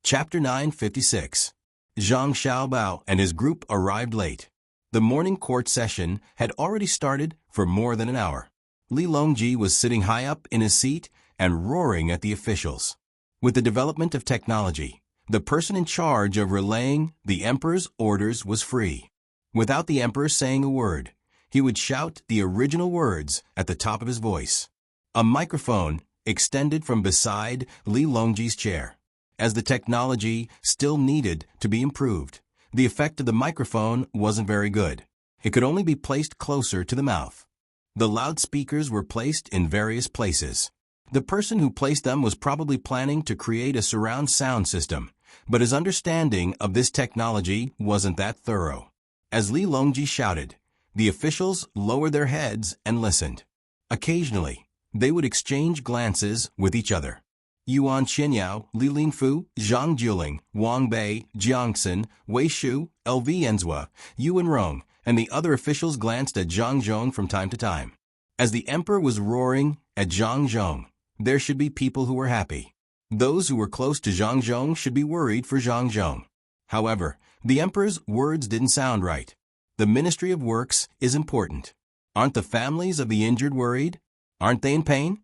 [SPEAKER 1] Chapter 956. Zhang Xiaobao and his group arrived late. The morning court session had already started for more than an hour. Li Longji was sitting high up in his seat and roaring at the officials. With the development of technology, the person in charge of relaying the emperor's orders was free. Without the emperor saying a word, he would shout the original words at the top of his voice. A microphone extended from beside Li Longji's chair. As the technology still needed to be improved, the effect of the microphone wasn't very good. It could only be placed closer to the mouth. The loudspeakers were placed in various places. The person who placed them was probably planning to create a surround sound system, but his understanding of this technology wasn't that thorough. As Li Longji shouted, the officials lowered their heads and listened. Occasionally, they would exchange glances with each other. Yuan Qinyao, Li Lingfu, Zhang Juling, Wang Bei, Jiangxin, Wei Shu, LV Enzhua, Yuan Rong, and the other officials glanced at Zhang Zhong from time to time. As the emperor was roaring at Zhang Zhong, there should be people who were happy. Those who were close to Zhang Zhong should be worried for Zhang Zhong. However, the emperor's words didn't sound right. The Ministry of Works is important. Aren't the families of the injured worried? Aren't they in pain?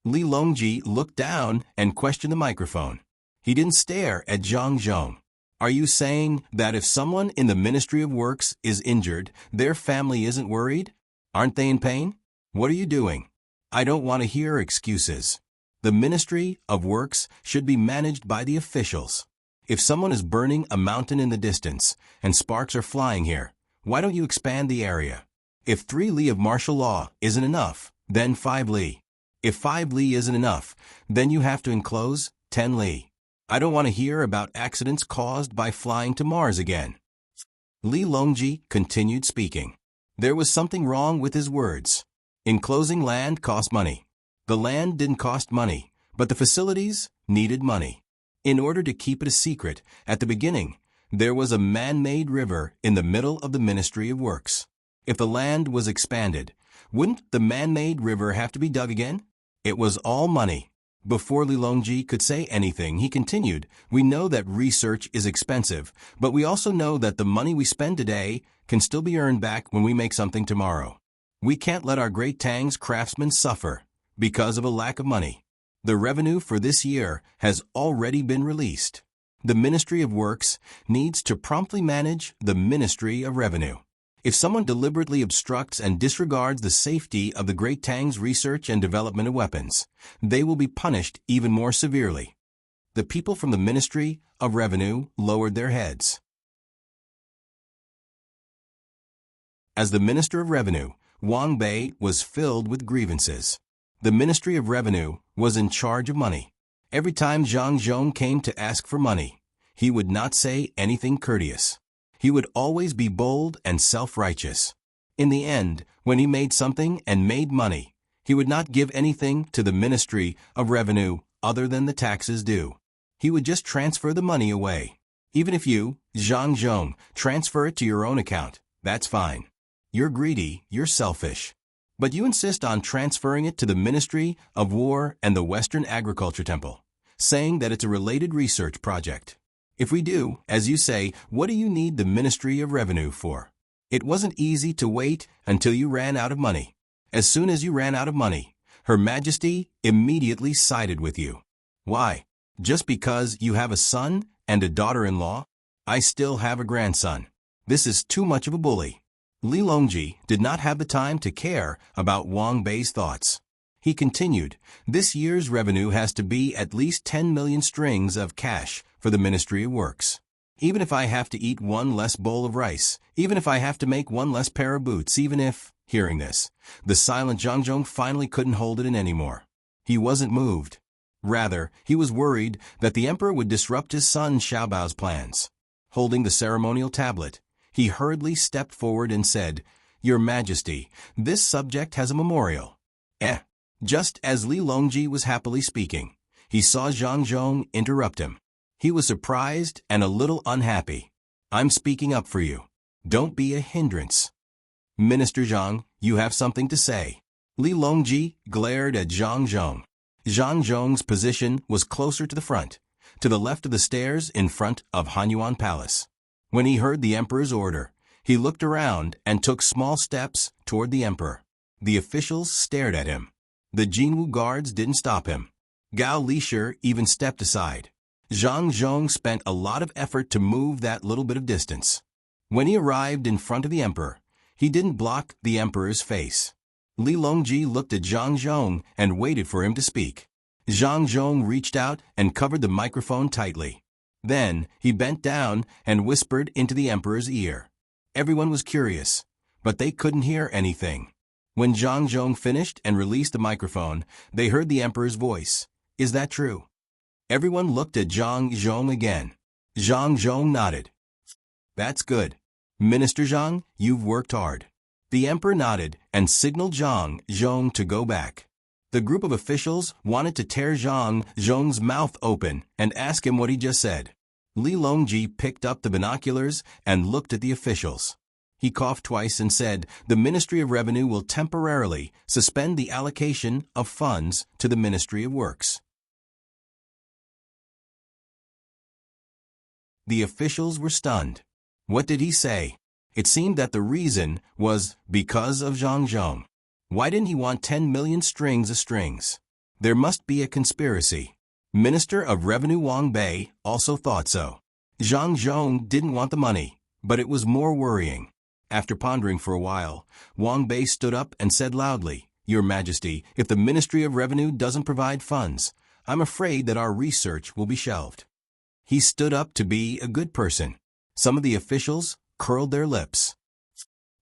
[SPEAKER 1] Li Longji looked down and questioned the microphone. He didn't stare at Zhang Zhong. Are you saying that if someone in the Ministry of Works is injured, their family isn't worried? Aren't they in pain? What are you doing? I don't want to hear excuses. The Ministry of Works should be managed by the officials. If someone is burning a mountain in the distance and sparks are flying here, why don't you expand the area? If 3 li of martial law isn't enough, then 5 li. If 5 li isn't enough, then you have to enclose 10 li. I don't want to hear about accidents caused by flying to Mars again. Li Longji continued speaking. There was something wrong with his words. Enclosing land cost money. The land didn't cost money, but the facilities needed money. In order to keep it a secret, at the beginning, there was a man-made river in the middle of the Ministry of Works. If the land was expanded, wouldn't the man-made river have to be dug again? It was all money. Before Li Longji could say anything, he continued, "We know that research is expensive, but we also know that the money we spend today can still be earned back when we make something tomorrow. We can't let our great Tang's craftsmen suffer because of a lack of money. The revenue for this year has already been released. The Ministry of Works needs to promptly manage the Ministry of Revenue. If someone deliberately obstructs and disregards the safety of the Great Tang's research and development of weapons, they will be punished even more severely." The people from the Ministry of Revenue lowered their heads. As the Minister of Revenue, Wang Bei was filled with grievances. The Ministry of Revenue was in charge of money. Every time Zhang Zhong came to ask for money, he would not say anything courteous. He would always be bold and self-righteous. In the end, when he made something and made money, he would not give anything to the Ministry of Revenue other than the taxes due. He would just transfer the money away. Even if you, Zhang Zhong, transfer it to your own account, that's fine. You're greedy, you're selfish. But you insist on transferring it to the Ministry of War and the Western Agriculture Temple, saying that it's a related research project. If we do, as you say, what do you need the Ministry of Revenue for? It wasn't easy to wait until you ran out of money. As soon as you ran out of money, Her Majesty immediately sided with you. Why? Just because you have a son and a daughter-in-law? I still have a grandson. This is too much of a bully. Li Longji did not have the time to care about Wang Bei's thoughts. He continued, "This year's revenue has to be at least 10 million strings of cash for the Ministry of Works. Even if I have to eat one less bowl of rice, even if I have to make one less pair of boots, even if..." Hearing this, the silent Zhang Zhong finally couldn't hold it in anymore. He wasn't moved. Rather, he was worried that the emperor would disrupt his son Xiaobao's plans. Holding the ceremonial tablet, he hurriedly stepped forward and said, "Your Majesty, this subject has a memorial." Just as Li Longji was happily speaking, he saw Zhang Zhong interrupt him. He was surprised and a little unhappy. "I'm speaking up for you. Don't be a hindrance." "Minister Zhang, you have something to say." Li Longji glared at Zhang Zhong. Zhang Zhong's position was closer to the front, to the left of the stairs in front of Hanyuan Palace. When he heard the emperor's order, he looked around and took small steps toward the emperor. The officials stared at him. The Jinwu guards didn't stop him. Gao Lisher even stepped aside. Zhang Zhong spent a lot of effort to move that little bit of distance. When he arrived in front of the emperor, he didn't block the emperor's face. Li Longji looked at Zhang Zhong and waited for him to speak. Zhang Zhong reached out and covered the microphone tightly. Then he bent down and whispered into the emperor's ear. Everyone was curious, but they couldn't hear anything. When Zhang Zhong finished and released the microphone, they heard the emperor's voice. "Is that true?" Everyone looked at Zhang Zhong again. Zhang Zhong nodded. "That's good. Minister Zhang, you've worked hard." The emperor nodded and signaled Zhang Zhong to go back. The group of officials wanted to tear Zhang Zhong's mouth open and ask him what he just said. Li Longji picked up the binoculars and looked at the officials. He coughed twice and said, "The Ministry of Revenue will temporarily suspend the allocation of funds to the Ministry of Works." The officials were stunned. What did he say? It seemed that the reason was because of Zhang Zhong. Why didn't he want 10 million strings of strings? There must be a conspiracy. Minister of Revenue Wang Bei also thought so. Zhang Zhong didn't want the money, but it was more worrying. After pondering for a while, Wang Bei stood up and said loudly, "Your Majesty, if the Ministry of Revenue doesn't provide funds, I'm afraid that our research will be shelved." He stood up to be a good person. Some of the officials curled their lips.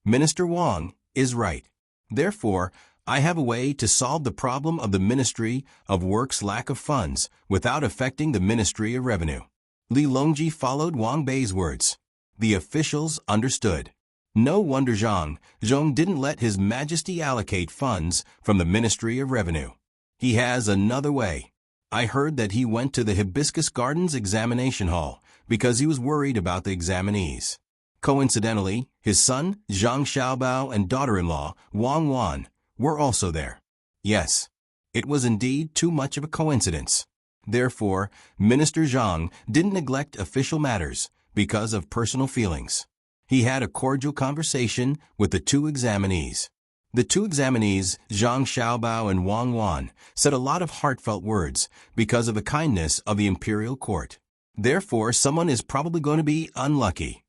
[SPEAKER 1] Minister Wang is right. Therefore, I have a way to solve the problem of the Ministry of Works' lack of funds without affecting the Ministry of Revenue. Li Longji followed Wang Bei's words. The officials understood. No wonder Zhang Zhong didn't let His Majesty allocate funds from the Ministry of Revenue. He has another way. I heard that he went to the Hibiscus Gardens examination hall because he was worried about the examinees. Coincidentally, his son, Zhang Xiaobao, and daughter-in-law, Wang Wan, were also there. Yes, It was indeed too much of a coincidence. Therefore, Minister Zhang didn't neglect official matters because of personal feelings. He had a cordial conversation with the two examinees. The two examinees, Zhang Xiaobao and Wang Wan, said a lot of heartfelt words because of the kindness of the imperial court. Therefore, someone is probably going to be unlucky.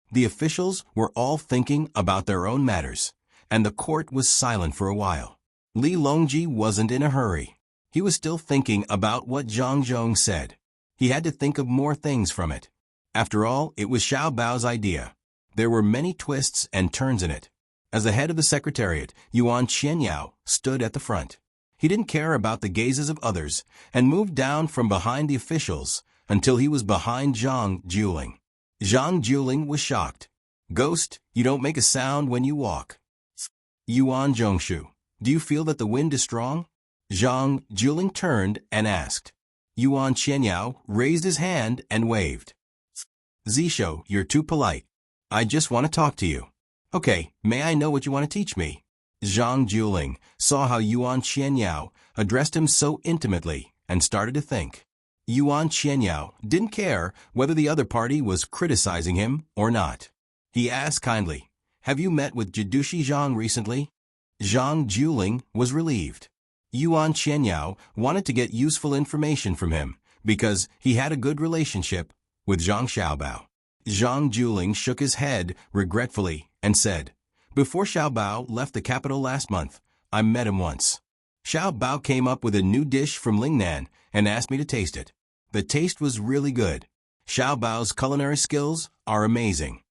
[SPEAKER 1] The officials were all thinking about their own matters, and the court was silent for a while. Li Longji wasn't in a hurry. He was still thinking about what Zhang Zhong said. He had to think of more things from it. After all, it was Xiao Bao's idea. There were many twists and turns in it. As the head of the secretariat, Yuan Qianyao stood at the front. He didn't care about the gazes of others and moved down from behind the officials until he was behind Zhang Juling. Zhang Juling was shocked. "Ghost, you don't make a sound when you walk." "Yuan Zhongshu, do you feel that the wind is strong?" Zhang Juling turned and asked. Yuan Qianyao raised his hand and waved. "Zisho, you're too polite. I just want to talk to you." "Okay, may I know what you want to teach me?" Zhang Juling saw how Yuan Qianyao addressed him so intimately and started to think. Yuan Qianyao didn't care whether the other party was criticizing him or not. He asked kindly, "Have you met with Jidushi Zhang recently?" Zhang Juling was relieved. Yuan Qianyao wanted to get useful information from him because he had a good relationship with Zhang Xiaobao. Zhang Juling shook his head regretfully and said, "Before Xiaobao left the capital last month, I met him once. Xiaobao came up with a new dish from Lingnan and asked me to taste it. The taste was really good. Xiaobao's culinary skills are amazing."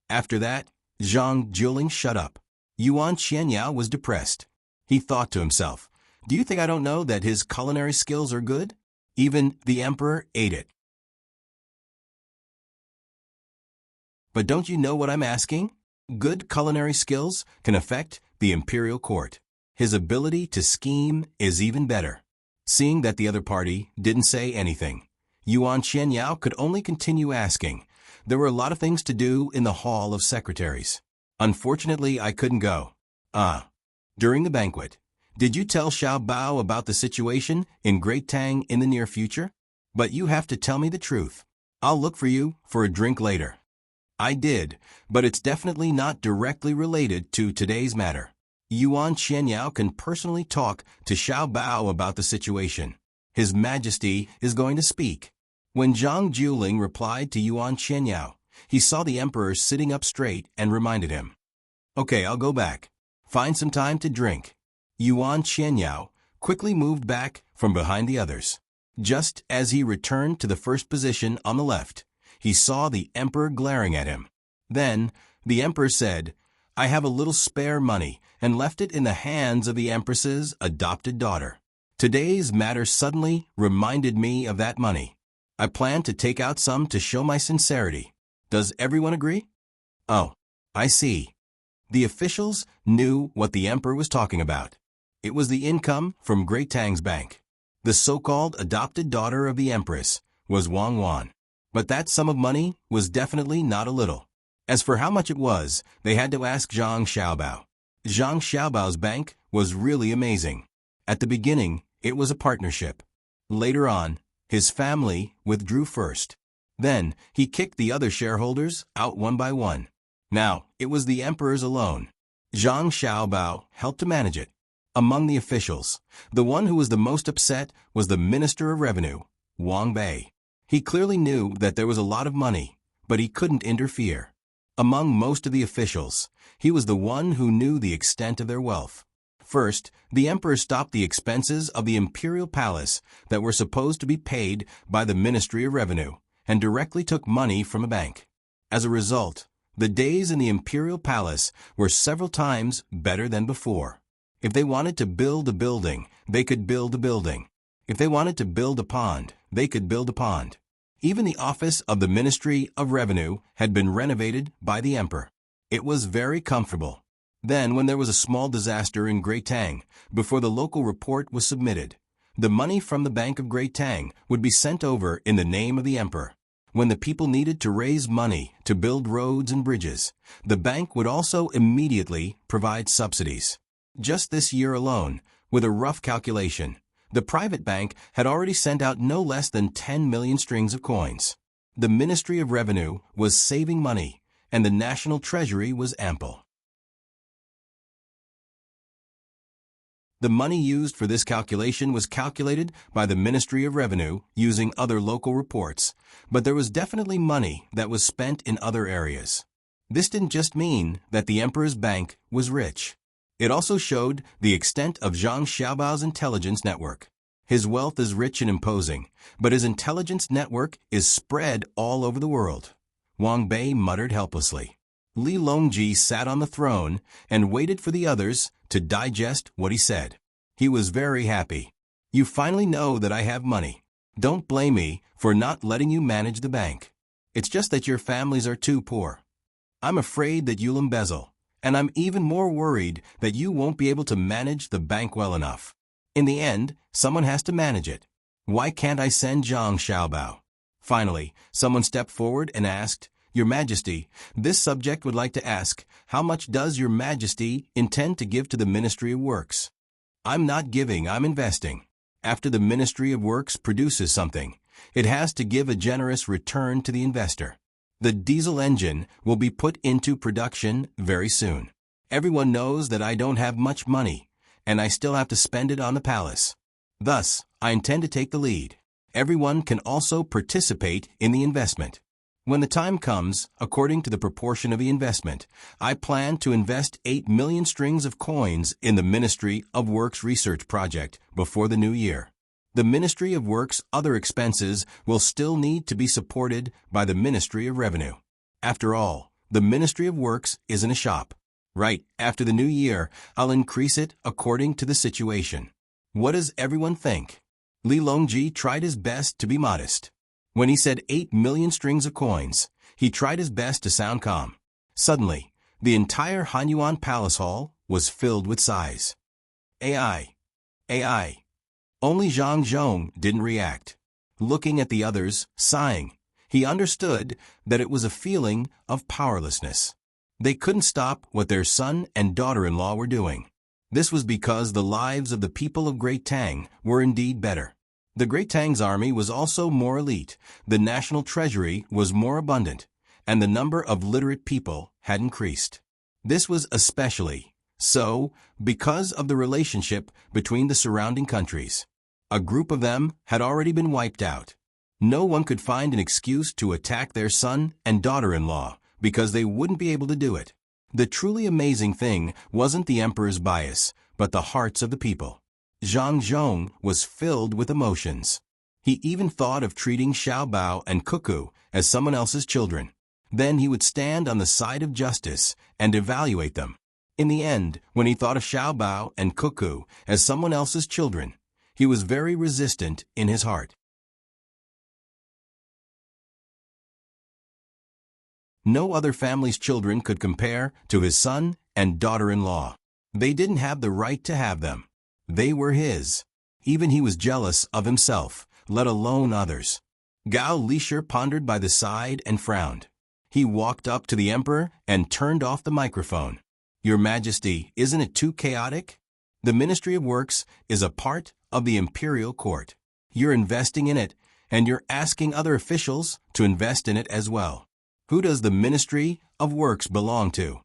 [SPEAKER 1] After that, Zhang Juling shut up. Yuan Qianyao was depressed. He thought to himself, "Do you think I don't know that his culinary skills are good? Even the emperor ate it." But don't you know what I'm asking? Good culinary skills can affect the imperial court. His ability to scheme is even better. Seeing that the other party didn't say anything, Yuan Qianyao could only continue asking. There were a lot of things to do in the Hall of Secretaries. Unfortunately, I couldn't go. During the banquet, did you tell Xiao Bao about the situation in Great Tang in the near future? But you have to tell me the truth. I'll look for you for a drink later. I did, but it's definitely not directly related to today's matter. Yuan Qianyao can personally talk to Xiao Bao about the situation. His Majesty is going to speak. When Zhang Juling replied to Yuan Qianyao, he saw the emperor sitting up straight and reminded him. "Okay, I'll go back. Find some time to drink." Yuan Qianyao quickly moved back from behind the others. Just as he returned to the first position on the left, he saw the emperor glaring at him. Then, the emperor said, "I have a little spare money," and left it in the hands of the empress's adopted daughter. Today's matter suddenly reminded me of that money. I plan to take out some to show my sincerity. Does everyone agree? Oh, I see. The officials knew what the emperor was talking about. It was the income from Great Tang's bank. The so-called adopted daughter of the empress was Wang Wan. But that sum of money was definitely not a little. As for how much it was, they had to ask Zhang Xiaobao. Zhang Xiaobao's bank was really amazing. At the beginning, it was a partnership. Later on, his family withdrew first. Then, he kicked the other shareholders out one by one. Now, it was the emperor's alone. Zhang Xiaobao helped to manage it. Among the officials, the one who was the most upset was the Minister of Revenue, Wang Bei. He clearly knew that there was a lot of money, but he couldn't interfere. Among most of the officials, he was the one who knew the extent of their wealth. First, the emperor stopped the expenses of the imperial palace that were supposed to be paid by the Ministry of Revenue and directly took money from a bank. As a result, the days in the imperial palace were several times better than before. If they wanted to build a building, they could build a building. If they wanted to build a pond, they could build a pond. Even the office of the Ministry of Revenue had been renovated by the emperor. It was very comfortable. Then, when there was a small disaster in Great Tang, before the local report was submitted, the money from the Bank of Great Tang would be sent over in the name of the emperor. When the people needed to raise money to build roads and bridges, the bank would also immediately provide subsidies. Just this year alone, With a rough calculation, the private bank had already sent out no less than 10 million strings of coins. The Ministry of Revenue was saving money, and the national treasury was ample. The money used for this calculation was calculated by the Ministry of Revenue using other local reports, but there was definitely money that was spent in other areas. This didn't just mean that the emperor's bank was rich. It also showed the extent of Zhang Xiaobao's intelligence network. His wealth is rich and imposing, but his intelligence network is spread all over the world. Wang Bei muttered helplessly. Li Longji sat on the throne and waited for the others to digest what he said. He was very happy. You finally know that I have money. Don't blame me for not letting you manage the bank. It's just that your families are too poor. I'm afraid that you'll embezzle, and I'm even more worried that you won't be able to manage the bank well enough. In the end, someone has to manage it. Why can't I send Zhang Xiaobao? Finally, someone stepped forward and asked, Your Majesty, this subject would like to ask, how much does Your Majesty intend to give to the Ministry of Works? I'm not giving, I'm investing. After the Ministry of Works produces something, it has to give a generous return to the investor. The diesel engine will be put into production very soon. Everyone knows that I don't have much money, and I still have to spend it on the palace. Thus, I intend to take the lead. Everyone can also participate in the investment. When the time comes, according to the proportion of the investment, I plan to invest 8 million strings of coins in the Ministry of Works research project before the new year. The Ministry of Works' other expenses will still need to be supported by the Ministry of Revenue. After all, the Ministry of Works isn't a shop. Right after the new year, I'll increase it according to the situation. What does everyone think? Li Longji tried his best to be modest. When he said 8 million strings of coins, he tried his best to sound calm. Suddenly, the entire Hanyuan Palace Hall was filled with sighs. AI. AI. Only Zhang Zhong didn't react. Looking at the others, sighing, he understood that it was a feeling of powerlessness. They couldn't stop what their son and daughter-in-law were doing. This was because the lives of the people of Great Tang were indeed better. The Great Tang's army was also more elite, the national treasury was more abundant, and the number of literate people had increased. This was especially so because of the relationship between the surrounding countries. A group of them had already been wiped out. No one could find an excuse to attack their son and daughter-in-law because they wouldn't be able to do it. The truly amazing thing wasn't the emperor's bias, but the hearts of the people. Zhang Zhong was filled with emotions. He even thought of treating Xiaobao and Cuckoo as someone else's children. Then he would stand on the side of justice and evaluate them. In the end, when he thought of Xiaobao and Cuckoo as someone else's children, he was very resistant in his heart. No other family's children could compare to his son and daughter-in-law. They didn't have the right to have them. They were his. Even he was jealous of himself, let alone others. Gao Lisher pondered by the side and frowned. He walked up to the emperor and turned off the microphone. Your Majesty, isn't it too chaotic? The Ministry of Works is a part of the imperial court. You're investing in it, and you're asking other officials to invest in it as well. Who does the Ministry of Works belong to?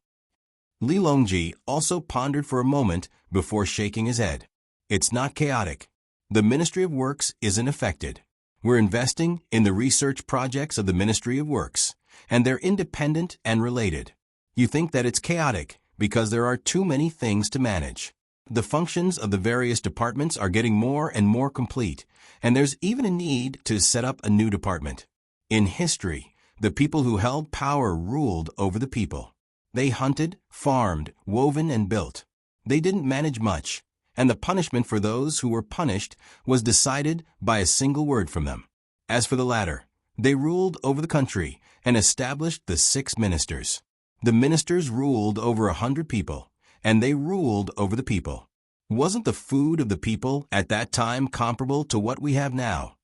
[SPEAKER 1] Li Longji also pondered for a moment before shaking his head. It's not chaotic. The Ministry of Works isn't affected. We're investing in the research projects of the Ministry of Works, and they're independent and related. You think that it's chaotic because there are too many things to manage. The functions of the various departments are getting more and more complete, and there's even a need to set up a new department. In history, the people who held power ruled over the people. They hunted, farmed, woven, and built. They didn't manage much, and the punishment for those who were punished was decided by a single word from them. As for the latter, they ruled over the country and established the 6 ministers. The ministers ruled over 100 people, and they ruled over the people. Wasn't the food of the people at that time comparable to what we have now?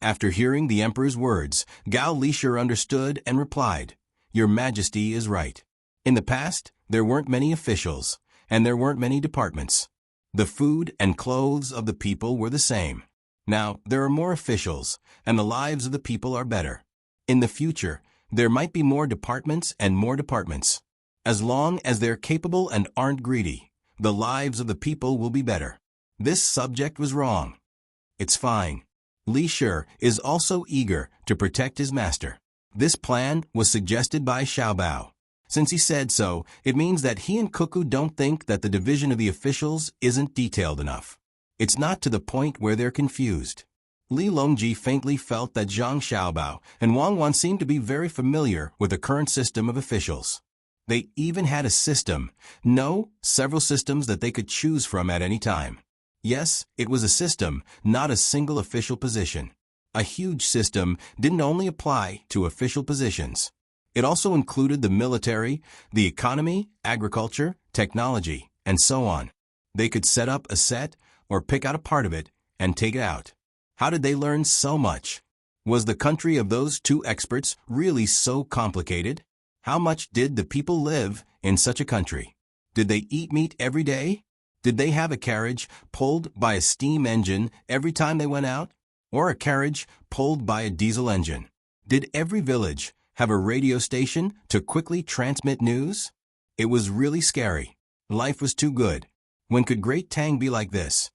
[SPEAKER 1] After hearing the emperor's words, Gao Lisher understood and replied, Your Majesty is right. In the past, there weren't many officials, and there weren't many departments. The food and clothes of the people were the same. Now, there are more officials, and the lives of the people are better. In the future, there might be more departments and more departments. As long as they're capable and aren't greedy, the lives of the people will be better. This subject was wrong. It's fine. Li Shi is also eager to protect his master. This plan was suggested by Xiaobao. Since he said so, it means that he and Cuckoo don't think that the division of the officials isn't detailed enough. It's not to the point where they're confused. Li Longji faintly felt that Zhang Xiaobao and Wang Wan seemed to be very familiar with the current system of officials. They even had a system, several systems that they could choose from at any time. Yes, it was a system, not a single official position. A huge system didn't only apply to official positions. It also included the military, the economy, agriculture, technology, and so on. They could set up a set or pick out a part of it and take it out. How did they learn so much? Was the country of those two experts really so complicated? How much did the people live in such a country? Did they eat meat every day? Did they have a carriage pulled by a steam engine every time they went out? Or a carriage pulled by a diesel engine? Did every village have a radio station to quickly transmit news? It was really scary. Life was too good. When could Great Tang be like this?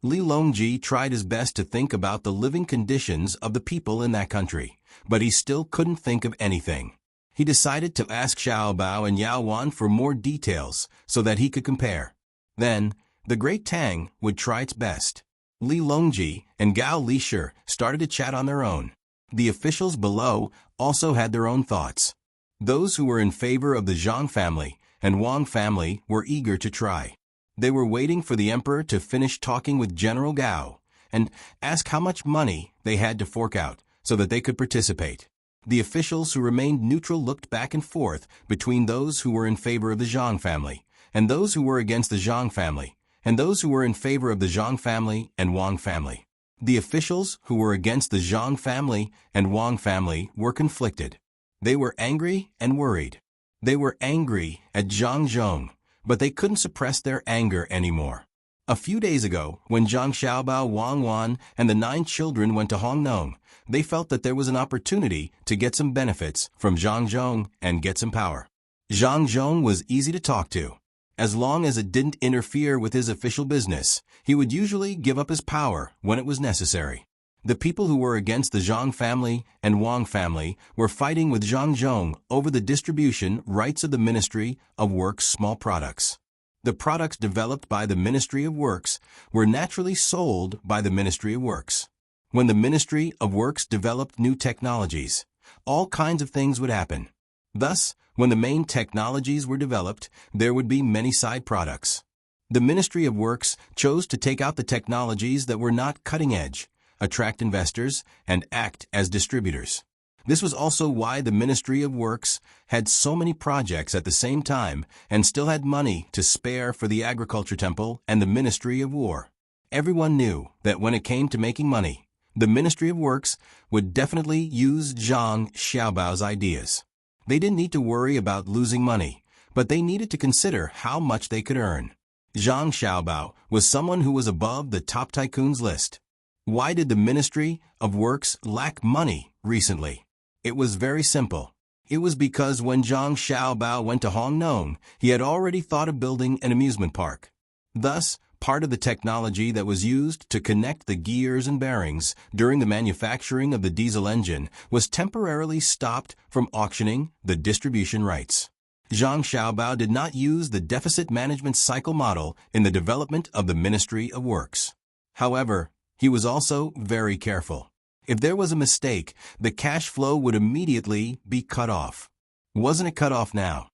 [SPEAKER 1] Li Longji tried his best to think about the living conditions of the people in that country, but he still couldn't think of anything. He decided to ask Xiaobao and Yao Wan for more details so that he could compare. Then, the Great Tang would try its best. Li Longji and Gao Li Shi started to chat on their own. The officials below also had their own thoughts. Those who were in favor of the Zhang family and Wang family were eager to try. They were waiting for the emperor to finish talking with General Gao and ask how much money they had to fork out so that they could participate. The officials who remained neutral looked back and forth between those who were in favor of the Zhang family and those who were against the Zhang family and those who were in favor of the Zhang family and Wang family. The officials who were against the Zhang family and Wang family were conflicted. They were angry and worried. They were angry at Zhang Zhong, but they couldn't suppress their anger anymore. A few days ago, when Zhang Xiaobao, Wang Wan, and the 9 children went to Hongnong, they felt that there was an opportunity to get some benefits from Zhang Zhong and get some power. Zhang Zhong was easy to talk to. As long as it didn't interfere with his official business, he would usually give up his power when it was necessary. The people who were against the Zhang family and Wang family were fighting with Zhang Zhong over the distribution rights of the Ministry of Works small products. The products developed by the Ministry of Works were naturally sold by the Ministry of Works. When the Ministry of Works developed new technologies, all kinds of things would happen. Thus, when the main technologies were developed, there would be many side products. The Ministry of Works chose to take out the technologies that were not cutting edge, attract investors, and act as distributors. This was also why the Ministry of Works had so many projects at the same time and still had money to spare for the Agriculture Temple and the Ministry of War. Everyone knew that when it came to making money, the Ministry of Works would definitely use Zhang Xiaobao's ideas. They didn't need to worry about losing money, but they needed to consider how much they could earn. Zhang Xiaobao was someone who was above the top tycoons list. Why did the Ministry of Works lack money recently? It was very simple. It was because when Zhang Xiaobao went to Hongnong, he had already thought of building an amusement park. Thus, part of the technology that was used to connect the gears and bearings during the manufacturing of the diesel engine was temporarily stopped from auctioning the distribution rights. Zhang Xiaobao did not use the deficit management cycle model in the development of the Ministry of Works. However, he was also very careful. If there was a mistake, the cash flow would immediately be cut off. Wasn't it cut off now?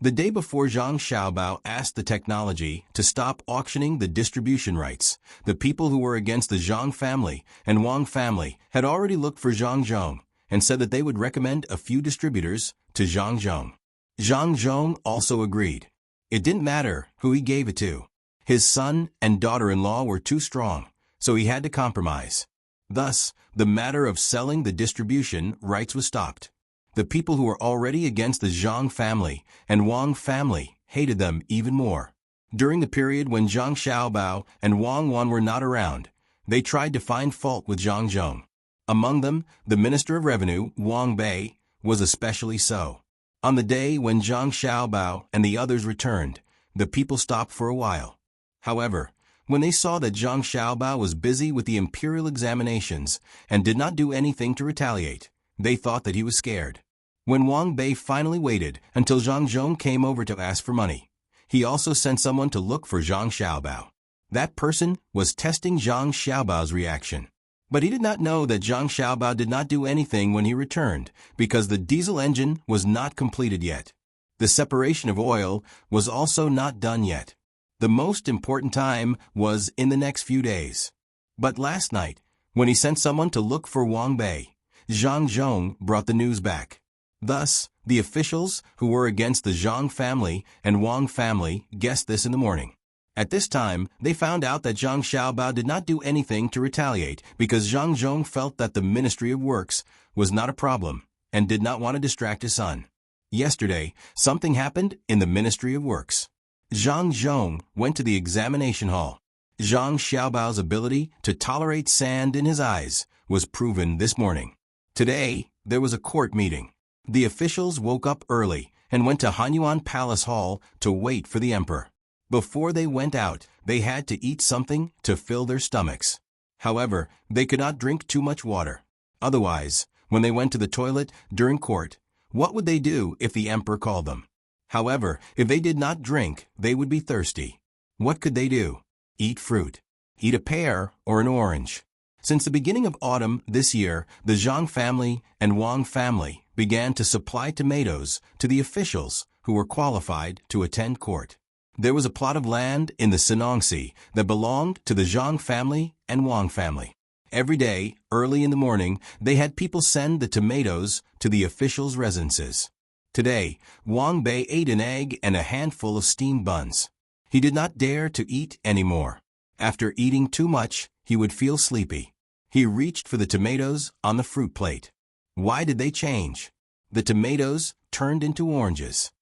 [SPEAKER 1] The day before Zhang Xiaobao asked the technology to stop auctioning the distribution rights, the people who were against the Zhang family and Wang family had already looked for Zhang Zhong and said that they would recommend a few distributors to Zhang Zhong. Zhang Zhong also agreed. It didn't matter who he gave it to. His son and daughter-in-law were too strong, so he had to compromise. Thus, the matter of selling the distribution rights was stopped. The people who were already against the Zhang family and Wang family hated them even more. During the period when Zhang Xiaobao and Wang Wan were not around, they tried to find fault with Zhang Zhong. Among them, the Minister of Revenue, Wang Bei, was especially so. On the day when Zhang Xiaobao and the others returned, the people stopped for a while. However, when they saw that Zhang Xiaobao was busy with the imperial examinations and did not do anything to retaliate, they thought that he was scared. When Wang Bei finally waited until Zhang Zhong came over to ask for money, he also sent someone to look for Zhang Xiaobao. That person was testing Zhang Xiaobao's reaction. But he did not know that Zhang Xiaobao did not do anything when he returned because the diesel engine was not completed yet. The separation of oil was also not done yet. The most important time was in the next few days. But last night, when he sent someone to look for Wang Bei, Zhang Zhong brought the news back. Thus, the officials who were against the Zhang family and Wang family guessed this in the morning. At this time, they found out that Zhang Xiaobao did not do anything to retaliate because Zhang Zhong felt that the Ministry of Works was not a problem and did not want to distract his son. Yesterday, something happened in the Ministry of Works. Zhang Zhong went to the examination hall. Zhang Xiaobao's ability to tolerate sand in his eyes was proven this morning. Today, there was a court meeting. The officials woke up early and went to Hanyuan Palace Hall to wait for the emperor. Before they went out, they had to eat something to fill their stomachs. However, they could not drink too much water. Otherwise, when they went to the toilet during court, what would they do if the emperor called them? However, if they did not drink, they would be thirsty. What could they do? Eat fruit. Eat a pear or an orange. Since the beginning of autumn this year, the Zhang family and Wang family began to supply tomatoes to the officials who were qualified to attend court. There was a plot of land in the Serenade that belonged to the Zhang family and Wang family. Every day, early in the morning, they had people send the tomatoes to the officials' residences. Today, Wang Bei ate an egg and a handful of steamed buns. He did not dare to eat any more. After eating too much, he would feel sleepy. He reached for the tomatoes on the fruit plate. Why did they change? The tomatoes turned into oranges.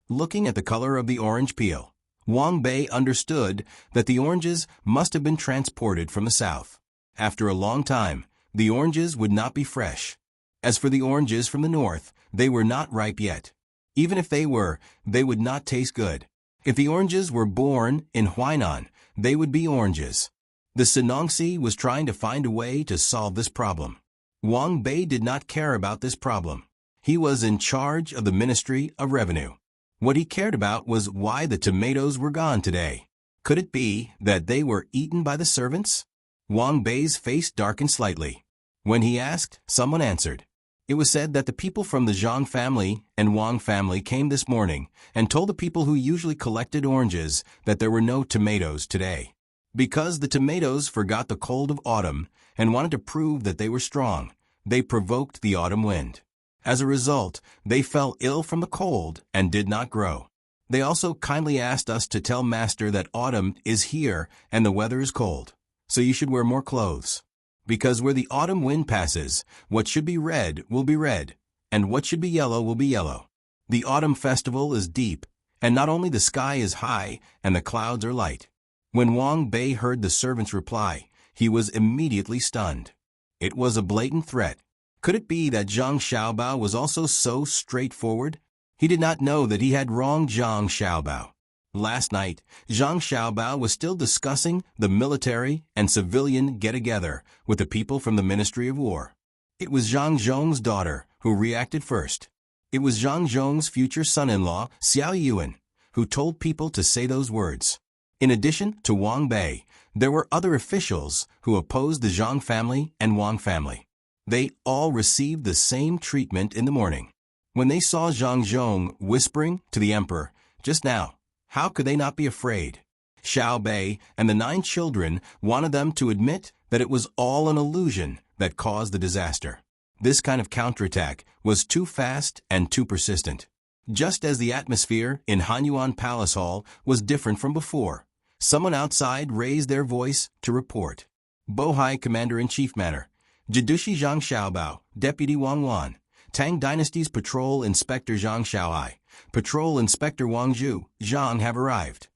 [SPEAKER 1] Looking at the color of the orange peel, Wang Bei understood that the oranges must have been transported from the south. After a long time, the oranges would not be fresh. As for the oranges from the north, they were not ripe yet. Even if they were, they would not taste good. If the oranges were born in Huainan, they would be oranges. The Serenade was trying to find a way to solve this problem. Wang Bei did not care about this problem. He was in charge of the Ministry of Revenue. What he cared about was why the tomatoes were gone today. Could it be that they were eaten by the servants? Wang Bei's face darkened slightly. When he asked, someone answered. It was said that the people from the Zhang family and Wang family came this morning and told the people who usually collected oranges that there were no tomatoes today. Because the tomatoes forgot the cold of autumn and wanted to prove that they were strong, they provoked the autumn wind. As a result, they fell ill from the cold and did not grow. They also kindly asked us to tell Master that autumn is here and the weather is cold, so you should wear more clothes. Because where the autumn wind passes, what should be red will be red, and what should be yellow will be yellow. The autumn festival is deep, and not only the sky is high and the clouds are light. When Wang Bei heard the servant's reply, he was immediately stunned. It was a blatant threat. Could it be that Zhang Xiaobao was also so straightforward? He did not know that he had wronged Zhang Xiaobao. Last night, Zhang Xiaobao was still discussing the military and civilian get-together with the people from the Ministry of War. It was Zhang Zhong's daughter who reacted first. It was Zhang Zhong's future son-in-law, Xiao Yuan, who told people to say those words. In addition to Wang Bei, there were other officials who opposed the Zhang family and Wang family. They all received the same treatment in the morning. When they saw Zhang Zhong whispering to the emperor, just now, how could they not be afraid? Xiao Bei and the 9 children wanted them to admit that it was all an illusion that caused the disaster. This kind of counterattack was too fast and too persistent. Just as the atmosphere in Hanyuan Palace Hall was different from before, someone outside raised their voice to report. Bohai Commander-in-Chief manner. Jidushi Zhang Xiaobao, Deputy Wang Wan. Tang Dynasty's Patrol Inspector Zhang Xiaoai, Patrol Inspector Wang Zhu, Zhang have arrived.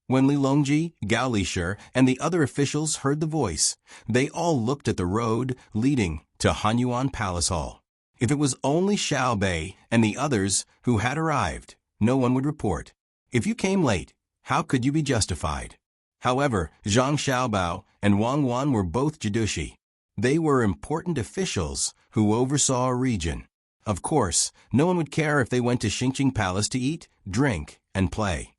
[SPEAKER 1] When Li Longji, Gao Lishir, and the other officials heard the voice, they all looked at the road leading to Hanyuan Palace Hall. If it was only Xiao Bei and the others who had arrived, no one would report. If you came late, how could you be justified? However, Zhang Xiaobao and Wang Wan were both Jidushi. They were important officials who oversaw a region. Of course, no one would care if they went to Xingqing Palace to eat, drink, and play.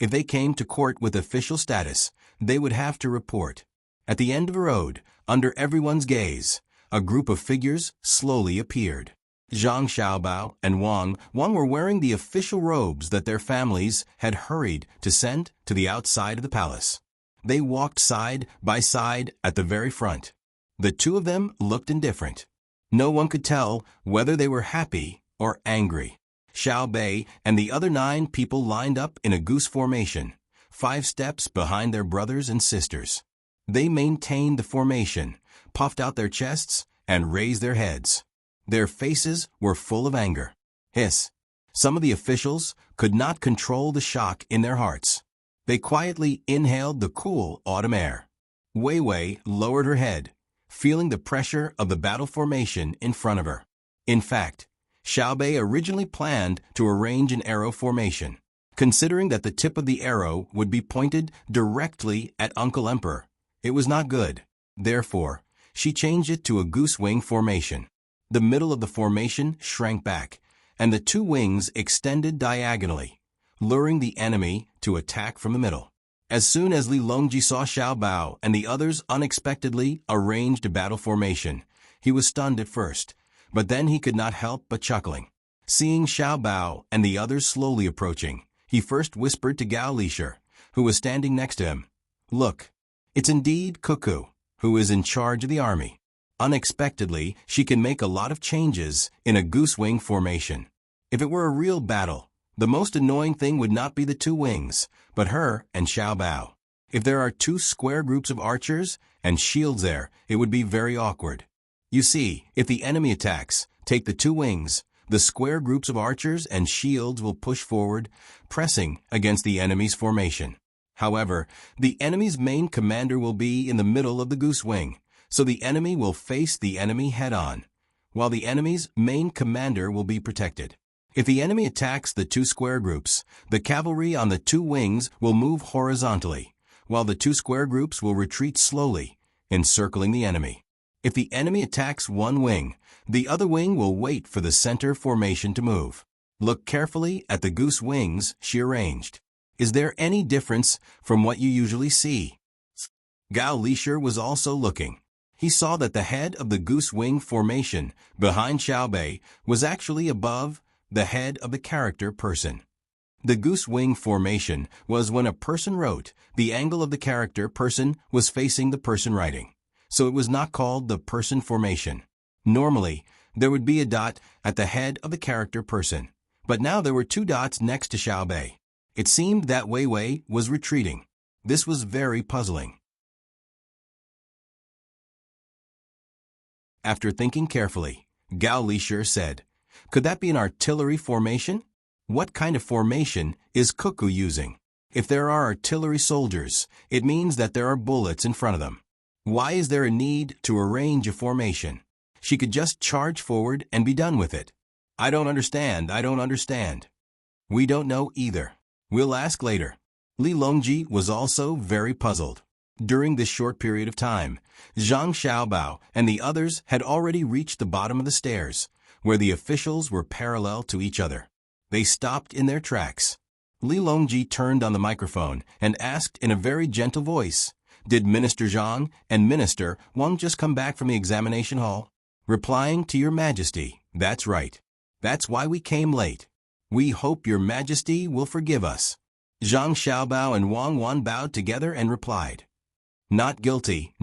[SPEAKER 1] If they came to court with official status, they would have to report. At the end of the road, under everyone's gaze, a group of figures slowly appeared. Zhang Xiaobao and Wang were wearing the official robes that their families had hurried to send to the outside of the palace. They walked side by side at the very front. The two of them looked indifferent. No one could tell whether they were happy or angry. Xiao Bei and the other 9 people lined up in a goose formation, 5 steps behind their brothers and sisters. They maintained the formation, puffed out their chests, and raised their heads. Their faces were full of anger. Hiss! Some of the officials could not control the shock in their hearts. They quietly inhaled the cool autumn air. Wei Wei lowered her head, feeling the pressure of the battle formation in front of her. In fact, Xiao Bei originally planned to arrange an arrow formation, considering that the tip of the arrow would be pointed directly at Uncle Emperor. It was not good. Therefore, she changed it to a goose wing formation. The middle of the formation shrank back, and the 2 wings extended diagonally, luring the enemy to attack from the middle. As soon as Li Longji saw Xiao Bao and the others unexpectedly arranged a battle formation, he was stunned at first, but then he could not help but chuckling. Seeing Xiao Bao and the others slowly approaching, he first whispered to Gao Lishir, who was standing next to him, "Look, it's indeed Cuckoo, who is in charge of the army. Unexpectedly, she can make a lot of changes in a goose wing formation. If it were a real battle, the most annoying thing would not be the 2 wings, but her and Xiao Bao. If there are 2 square groups of archers and shields there, it would be very awkward. You see, if the enemy attacks, take the 2 wings, the square groups of archers and shields will push forward, pressing against the enemy's formation. However, the enemy's main commander will be in the middle of the goose wing, so the enemy will face the enemy head-on, while the enemy's main commander will be protected. If the enemy attacks the 2 square groups, the cavalry on the 2 wings will move horizontally, while the 2 square groups will retreat slowly, encircling the enemy. If the enemy attacks one wing, the other wing will wait for the center formation to move. Look carefully at the goose wings she arranged. Is there any difference from what you usually see?" Gao Lishir was also looking. He saw that the head of the goose wing formation behind Xiao Bei was actually above the head of the character person. The goose wing formation was when a person wrote, the angle of the character person was facing the person writing, so it was not called the person formation. Normally, there would be a dot at the head of the character person, but now there were 2 dots next to Xiao Bei. It seemed that Wei Wei was retreating. This was very puzzling. After thinking carefully, Gao Lishir said, "Could that be an artillery formation? What kind of formation is Cuckoo using? If there are artillery soldiers, it means that there are bullets in front of them. Why is there a need to arrange a formation? She could just charge forward and be done with it. I don't understand. We don't know either. We'll ask later." Li Longji was also very puzzled. During this short period of time, Zhang Xiaobao and the others had already reached the bottom of the stairs, where the officials were parallel to each other. They stopped in their tracks. Li Longji turned on the microphone and asked in a very gentle voice, "Did Minister Zhang and Minister Wang just come back from the examination hall?" Replying to Your Majesty, "That's right. That's why we came late. We hope Your Majesty will forgive us." Zhang Xiaobao and Wang Wan bowed together and replied, Not guilty.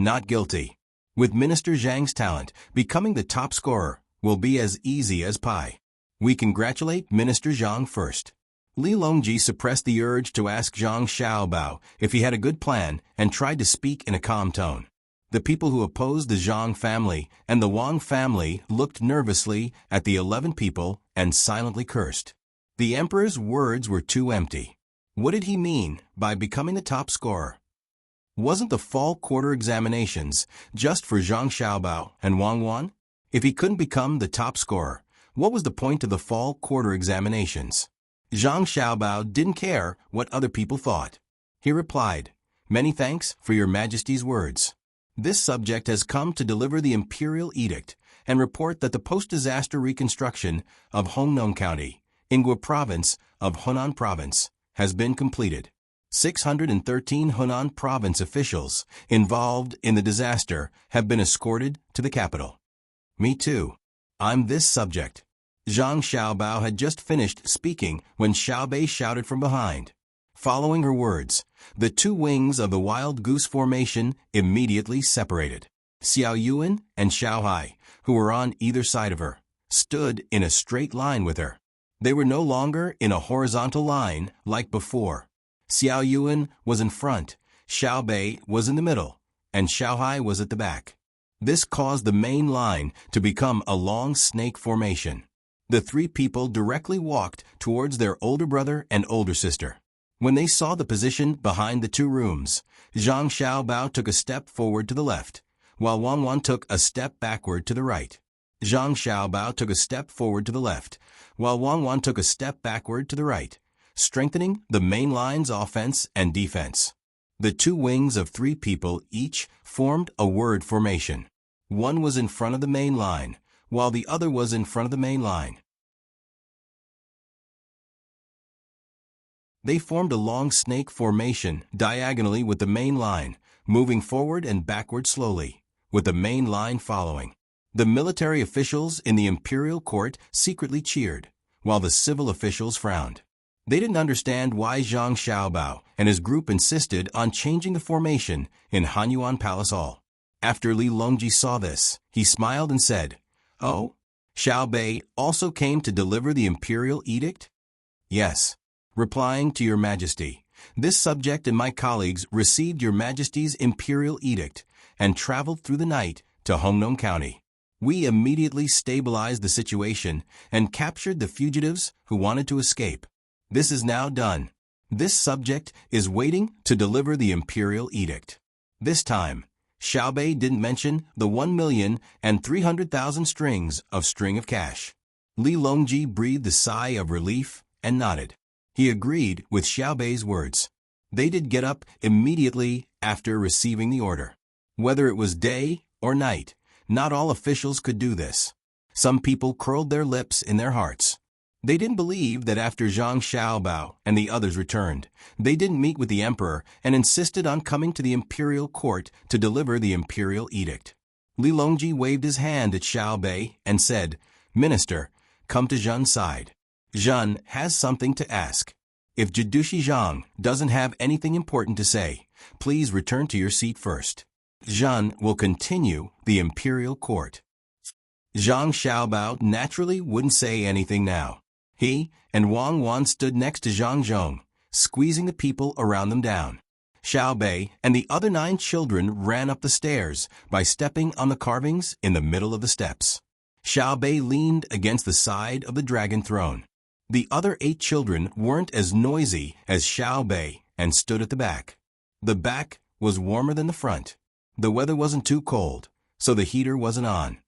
[SPEAKER 1] With Minister Zhang's talent, becoming the top scorer will be as easy as pie. We congratulate Minister Zhang first. Li Longji suppressed the urge to ask Zhang Xiaobao if he had a good plan and tried to speak in a calm tone. The people who opposed the Zhang family and the Wang family looked nervously at the 11 people and silently cursed. The emperor's words were too empty. What did he mean by becoming the top scorer? Wasn't the fall quarter examinations just for Zhang Xiaobao and Wang Wan? If he couldn't become the top scorer, what was the point of the fall quarter examinations? Zhang Xiaobao didn't care what other people thought. He replied, "Many thanks for your majesty's words. This subject has come to deliver the imperial edict and report that the post-disaster reconstruction of Hongnom County, Ingwa Province of Hunan Province, has been completed. 613 Hunan Province officials involved in the disaster have been escorted to the capital." Me too. I'm this subject. Zhang Xiaobao had just finished speaking when Xiaobei shouted from behind. Following her words, the two wings of the wild goose formation immediately separated. Xiao Yuan and Xiao Hai, who were on either side of her, stood in a straight line with her. They were no longer in a horizontal line like before. Xiao Yuan was in front, Xiaobei was in the middle, and Xiao Hai was at the back. This caused the main line to become a long snake formation. The three people directly walked towards their older brother and older sister. When they saw the position behind the two rooms, Zhang Xiaobao took a step forward to the left, while Wang Wan took a step backward to the right. Zhang Xiaobao took a step forward to the left, while Wang Wan took a step backward to the right, strengthening the main line's offense and defense. The two wings of three people each formed a word formation. One was in front of the main line, while the other was in front of the main line. They formed a long snake formation diagonally with the main line, moving forward and backward slowly, with the main line following. The military officials in the imperial court secretly cheered, while the civil officials frowned. They didn't understand why Zhang Xiaobao and his group insisted on changing the formation in Hanyuan Palace Hall. After Li Longji saw this, he smiled and said, "Oh, Xiaobei also came to deliver the imperial edict?" "Yes. Replying to your majesty, this subject and my colleagues received your majesty's imperial edict and traveled through the night to Hongnom County. We immediately stabilized the situation and captured the fugitives who wanted to escape. This is now done. This subject is waiting to deliver the imperial edict." This time, Xiaobei didn't mention the 1,300,000 strings of string of cash. Li Longji breathed a sigh of relief and nodded. He agreed with Xiaobei's words. They did get up immediately after receiving the order. Whether it was day or night, not all officials could do this. Some people curled their lips in their hearts. They didn't believe that after Zhang Xiaobao and the others returned, they didn't meet with the emperor and insisted on coming to the imperial court to deliver the imperial edict. Li Longji waved his hand at Xiaobei and said, "Minister, come to Zhen's side. Zhen has something to ask. If Jidushi Zhang doesn't have anything important to say, please return to your seat first. Zhen will continue the imperial court." Zhang Xiaobao naturally wouldn't say anything now. He and Wang Wan stood next to Zhang Zhong, squeezing the people around them down. Xiaobei and the other 9 children ran up the stairs by stepping on the carvings in the middle of the steps. Xiaobei leaned against the side of the dragon throne. The other 8 children weren't as noisy as Xiaobei and stood at the back. The back was warmer than the front. The weather wasn't too cold, so the heater wasn't on.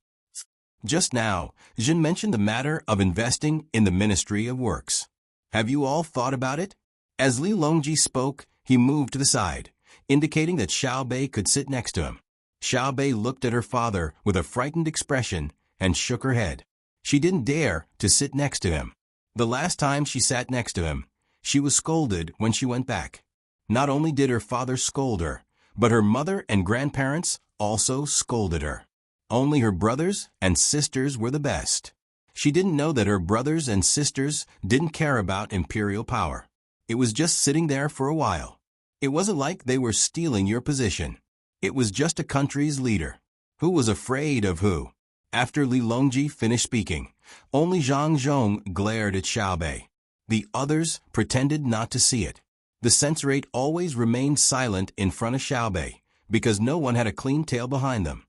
[SPEAKER 1] Just now, Jin mentioned the matter of investing in the Ministry of Works. Have you all thought about it? As Li Longji spoke, he moved to the side, indicating that Xiaobei could sit next to him. Xiaobei looked at her father with a frightened expression and shook her head. She didn't dare to sit next to him. The last time she sat next to him, she was scolded when she went back. Not only did her father scold her, but her mother and grandparents also scolded her. Only her brothers and sisters were the best. She didn't know that her brothers and sisters didn't care about imperial power. It was just sitting there for a while. It wasn't like they were stealing your position. It was just a country's leader. Who was afraid of who? After Li Longji finished speaking, only Zhang Zhong glared at Xiaobei. The others pretended not to see it. The censorate always remained silent in front of Xiaobei, because no one had a clean tail behind them.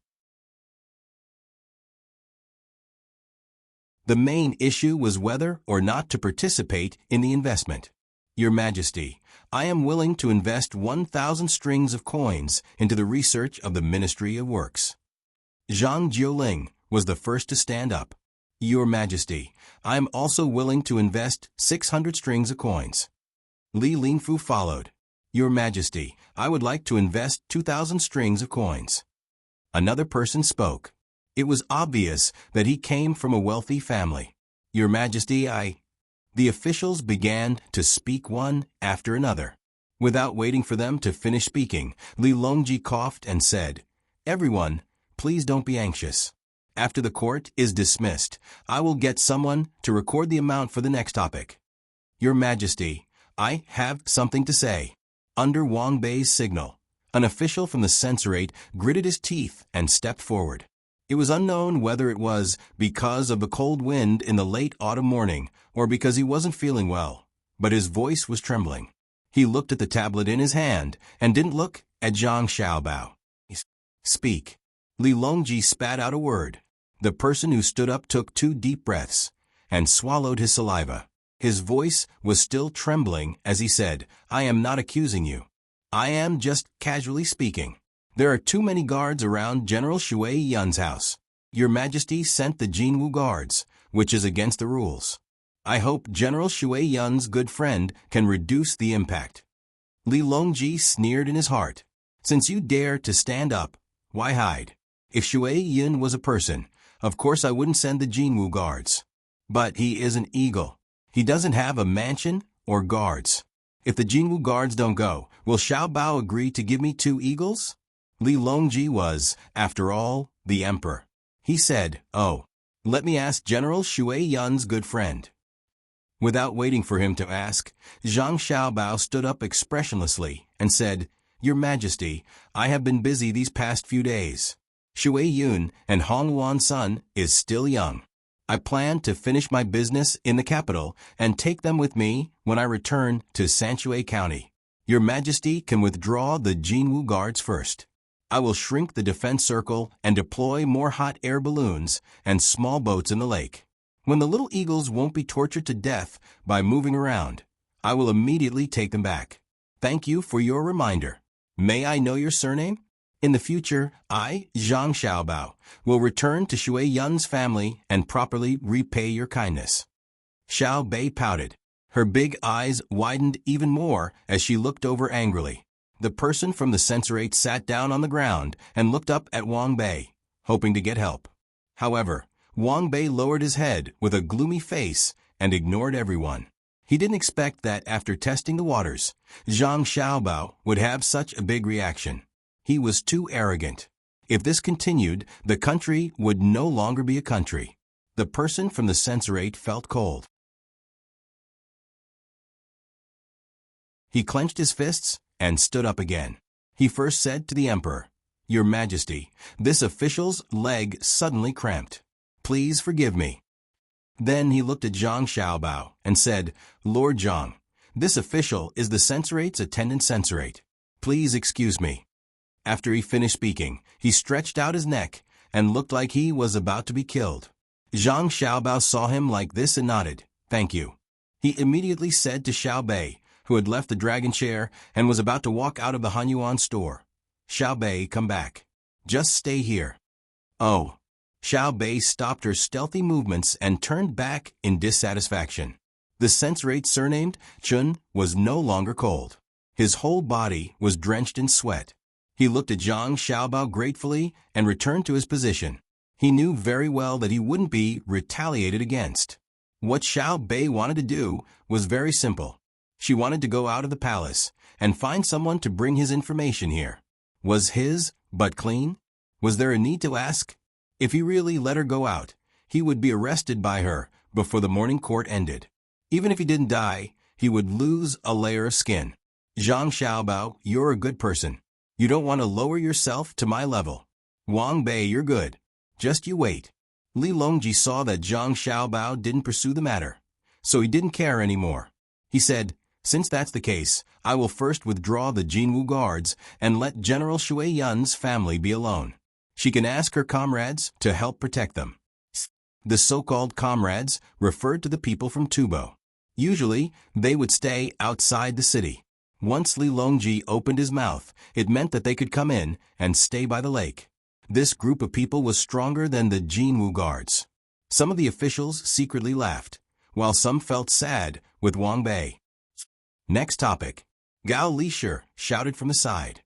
[SPEAKER 1] The main issue was whether or not to participate in the investment. Your Majesty, I am willing to invest 1,000 strings of coins into the research of the Ministry of Works. Zhang Jiuling was the first to stand up. Your Majesty, I am also willing to invest 600 strings of coins. Li Lingfu followed. Your Majesty, I would like to invest 2,000 strings of coins. Another person spoke. It was obvious that he came from a wealthy family. Your Majesty, The officials began to speak one after another. Without waiting for them to finish speaking, Li Longji coughed and said, Everyone, please don't be anxious. After the court is dismissed, I will get someone to record the amount for the next topic. Your Majesty, I have something to say. Under Wang Bei's signal, an official from the censorate gritted his teeth and stepped forward. It was unknown whether it was because of the cold wind in the late autumn morning or because he wasn't feeling well, but his voice was trembling. He looked at the tablet in his hand and didn't look at Zhang Xiaobao. Speak. Li Longji spat out a word. The person who stood up took 2 deep breaths and swallowed his saliva. His voice was still trembling as he said, I am not accusing you. I am just casually speaking. There are too many guards around General Shui Yun's house. Your Majesty sent the Jinwu guards, which is against the rules. I hope General Shui Yun's good friend can reduce the impact. Li Longji sneered in his heart. Since you dare to stand up, why hide? If Shui Yun was a person, of course I wouldn't send the Jinwu guards. But he is an eagle. He doesn't have a mansion or guards. If the Jinwu guards don't go, will Xiao Bao agree to give me 2 eagles? Li Longji was, after all, the emperor. He said, Oh, let me ask General Shui Yun's good friend. Without waiting for him to ask, Zhang Xiaobao stood up expressionlessly and said, Your Majesty, I have been busy these past few days. Shui Yun and Hong Wan's son is still young. I plan to finish my business in the capital and take them with me when I return to Sanshui County. Your Majesty can withdraw the Jinwu guards first. I will shrink the defense circle and deploy more hot air balloons and small boats in the lake. When the little eagles won't be tortured to death by moving around, I will immediately take them back. Thank you for your reminder. May I know your surname? In the future, I, Zhang Xiaobao, will return to Shui Yun's family and properly repay your kindness. Xiao Bei pouted. Her big eyes widened even more as she looked over angrily. The person from the censorate sat down on the ground and looked up at Wang Bei, hoping to get help. However, Wang Bei lowered his head with a gloomy face and ignored everyone. He didn't expect that after testing the waters, Zhang Xiaobao would have such a big reaction. He was too arrogant. If this continued, the country would no longer be a country. The person from the censorate felt cold. He clenched his fists and stood up again. He first said to the emperor, Your Majesty, this official's leg suddenly cramped. Please forgive me. Then he looked at Zhang Xiaobao and said, Lord Zhang, this official is the censorate's attendant censorate. Please excuse me. After he finished speaking, he stretched out his neck and looked like he was about to be killed. Zhang Xiaobao saw him like this and nodded, Thank you. He immediately said to Xiao Bei, who had left the dragon chair and was about to walk out of the Hanyuan store, Xiao Bei, come back. Just stay here. Oh. Xiao Bei stopped her stealthy movements and turned back in dissatisfaction. The censorate surnamed Chun was no longer cold. His whole body was drenched in sweat. He looked at Zhang Xiaobao gratefully and returned to his position. He knew very well that he wouldn't be retaliated against. What Xiao Bei wanted to do was very simple. She wanted to go out of the palace and find someone to bring his information here. Was his butt clean? Was there a need to ask? If he really let her go out, he would be arrested by her before the morning court ended. Even if he didn't die, he would lose a layer of skin. Zhang Xiaobao, you're a good person. You don't want to lower yourself to my level. Wang Bei, you're good. Just you wait. Li Longji saw that Zhang Xiaobao didn't pursue the matter, so he didn't care anymore. He said, "Since that's the case, I will first withdraw the Jinwu guards and let General Shui Yun's family be alone. She can ask her comrades to help protect them." The so-called comrades referred to the people from Tubo. Usually, they would stay outside the city. Once Li Longji opened his mouth, it meant that they could come in and stay by the lake. This group of people was stronger than the Jinwu guards. Some of the officials secretly laughed, while some felt sad with Wang Bei. Next topic. Gao Lisher shouted from the side.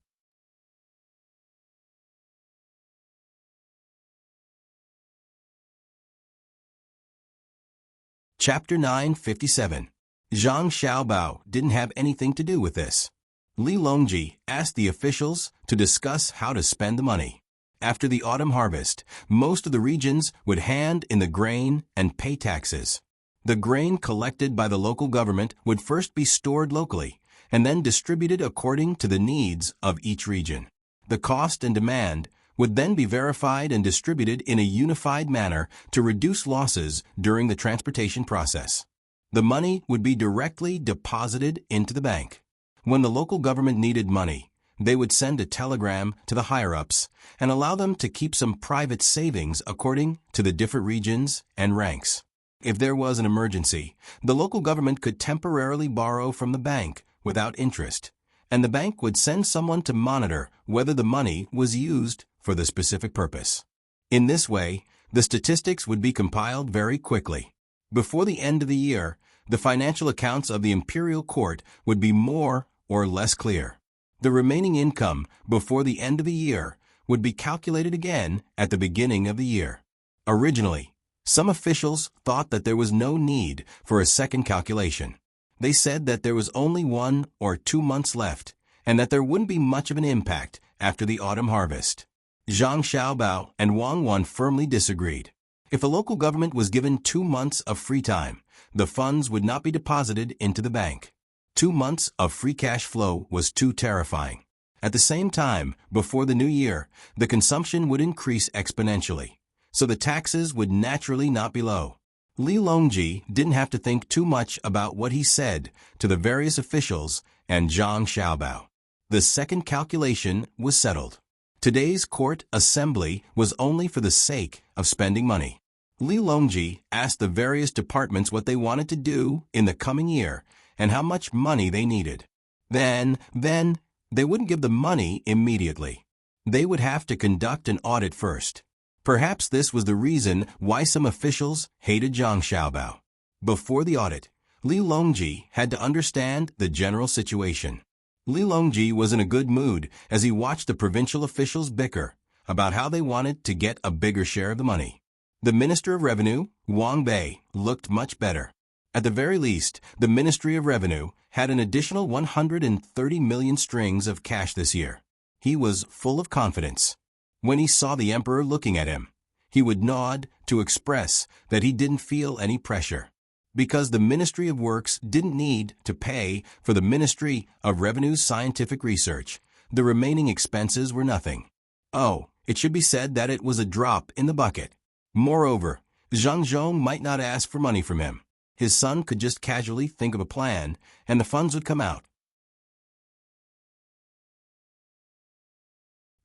[SPEAKER 1] Chapter 957. Zhang Xiaobao didn't have anything to do with this. Li Longji asked the officials to discuss how to spend the money. After the autumn harvest, most of the regions would hand in the grain and pay taxes. The grain collected by the local government would first be stored locally and then distributed according to the needs of each region. The cost and demand would then be verified and distributed in a unified manner to reduce losses during the transportation process. The money would be directly deposited into the bank. When the local government needed money, they would send a telegram to the higher-ups and allow them to keep some private savings according to the different regions and ranks. If there was an emergency, the local government could temporarily borrow from the bank without interest, and the bank would send someone to monitor whether the money was used for the specific purpose. In this way, the statistics would be compiled very quickly. Before the end of the year, the financial accounts of the imperial court would be more or less clear. The remaining income before the end of the year would be calculated again at the beginning of the year. Originally, some officials thought that there was no need for a second calculation. They said that there was only 1 or 2 months left and that there wouldn't be much of an impact after the autumn harvest. Zhang Xiaobao and Wang Wan firmly disagreed. If a local government was given 2 months of free time, the funds would not be deposited into the bank. 2 months of free cash flow was too terrifying. At the same time, before the new year, the consumption would increase exponentially, so the taxes would naturally not be low. Li Longji didn't have to think too much about what he said to the various officials and Zhang Xiaobao. The second calculation was settled. Today's court assembly was only for the sake of spending money. Li Longji asked the various departments what they wanted to do in the coming year and how much money they needed. Then, they wouldn't give the money immediately. They would have to conduct an audit first. Perhaps this was the reason why some officials hated Zhang Xiaobao. Before the audit, Li Longji had to understand the general situation. Li Longji was in a good mood as he watched the provincial officials bicker about how they wanted to get a bigger share of the money. The Minister of Revenue, Wang Bei, looked much better. At the very least, the Ministry of Revenue had an additional 130 million strings of cash this year. He was full of confidence. When he saw the emperor looking at him, he would nod to express that he didn't feel any pressure. Because the Ministry of Works didn't need to pay for the Ministry of Revenue's scientific research, the remaining expenses were nothing. Oh, it should be said that it was a drop in the bucket. Moreover, Zhang Zhong might not ask for money from him. His son could just casually think of a plan, and the funds would come out.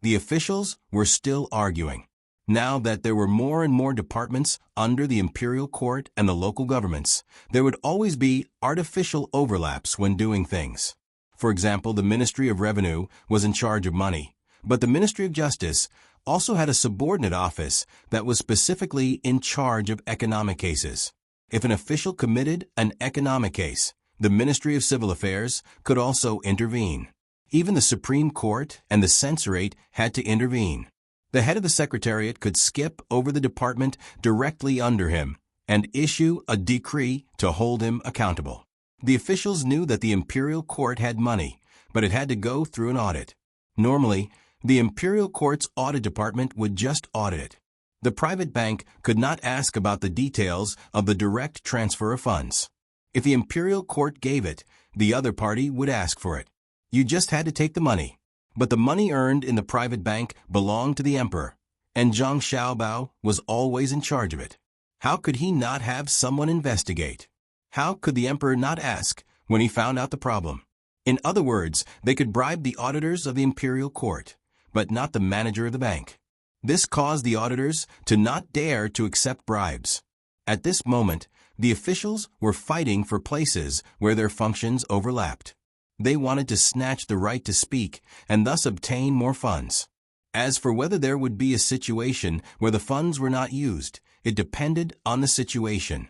[SPEAKER 1] The officials were still arguing. Now that there were more and more departments under the imperial court and the local governments, there would always be artificial overlaps when doing things. For example, the Ministry of Revenue was in charge of money, but the Ministry of Justice also had a subordinate office that was specifically in charge of economic cases. If an official committed an economic case, the Ministry of Civil Affairs could also intervene. Even the Supreme Court and the Censorate had to intervene. The head of the Secretariat could skip over the department directly under him and issue a decree to hold him accountable. The officials knew that the Imperial Court had money, but it had to go through an audit. Normally, the Imperial Court's audit department would just audit it. The private bank could not ask about the details of the direct transfer of funds. If the Imperial Court gave it, the other party would ask for it. You just had to take the money. But the money earned in the private bank belonged to the emperor, and Zhang Xiaobao was always in charge of it. How could he not have someone investigate? How could the emperor not ask when he found out the problem? In other words, they could bribe the auditors of the imperial court, but not the manager of the bank. This caused the auditors to not dare to accept bribes. At this moment, the officials were fighting for places where their functions overlapped. They wanted to snatch the right to speak and thus obtain more funds. As for whether there would be a situation where the funds were not used, it depended on the situation.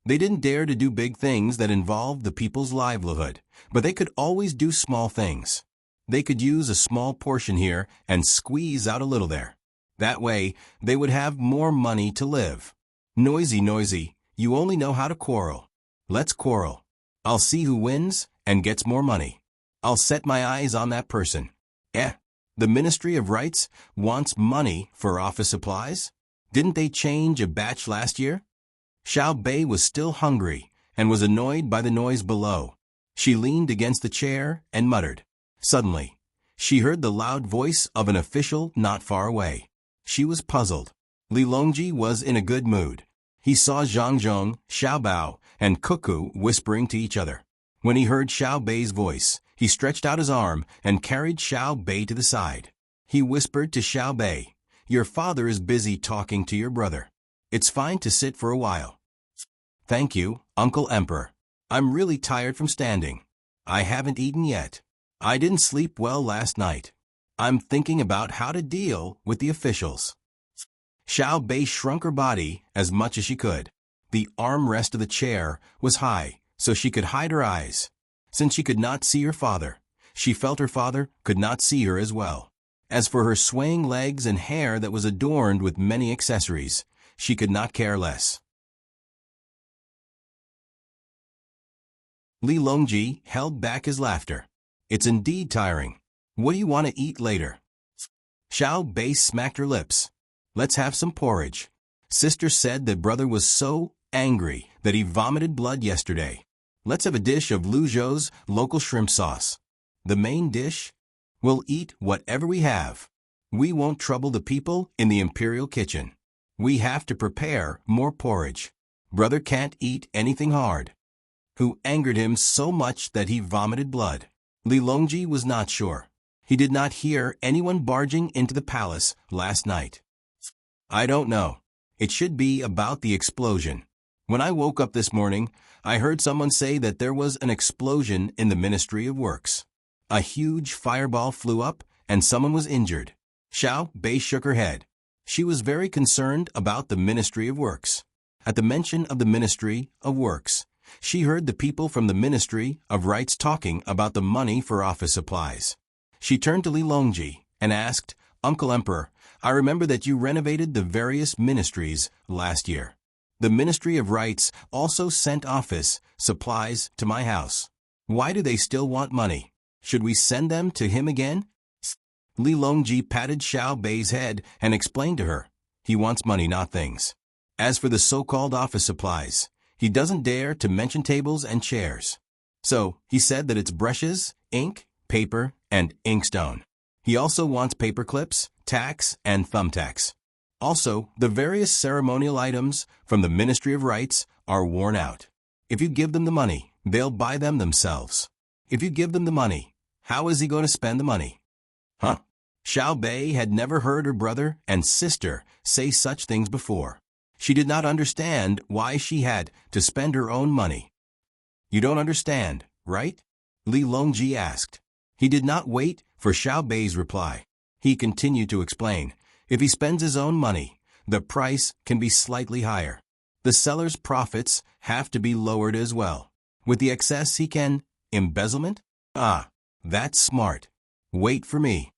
[SPEAKER 1] They didn't dare to do big things that involved the people's livelihood, but they could always do small things. They could use a small portion here and squeeze out a little there. That way, they would have more money to live. Noisy, noisy, you only know how to quarrel. Let's quarrel. I'll see who wins and gets more money. I'll set my eyes on that person. The Ministry of Rights wants money for office supplies? Didn't they change a batch last year? Xiao Bei was still hungry and was annoyed by the noise below. She leaned against the chair and muttered. Suddenly, she heard the loud voice of an official not far away. She was puzzled. Li Longji was in a good mood. He saw Zhang Zhong, Xiao Bao, and Cuckoo whispering to each other. When he heard Xiao Bei's voice, he stretched out his arm and carried Xiao Bei to the side. He whispered to Xiao Bei, "Your father is busy talking to your brother. It's fine to sit for a while." "Thank you, Uncle Emperor. I'm really tired from standing. I haven't eaten yet. I didn't sleep well last night. I'm thinking about how to deal with the officials." Xiao Bei shrunk her body as much as she could. The armrest of the chair was high, so she could hide her eyes. Since she could not see her father, she felt her father could not see her as well. As for her swaying legs and hair that was adorned with many accessories, she could not care less. Li Longji held back his laughter. "It's indeed tiring. What do you want to eat later?" Xiao Bei smacked her lips. "Let's have some porridge. Sister said that brother was so angry that he vomited blood yesterday. Let's have a dish of Luzhou's local shrimp sauce. The main dish? We'll eat whatever we have. We won't trouble the people in the imperial kitchen. We have to prepare more porridge. Brother can't eat anything hard." Who angered him so much that he vomited blood? Li Longji was not sure. He did not hear anyone barging into the palace last night. "I don't know. It should be about the explosion. When I woke up this morning, I heard someone say that there was an explosion in the Ministry of Works. A huge fireball flew up and someone was injured." Xiao Bei shook her head. She was very concerned about the Ministry of Works. At the mention of the Ministry of Works, she heard the people from the Ministry of Rights talking about the money for office supplies. She turned to Li Longji and asked, "Uncle Emperor, I remember that you renovated the various ministries last year. The Ministry of Rights also sent office supplies to my house. Why do they still want money? Should we send them to him again?" Li Longji patted Xiao Bei's head and explained to her, "He wants money, not things. As for the so-called office supplies, he doesn't dare to mention tables and chairs. So, he said that it's brushes, ink, paper, and inkstone. He also wants paper clips, tacks, and thumbtacks. Also, the various ceremonial items from the Ministry of Rights are worn out. If you give them the money, they'll buy them themselves. If you give them the money, how is he going to spend the money?" Huh? Xiao Bei had never heard her brother and sister say such things before. She did not understand why she had to spend her own money. "You don't understand, right?" Li Longji asked. He did not wait for Xiao Bei's reply. He continued to explain, "If he spends his own money, the price can be slightly higher. The seller's profits have to be lowered as well. With the excess he can embezzlement? Ah, that's smart. Wait for me."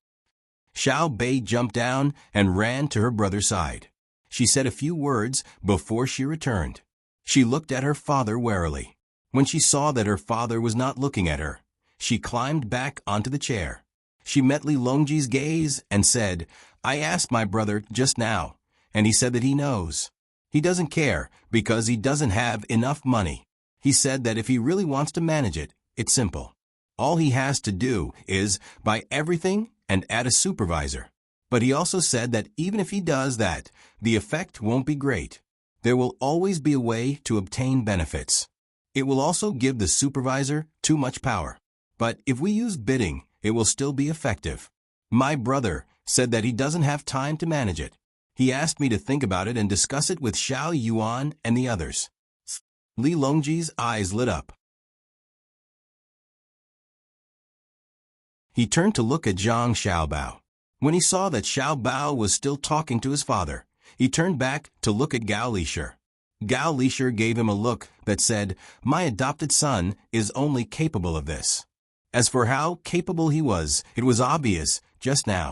[SPEAKER 1] Xiao Bei jumped down and ran to her brother's side. She said a few words before she returned. She looked at her father warily. When she saw that her father was not looking at her, she climbed back onto the chair. She met Li Longji's gaze and said, "I asked my brother just now, and he said that he knows. He doesn't care because he doesn't have enough money. He said that if he really wants to manage it, it's simple. All he has to do is buy everything and add a supervisor. But he also said that even if he does that, the effect won't be great. There will always be a way to obtain benefits. It will also give the supervisor too much power. But if we use bidding, it will still be effective. My brother said that he doesn't have time to manage it. He asked me to think about it and discuss it with Xiao Yuan and the others. Li Longji's eyes lit up. He turned to look at Zhang Xiaobao. When he saw that Xiaobao was still talking to his father, he turned back to look at Gao Lishir. Gao Lishir gave him a look that said, "My adopted son is only capable of this." As for how capable he was, it was obvious just now.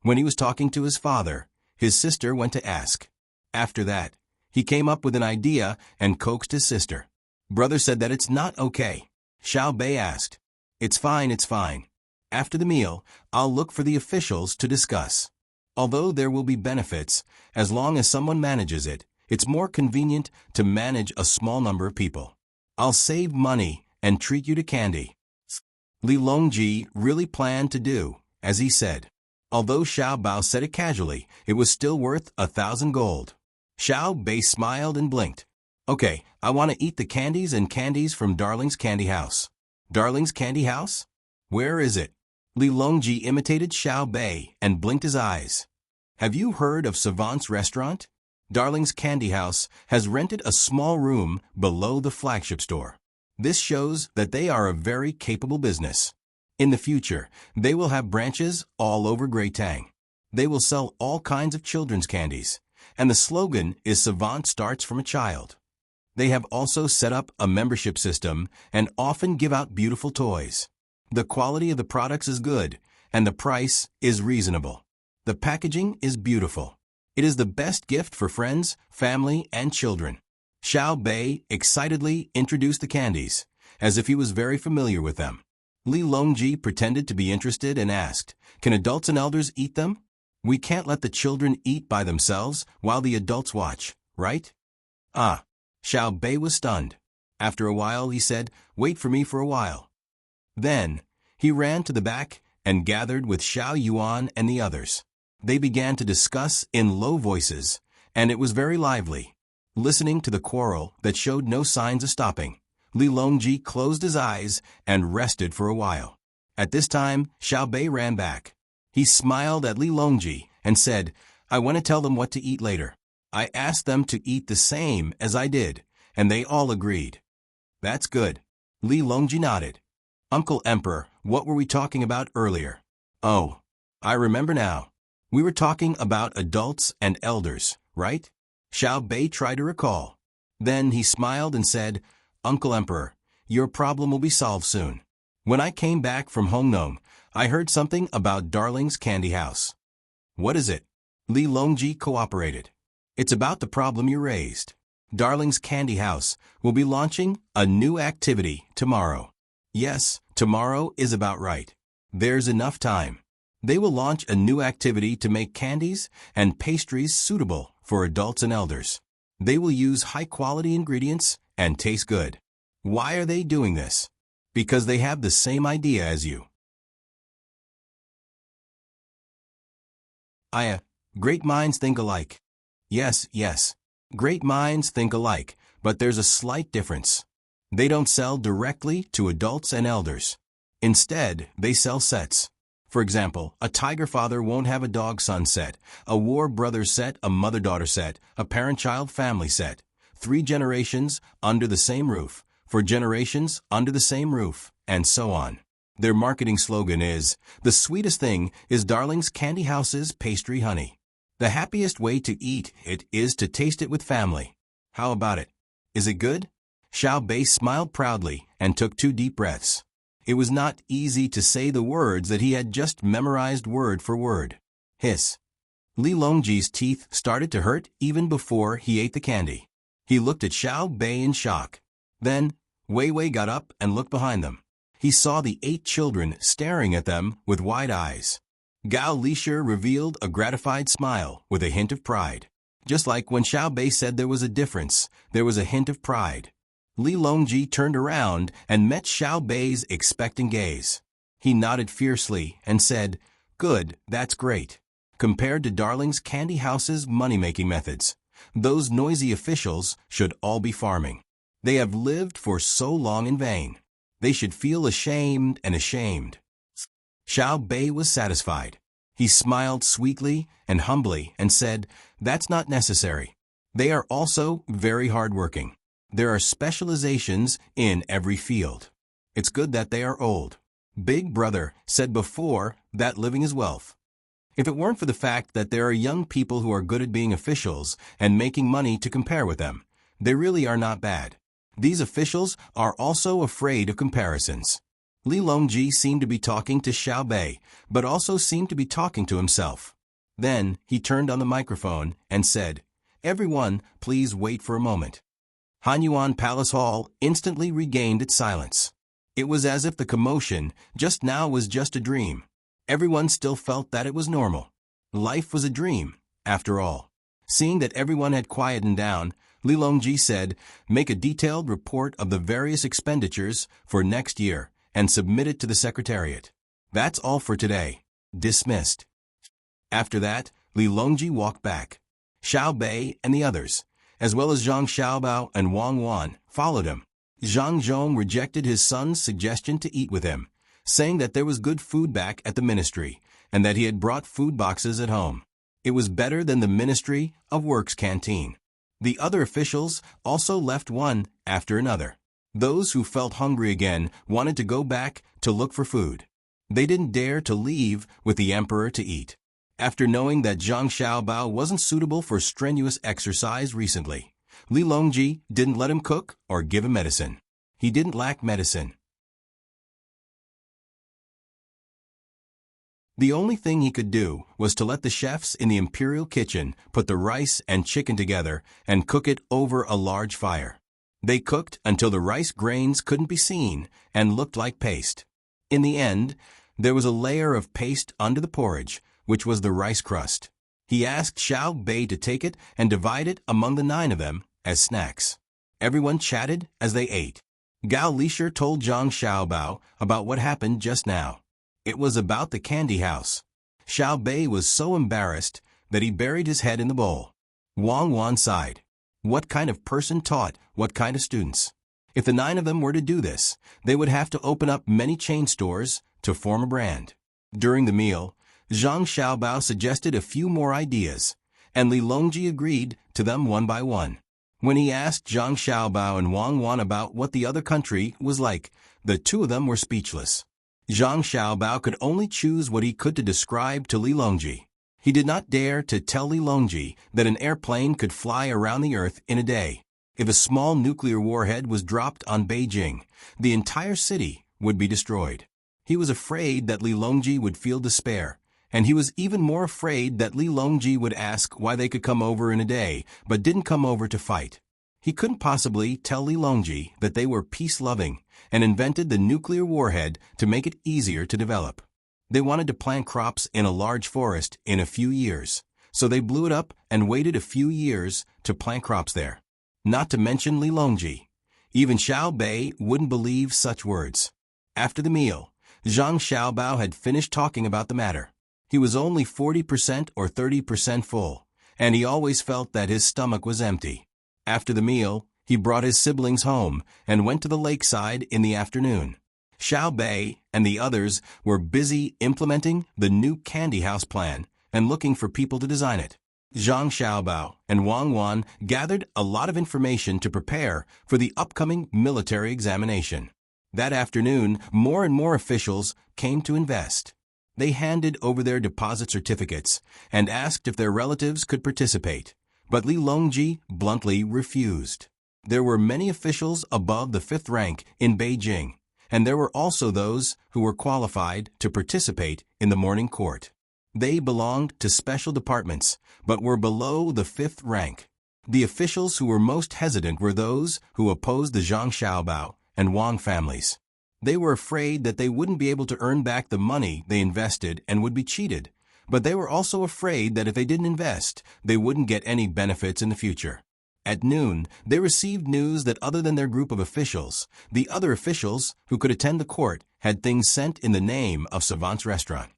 [SPEAKER 1] When he was talking to his father, his sister went to ask. After that, he came up with an idea and coaxed his sister. Brother said that it's not okay. Xiao Bei asked, It's fine. After the meal, I'll look for the officials to discuss. Although there will be benefits, as long as someone manages it, it's more convenient to manage a small number of people. I'll save money and treat you to candy. Li Longji really planned to do as he said. Although Xiao Bao said it casually, it was still worth 1,000 gold. Xiao Bei smiled and blinked. Okay, I want to eat the candies from Darling's Candy House. Darling's Candy House? Where is it? Li Longji imitated Xiao Bei and blinked his eyes. Have you heard of Savant's restaurant? Darling's Candy House has rented a small room below the flagship store. This shows that they are a very capable business. In the future, they will have branches all over Great Tang. They will sell all kinds of children's candies, and the slogan is Savant starts from a child. They have also set up a membership system and often give out beautiful toys. The quality of the products is good, and the price is reasonable. The packaging is beautiful. It is the best gift for friends, family, and children. Xiao Bei excitedly introduced the candies, as if he was very familiar with them. Li Longji pretended to be interested and asked, Can adults and elders eat them? We can't let the children eat by themselves while the adults watch, right? Ah. Xiao Bei was stunned. After a while, he said, Wait for me for a while. Then, he ran to the back and gathered with Xiao Yuan and the others. They began to discuss in low voices, and it was very lively. Listening to the quarrel that showed no signs of stopping, Li Longji closed his eyes and rested for a while. At this time, Xiao Bei ran back. He smiled at Li Longji and said, I want to tell them what to eat later. I asked them to eat the same as I did, and they all agreed. That's good. Li Longji nodded. Uncle Emperor, what were we talking about earlier? Oh, I remember now. We were talking about adults and elders, right? Xiao Bei tried to recall. Then he smiled and said, Uncle Emperor, your problem will be solved soon. When I came back from Hongnong, I heard something about Darling's Candy House. What is it? Li Longji cooperated. It's about the problem you raised. Darling's Candy House will be launching a new activity tomorrow. Yes, tomorrow is about right. There's enough time. They will launch a new activity to make candies and pastries suitable for adults and elders. They will use high-quality ingredients and taste good. Why are they doing this? Because they have the same idea as you. Great minds think alike. Yes. Great minds think alike, but there's a slight difference. They don't sell directly to adults and elders. Instead, they sell sets. For example, a tiger father won't have a dog son set, a war brother set, a mother-daughter set, a parent-child family set. 3 generations under the same roof, 4 generations under the same roof, and so on. Their marketing slogan is, the sweetest thing is Darling's Candy House's pastry honey. The happiest way to eat it is to taste it with family. How about it? Is it good? Xiao Bei smiled proudly and took 2 deep breaths. It was not easy to say the words that he had just memorized word for word. Hiss. Li Longji's teeth started to hurt even before he ate the candy. He looked at Xiao Bei in shock. Then, Wei Wei got up and looked behind them. He saw the 8 children staring at them with wide eyes. Gao Lishir revealed a gratified smile with a hint of pride. Just like when Xiao Bei said there was a difference, there was a hint of pride. Li Longji turned around and met Xiao Bei's expectant gaze. He nodded fiercely and said, Good, that's great. Compared to Darling's Candy House's money-making methods, those noisy officials should all be farming. They have lived for so long in vain. They should feel ashamed and ashamed. Xiao Bei was satisfied. He smiled sweetly and humbly and said, "That's not necessary. They are also very hardworking. There are specializations in every field. It's good that they are old." Big Brother said before that living is wealth. If it weren't for the fact that there are young people who are good at being officials and making money to compare with them, they really are not bad. These officials are also afraid of comparisons. Li Longji seemed to be talking to Xiao Bei, but also seemed to be talking to himself. Then he turned on the microphone and said, "Everyone, please wait for a moment." Hanyuan Palace Hall instantly regained its silence. It was as if the commotion just now was just a dream. Everyone still felt that it was normal. Life was a dream, after all. Seeing that everyone had quietened down, Li Longji said, "Make a detailed report of the various expenditures for next year and submit it to the Secretariat. That's all for today. Dismissed." After that, Li Longji walked back. Xiao Bei and the others, as well as Zhang Xiaobao and Wang Wan, followed him. Zhang Zhong rejected his son's suggestion to eat with him, saying that there was good food back at the ministry and that he had brought food boxes at home. It was better than the Ministry of Works canteen. The other officials also left one after another. Those who felt hungry again wanted to go back to look for food. They didn't dare to leave with the emperor to eat. After knowing that Zhang Xiaobao wasn't suitable for strenuous exercise recently, Li Longji didn't let him cook or give him medicine. He didn't lack medicine. The only thing he could do was to let the chefs in the imperial kitchen put the rice and chicken together and cook it over a large fire. They cooked until the rice grains couldn't be seen and looked like paste. In the end, there was a layer of paste under the porridge, which was the rice crust. He asked Xiao Bei to take it and divide it among the 9 of them as snacks. Everyone chatted as they ate. Gao Lisher told Zhang Xiaobao about what happened just now. It was about the candy house. Xiao Bei was so embarrassed that he buried his head in the bowl. Wang Wan sighed. What kind of person taught what kind of students? If the 9 of them were to do this, they would have to open up many chain stores to form a brand. During the meal, Zhang Xiaobao suggested a few more ideas, and Li Longji agreed to them one by one. When he asked Zhang Xiaobao and Wang Wan about what the other country was like, the 2 of them were speechless. Zhang Xiaobao could only choose what he could to describe to Li Longji. He did not dare to tell Li Longji that an airplane could fly around the earth in a day. If a small nuclear warhead was dropped on Beijing, the entire city would be destroyed. He was afraid that Li Longji would feel despair, and he was even more afraid that Li Longji would ask why they could come over in a day, but didn't come over to fight. He couldn't possibly tell Li Longji that they were peace-loving and invented the nuclear warhead to make it easier to develop. They wanted to plant crops in a large forest in a few years, so they blew it up and waited a few years to plant crops there. Not to mention Li Longji. Even Xiao Bei wouldn't believe such words. After the meal, Zhang Xiaobao had finished talking about the matter. He was only 40% or 30% full, and he always felt that his stomach was empty. After the meal, he brought his siblings home and went to the lakeside in the afternoon. Xiao Bei and the others were busy implementing the new candy house plan and looking for people to design it. Zhang Xiaobao and Wang Wan gathered a lot of information to prepare for the upcoming military examination. That afternoon, more and more officials came to invest. They handed over their deposit certificates and asked if their relatives could participate, but Li Longji bluntly refused. There were many officials above the 5th rank in Beijing, and there were also those who were qualified to participate in the morning court. They belonged to special departments, but were below the 5th rank. The officials who were most hesitant were those who opposed the Zhang Xiaobao and Wang families. They were afraid that they wouldn't be able to earn back the money they invested and would be cheated, but they were also afraid that if they didn't invest, they wouldn't get any benefits in the future. At noon, they received news that other than their group of officials, the other officials who could attend the court had things sent in the name of Savant's restaurant.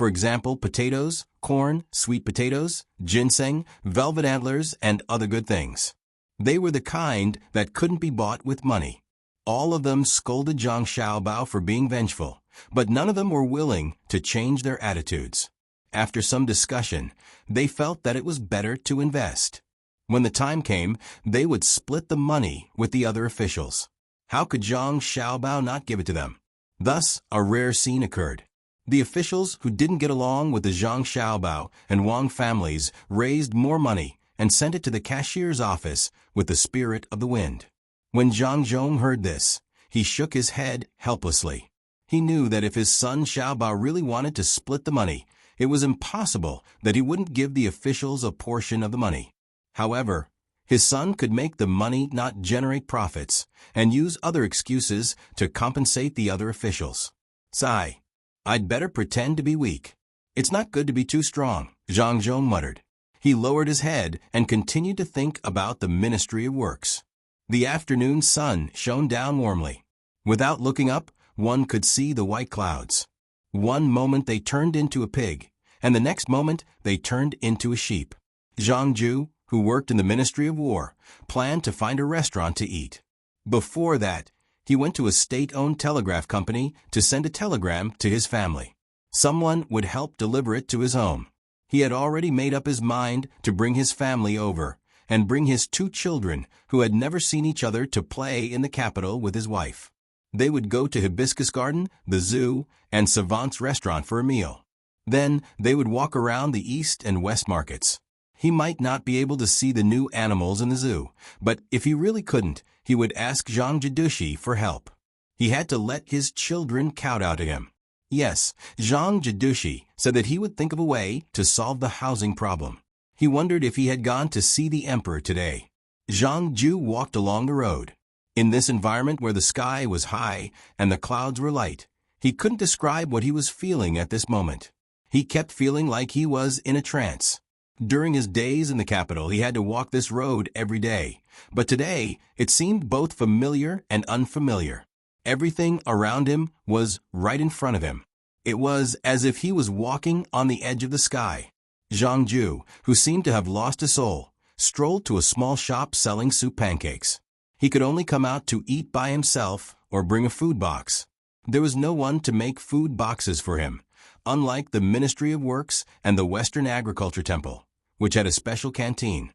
[SPEAKER 1] For example, potatoes, corn, sweet potatoes, ginseng, velvet antlers, and other good things. They were the kind that couldn't be bought with money. All of them scolded Zhang Xiaobao for being vengeful, but none of them were willing to change their attitudes. After some discussion, they felt that it was better to invest. When the time came, they would split the money with the other officials. How could Zhang Xiaobao not give it to them? Thus, a rare scene occurred. The officials who didn't get along with the Zhang Xiaobao and Wang families raised more money and sent it to the cashier's office with the spirit of the wind. When Zhang Zhong heard this, he shook his head helplessly. He knew that if his son Xiaobao really wanted to split the money, it was impossible that he wouldn't give the officials a portion of the money. However, his son could make the money not generate profits and use other excuses to compensate the other officials. Sigh. I'd better pretend to be weak. It's not good to be too strong, Zhang Zhong muttered. He lowered his head and continued to think about the Ministry of Works. The afternoon sun shone down warmly. Without looking up, one could see the white clouds. One moment they turned into a pig, and the next moment they turned into a sheep. Zhang Ju, who worked in the Ministry of War, planned to find a restaurant to eat. Before that, he went to a state-owned telegraph company to send a telegram to his family. Someone would help deliver it to his home. He had already made up his mind to bring his family over and bring his 2 children who had never seen each other to play in the capital with his wife. They would go to Hibiscus Garden, the zoo, and Savant's restaurant for a meal. Then they would walk around the East and West markets. He might not be able to see the new animals in the zoo, but if he really couldn't, he would ask Zhang Jidushi for help. He had to let his children kowtow to him. Yes, Zhang Jidushi said that he would think of a way to solve the housing problem. He wondered if he had gone to see the emperor today. Zhang Ju walked along the road. In this environment where the sky was high and the clouds were light, he couldn't describe what he was feeling at this moment. He kept feeling like he was in a trance. During his days in the capital, he had to walk this road every day, but today it seemed both familiar and unfamiliar. Everything around him was right in front of him. It was as if he was walking on the edge of the sky. Zhang Ju, who seemed to have lost his soul, strolled to a small shop selling soup pancakes. He could only come out to eat by himself or bring a food box. There was no one to make food boxes for him, unlike the Ministry of Works and the Western Agriculture Temple, which had a special canteen.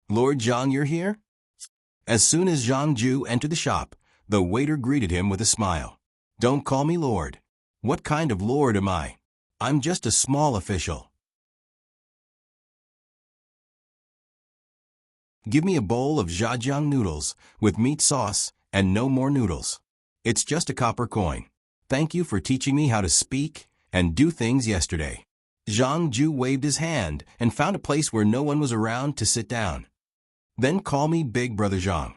[SPEAKER 1] Lord Zhang, you're here? As soon as Zhang Ju entered the shop, the waiter greeted him with a smile. Don't call me Lord. What kind of Lord am I? I'm just a small official. Give me a bowl of zhajiang noodles with meat sauce and no more noodles. It's just a copper coin. Thank you for teaching me how to speak and do things yesterday. Zhang Ju waved his hand and found a place where no one was around to sit down. Then call me Big Brother Zhang.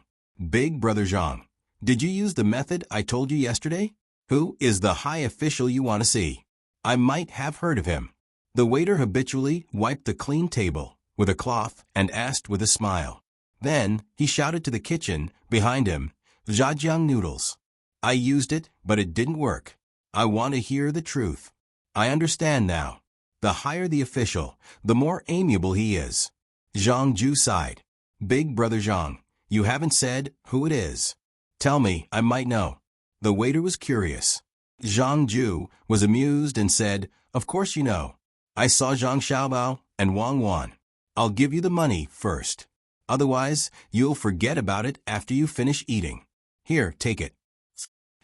[SPEAKER 1] Big Brother Zhang. Did you use the method I told you yesterday? Who is the high official you want to see? I might have heard of him. The waiter habitually wiped the clean table with a cloth and asked with a smile. Then he shouted to the kitchen behind him, Zhajiang noodles. I used it, but it didn't work. I want to hear the truth. I understand now. The higher the official, the more amiable he is. Zhang Ju sighed. Big Brother Zhang, you haven't said who it is. Tell me, I might know. The waiter was curious. Zhang Ju was amused and said, Of course you know. I saw Zhang Xiaobao and Wang Wan. I'll give you the money first. Otherwise, you'll forget about it after you finish eating. Here, take it.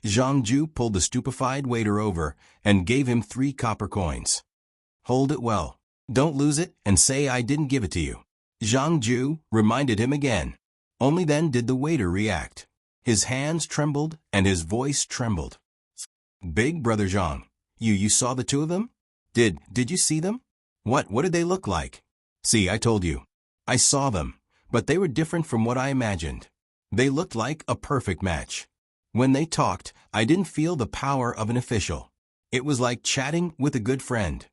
[SPEAKER 1] Zhang Ju pulled the stupefied waiter over and gave him 3 copper coins. Hold it well. Don't lose it and say I didn't give it to you. Zhang Ju reminded him again. Only then did the waiter react. His hands trembled and his voice trembled. Big Brother Zhang, you saw the 2 of them? Did you see them? What did they look like? See, I told you. I saw them, but they were different from what I imagined. They looked like a perfect match. When they talked, I didn't feel the power of an official. It was like chatting with a good friend.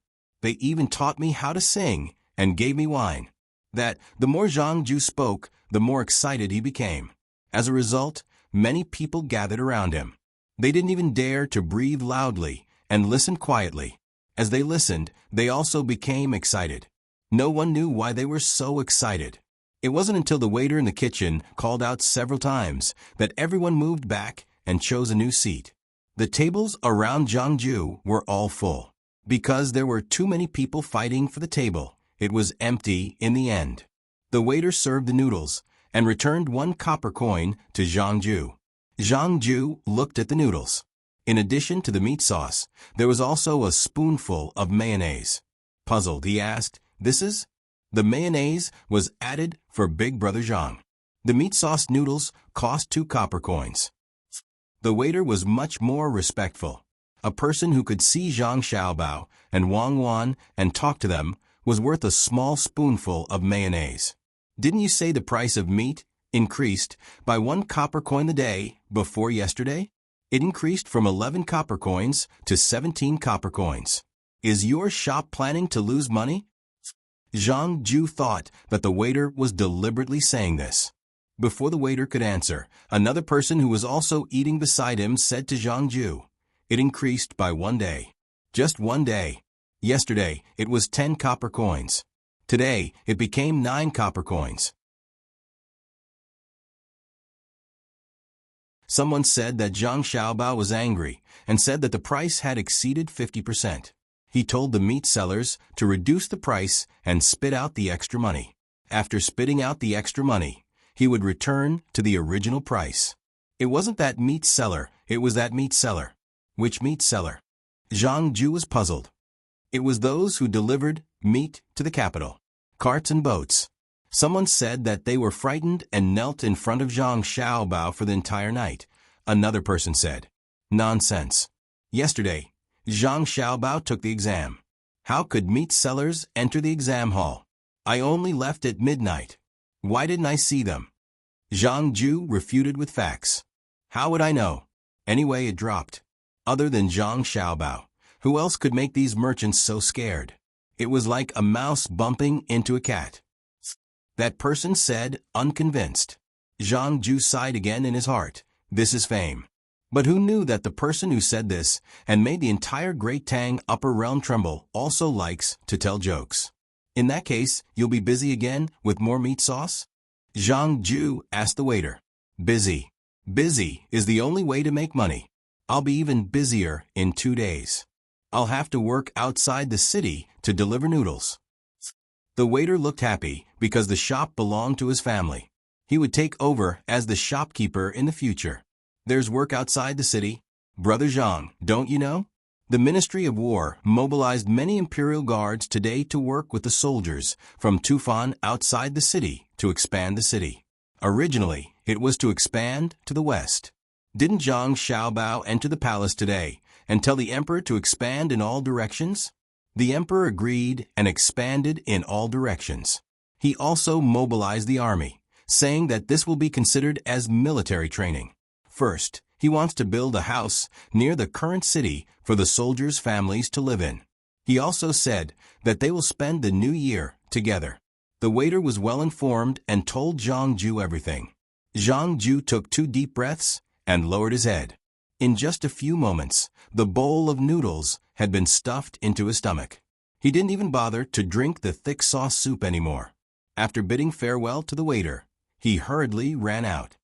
[SPEAKER 1] They even taught me how to sing and gave me wine. That the more Zhang Ju spoke, the more excited he became. As a result, many people gathered around him. They didn't even dare to breathe loudly and listened quietly. As they listened, they also became excited. No one knew why they were so excited. It wasn't until the waiter in the kitchen called out several times that everyone moved back and chose a new seat. The tables around Zhangju were all full. Because there were too many people fighting for the table, it was empty in the end. The waiter served the noodles and returned 1 copper coin to Zhangju. Zhangju looked at the noodles. In addition to the meat sauce, there was also a spoonful of mayonnaise. Puzzled, he asked, "This is?" The mayonnaise was added for Big Brother Zhang. The meat sauce noodles cost 2 copper coins. The waiter was much more respectful. A person who could see Zhang Xiaobao and Wang Wan and talk to them was worth a small spoonful of mayonnaise. Didn't you say the price of meat increased by 1 copper coin a day before yesterday? It increased from 11 copper coins to 17 copper coins. Is your shop planning to lose money? Zhang Ju thought that the waiter was deliberately saying this. Before the waiter could answer, another person who was also eating beside him said to Zhang Ju, "It increased by 1 day. Just 1 day. Yesterday, it was 10 copper coins. Today, it became 9 copper coins." Someone said that Zhang Xiaobao was angry and said that the price had exceeded 50%. He told the meat sellers to reduce the price and spit out the extra money. After spitting out the extra money, he would return to the original price. It wasn't that meat seller, it was that meat seller. Which meat seller? Zhang Ju was puzzled. It was those who delivered meat to the capital. Carts and boats. Someone said that they were frightened and knelt in front of Zhang Xiaobao for the entire night. Another person said, "Nonsense. Yesterday, Zhang Xiaobao took the exam. How could meat sellers enter the exam hall? I only left at midnight. Why didn't I see them?" Zhang Ju refuted with facts. "How would I know? Anyway, it dropped. Other than Zhang Xiaobao, who else could make these merchants so scared? It was like a mouse bumping into a cat." That person said, unconvinced. Zhang Ju sighed again in his heart. This is fame. But who knew that the person who said this and made the entire Great Tang upper realm tremble also likes to tell jokes? In that case, you'll be busy again with more meat sauce? Zhang Ju asked the waiter. Busy. Busy is the only way to make money. I'll be even busier in 2 days. I'll have to work outside the city to deliver noodles. The waiter looked happy because the shop belonged to his family. He would take over as the shopkeeper in the future. There's work outside the city. Brother Zhang, don't you know? The Ministry of War mobilized many imperial guards today to work with the soldiers from Tufan outside the city to expand the city. Originally, it was to expand to the west. Didn't Zhang Xiaobao enter the palace today and tell the emperor to expand in all directions? The emperor agreed and expanded in all directions. He also mobilized the army, saying that this will be considered as military training. First, he wants to build a house near the current city for the soldiers' families to live in. He also said that they will spend the new year together. The waiter was well informed and told Zhang Ju everything. Zhang Ju took 2 deep breaths and lowered his head. In just a few moments, the bowl of noodles had been stuffed into his stomach. He didn't even bother to drink the thick sauce soup anymore. After bidding farewell to the waiter, he hurriedly ran out.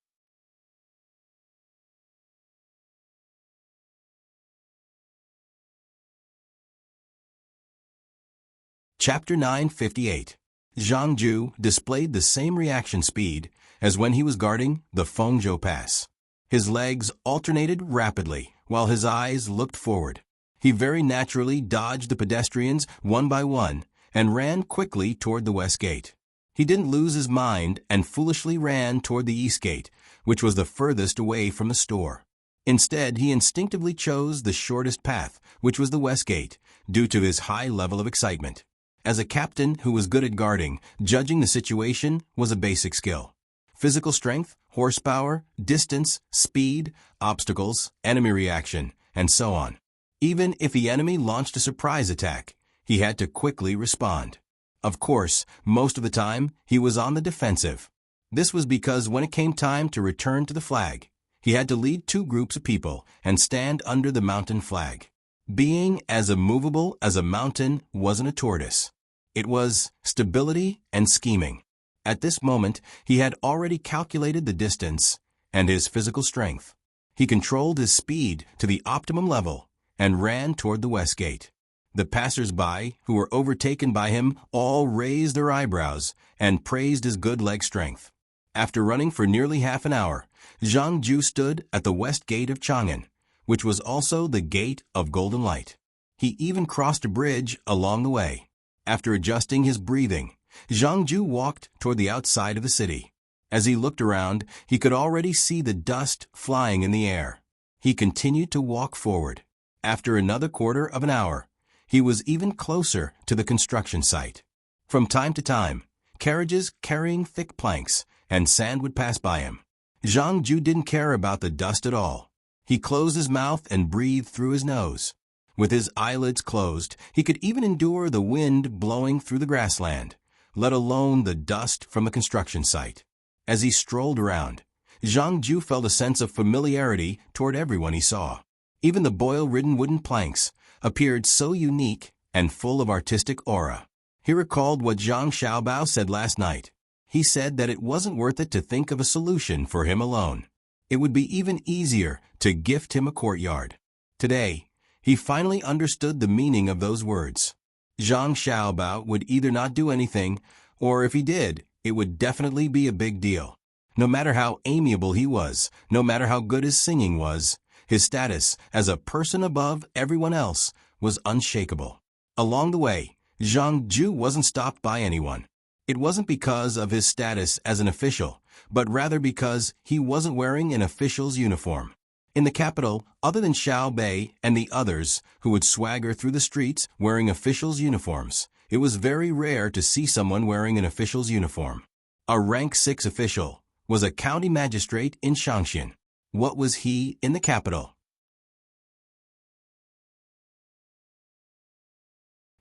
[SPEAKER 1] Chapter 958. Zhang Ju displayed the same reaction speed as when he was guarding the Fengzhou Pass. His legs alternated rapidly while his eyes looked forward. He very naturally dodged the pedestrians one by one and ran quickly toward the west gate. He didn't lose his mind and foolishly ran toward the east gate, which was the furthest away from the store. Instead, he instinctively chose the shortest path, which was the west gate, due to his high level of excitement. As a captain who was good at guarding, judging the situation was a basic skill. Physical strength, horsepower, distance, speed, obstacles, enemy reaction, and so on. Even if the enemy launched a surprise attack, he had to quickly respond. Of course, most of the time, he was on the defensive. This was because when it came time to return to the flag, he had to lead 2 groups of people and stand under the mountain flag. Being as immovable as a mountain wasn't a tortoise. It was stability and scheming. At this moment, he had already calculated the distance and his physical strength. He controlled his speed to the optimum level and ran toward the west gate. The passers-by, who were overtaken by him, all raised their eyebrows and praised his good leg strength. After running for nearly half an hour, Zhang Ju stood at the west gate of Chang'an, which was also the gate of golden light. He even crossed a bridge along the way. After adjusting his breathing, Zhang Ju walked toward the outside of the city. As he looked around, he could already see the dust flying in the air. He continued to walk forward. After another quarter of an hour, he was even closer to the construction site. From time to time, carriages carrying thick planks and sand would pass by him. Zhang Ju didn't care about the dust at all. He closed his mouth and breathed through his nose. With his eyelids closed, he could even endure the wind blowing through the grassland, let alone the dust from the construction site. As he strolled around, Zhang Ju felt a sense of familiarity toward everyone he saw. Even the boil-ridden wooden planks appeared so unique and full of artistic aura. He recalled what Zhang Xiaobao said last night. He said that it wasn't worth it to think of a solution for him alone. It would be even easier to gift him a courtyard. Today, he finally understood the meaning of those words. Zhang Xiaobao would either not do anything, or if he did, it would definitely be a big deal. No matter how amiable he was, no matter how good his singing was, his status as a person above everyone else was unshakable. Along the way, Zhang Ju wasn't stopped by anyone. It wasn't because of his status as an official, but rather because he wasn't wearing an official's uniform. In the capital, other than Xiao Bei and the others who would swagger through the streets wearing officials' uniforms, it was very rare to see someone wearing an official's uniform. A rank 6 official was a county magistrate in Shaanxi. What was he in the capital?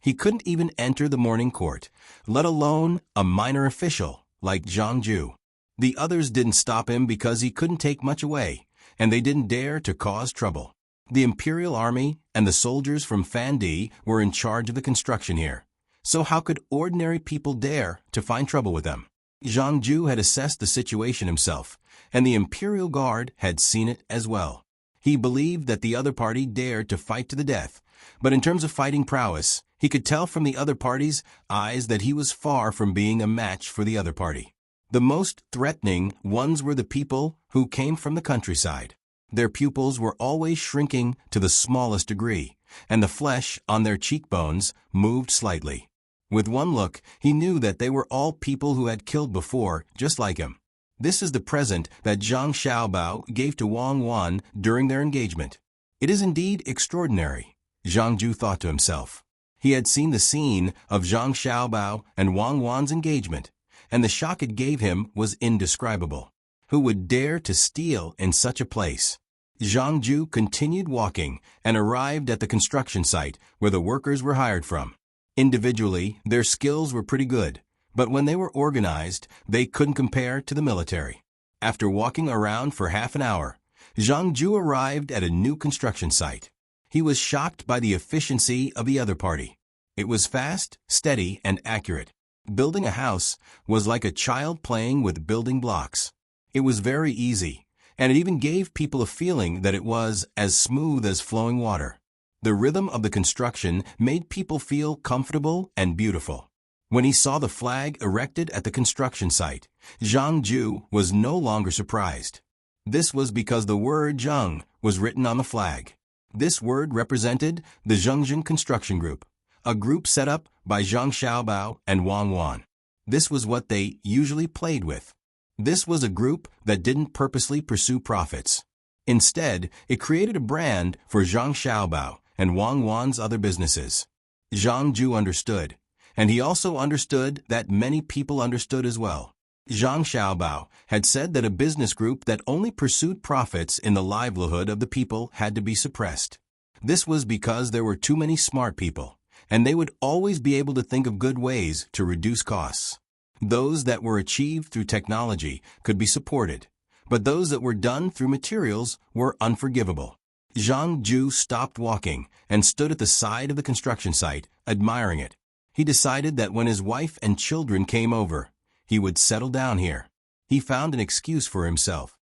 [SPEAKER 1] He couldn't even enter the morning court, let alone a minor official like Zhang Ju. The others didn't stop him because he couldn't take much away, and they didn't dare to cause trouble. The Imperial Army and the soldiers from Fandi were in charge of the construction here. So how could ordinary people dare to find trouble with them? Zhang Ju had assessed the situation himself, and the Imperial Guard had seen it as well. He believed that the other party dared to fight to the death, but in terms of fighting prowess, he could tell from the other party's eyes that he was far from being a match for the other party. The most threatening ones were the people who came from the countryside. Their pupils were always shrinking to the smallest degree, and the flesh on their cheekbones moved slightly. With one look, he knew that they were all people who had killed before, just like him. This is the present that Zhang Xiaobao gave to Wang Wan during their engagement. It is indeed extraordinary, Zhang Ju thought to himself. He had seen the scene of Zhang Xiaobao and Wang Wan's engagement, and the shock it gave him was indescribable. Who would dare to steal in such a place? Zhang Ju continued walking and arrived at the construction site where the workers were hired from. Individually, their skills were pretty good, but when they were organized, they couldn't compare to the military. After walking around for half an hour, Zhang Ju arrived at a new construction site. He was shocked by the efficiency of the other party. It was fast, steady, and accurate. Building a house was like a child playing with building blocks. It was very easy, and it even gave people a feeling that it was as smooth as flowing water. The rhythm of the construction made people feel comfortable and beautiful. When he saw the flag erected at the construction site, Zhang Ju was no longer surprised. This was because the word Zheng was written on the flag. This word represented the Zhengzhen Construction Group, a group set up by Zhang Xiaobao and Wang Wan. This was what they usually played with. This was a group that didn't purposely pursue profits. Instead, it created a brand for Zhang Xiaobao and Wang Wan's other businesses. Zhang Ju understood, and he also understood that many people understood as well. Zhang Xiaobao had said that a business group that only pursued profits in the livelihood of the people had to be suppressed. This was because there were too many smart people, and they would always be able to think of good ways to reduce costs. Those that were achieved through technology could be supported, but those that were done through materials were unforgivable. Zhang Ju stopped walking and stood at the side of the construction site, admiring it. He decided that when his wife and children came over, he would settle down here. He found an excuse for himself.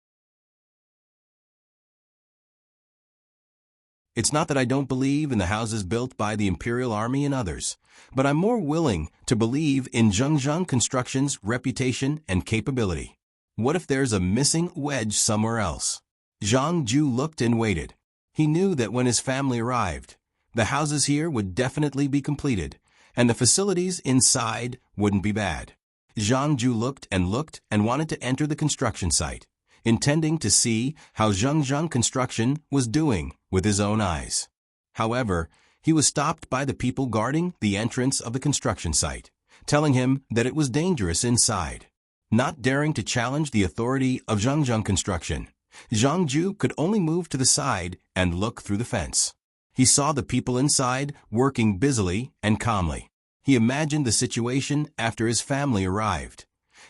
[SPEAKER 1] It's not that I don't believe in the houses built by the Imperial Army and others, but I'm more willing to believe in Zhengzheng Construction's reputation and capability. What if there's a missing wedge somewhere else? Zhang Ju looked and waited. He knew that when his family arrived, the houses here would definitely be completed, and the facilities inside wouldn't be bad. Zhang Ju looked and wanted to enter the construction site, intending to see how Zhengzheng Construction was doing with his own eyes. However, he was stopped by the people guarding the entrance of the construction site, telling him that it was dangerous inside. Not daring to challenge the authority of Zhengzheng Construction, Zhang Ju could only move to the side and look through the fence. He saw the people inside working busily and calmly. He imagined the situation after his family arrived,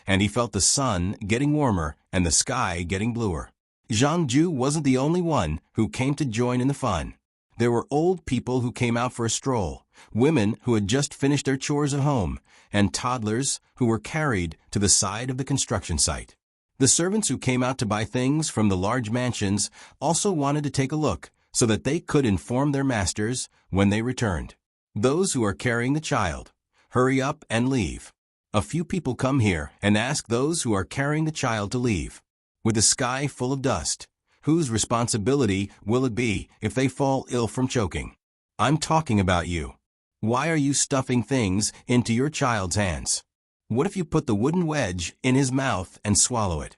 [SPEAKER 1] and he felt the sun getting warmer and the sky getting bluer. Zhang Ju wasn't the only one who came to join in the fun. There were old people who came out for a stroll, women who had just finished their chores at home, and toddlers who were carried to the side of the construction site. The servants who came out to buy things from the large mansions also wanted to take a look so that they could inform their masters when they returned. Those who are carrying the child, hurry up and leave. A few people come here and ask those who are carrying the child to leave. With the sky full of dust, whose responsibility will it be if they fall ill from choking? I'm talking about you. Why are you stuffing things into your child's hands? What if you put the wooden wedge in his mouth and swallow it?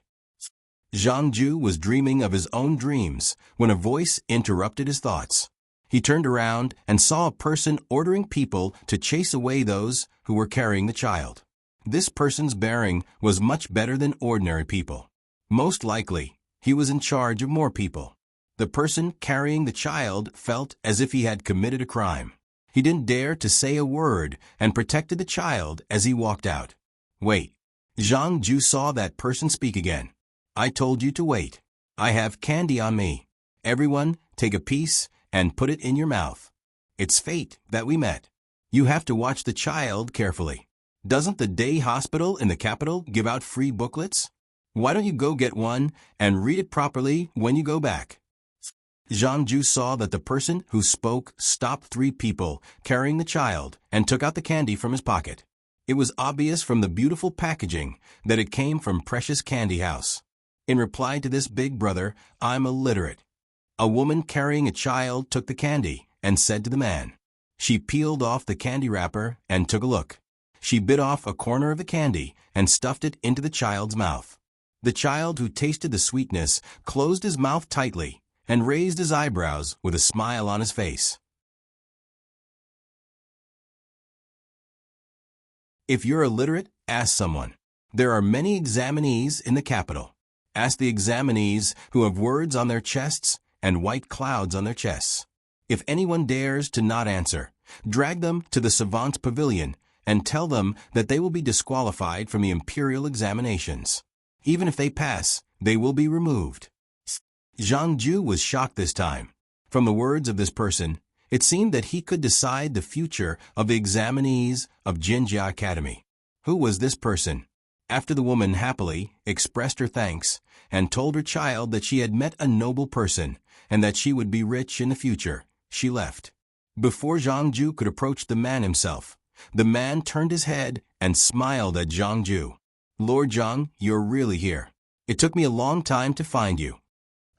[SPEAKER 1] Zhang Ju was dreaming of his own dreams when a voice interrupted his thoughts. He turned around and saw a person ordering people to chase away those who were carrying the child. This person's bearing was much better than ordinary people. Most likely, he was in charge of more people. The person carrying the child felt as if he had committed a crime. He didn't dare to say a word and protected the child as he walked out. Wait. Zhang Ju saw that person speak again. I told you to wait. I have candy on me. Everyone, take a piece and put it in your mouth. It's fate that we met. You have to watch the child carefully. Doesn't the day hospital in the capital give out free booklets? Why don't you go get one and read it properly when you go back? Zhang Ju saw that the person who spoke stopped 3 people carrying the child and took out the candy from his pocket. It was obvious from the beautiful packaging that it came from Precious Candy House. In reply to this big brother, I'm illiterate. A woman carrying a child took the candy and said to the man. She peeled off the candy wrapper and took a look. She bit off a corner of the candy and stuffed it into the child's mouth. The child, who tasted the sweetness, closed his mouth tightly and raised his eyebrows with a smile on his face. If you're illiterate, ask someone. There are many examinees in the capital. Ask the examinees who have words on their chests and white clouds on their chests. If anyone dares to not answer, drag them to the savant's pavilion and tell them that they will be disqualified from the imperial examinations. Even if they pass, they will be removed. Zhang Ju was shocked this time. From the words of this person, it seemed that he could decide the future of the examinees of Jinjia Academy. Who was this person? After the woman happily expressed her thanks and told her child that she had met a noble person and that she would be rich in the future, she left. Before Zhang Ju could approach the man himself, the man turned his head and smiled at Zhang Ju. Lord Zhang, you're really here. It took me a long time to find you.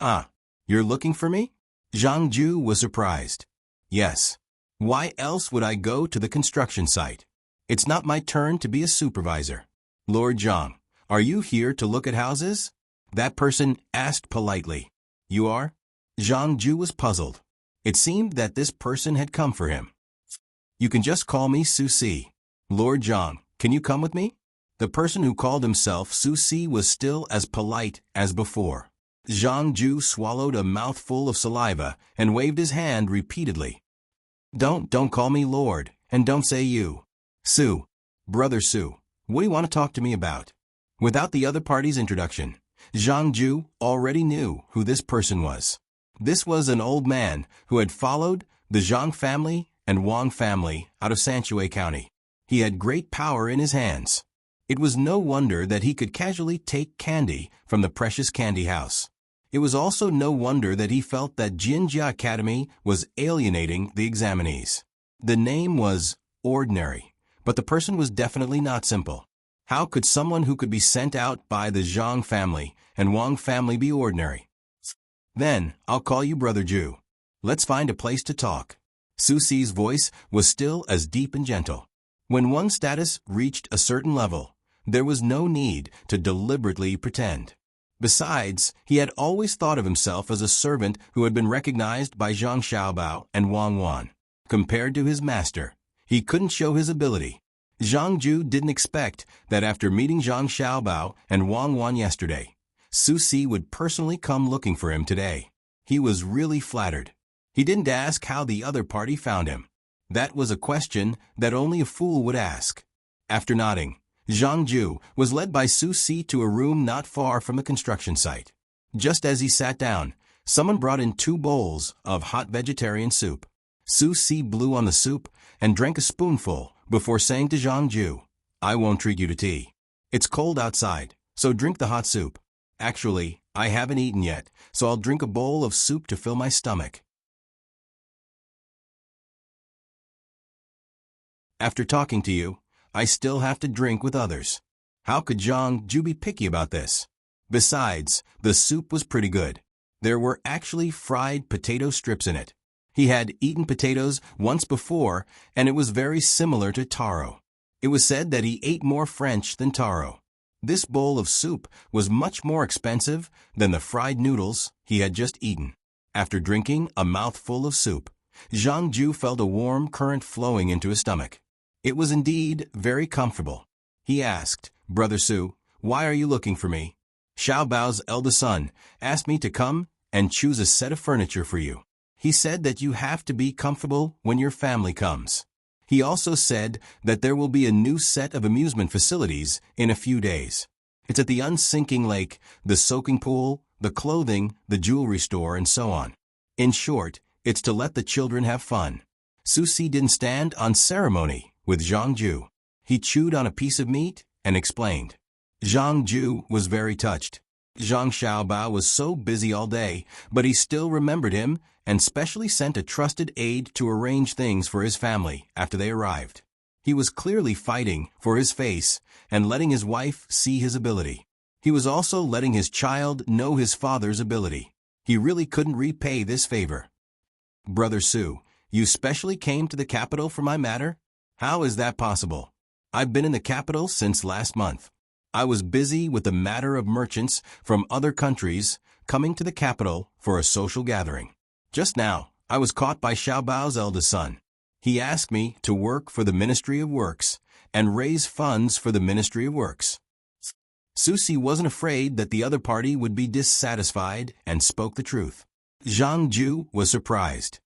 [SPEAKER 1] Ah, you're looking for me? Zhang Ju was surprised. Yes. Why else would I go to the construction site? It's not my turn to be a supervisor. Lord Zhang, are you here to look at houses? That person asked politely. You are? Zhang Ju was puzzled. It seemed that this person had come for him. You can just call me Susi. Lord Zhang, can you come with me? The person who called himself Susi was still as polite as before. Zhang Ju swallowed a mouthful of saliva and waved his hand repeatedly. Don't call me Lord, and don't say you. Su. Brother Su, what do you want to talk to me about? Without the other party's introduction, Zhang Ju already knew who this person was. This was an old man who had followed the Zhang family and Wang family out of Sanshui County. He had great power in his hands. It was no wonder that he could casually take candy from the precious candy house. It was also no wonder that he felt that Jinjia Academy was alienating the examinees. The name was ordinary, but the person was definitely not simple. How could someone who could be sent out by the Zhang family and Wang family be ordinary? Then, I'll call you Brother Zhu. Let's find a place to talk. Su Si's voice was still as deep and gentle. When one's status reached a certain level, there was no need to deliberately pretend. Besides, he had always thought of himself as a servant who had been recognized by Zhang Xiaobao and Wang Wan. Compared to his master, he couldn't show his ability. Zhang Ju didn't expect that after meeting Zhang Xiaobao and Wang Wan yesterday, Su Si would personally come looking for him today. He was really flattered. He didn't ask how the other party found him. That was a question that only a fool would ask. After nodding, Zhang Ju was led by Su Si to a room not far from the construction site. Just as he sat down, someone brought in 2 bowls of hot vegetarian soup. Su Si blew on the soup and drank a spoonful before saying to Zhang Ju, "I won't treat you to tea. It's cold outside, so drink the hot soup. Actually, I haven't eaten yet, so I'll drink a bowl of soup to fill my stomach." After talking to you, I still have to drink with others. How could Zhang Ju be picky about this? Besides, the soup was pretty good. There were actually fried potato strips in it. He had eaten potatoes once before, and it was very similar to taro. It was said that he ate more French than taro. This bowl of soup was much more expensive than the fried noodles he had just eaten. After drinking a mouthful of soup, Zhang Ju felt a warm current flowing into his stomach. It was indeed very comfortable. He asked, "Brother Su, why are you looking for me?" "Xiao Bao's eldest son asked me to come and choose a set of furniture for you. He said that you have to be comfortable when your family comes. He also said that there will be a new set of amusement facilities in a few days. It's at the unsinking lake, the soaking pool, the clothing, the jewelry store, and so on. In short, it's to let the children have fun." Su Si didn't stand on ceremony with Zhang Ju. He chewed on a piece of meat and explained. Zhang Ju was very touched. Zhang Xiaobao was so busy all day, but he still remembered him and specially sent a trusted aide to arrange things for his family after they arrived. He was clearly fighting for his face and letting his wife see his ability. He was also letting his child know his father's ability. He really couldn't repay this favor. "Brother Su, you specially came to the capital for my matter? How is that possible? I've been in the capital since last month. I was busy with the matter of merchants from other countries coming to the capital for a social gathering. Just now, I was caught by Xiao Bao's eldest son. He asked me to work for the Ministry of Works and raise funds for the Ministry of Works." Su Si wasn't afraid that the other party would be dissatisfied and spoke the truth. Zhang Ju was surprised.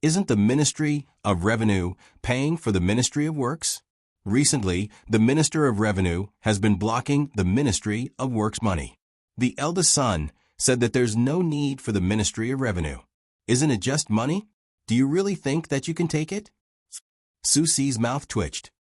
[SPEAKER 1] Isn't the Ministry of Revenue paying for the Ministry of Works? Recently, the Minister of Revenue has been blocking the Ministry of Works money. The eldest son said that there's no need for the Ministry of Revenue. Isn't it just money? Do you really think that you can take it? Su Si's mouth twitched.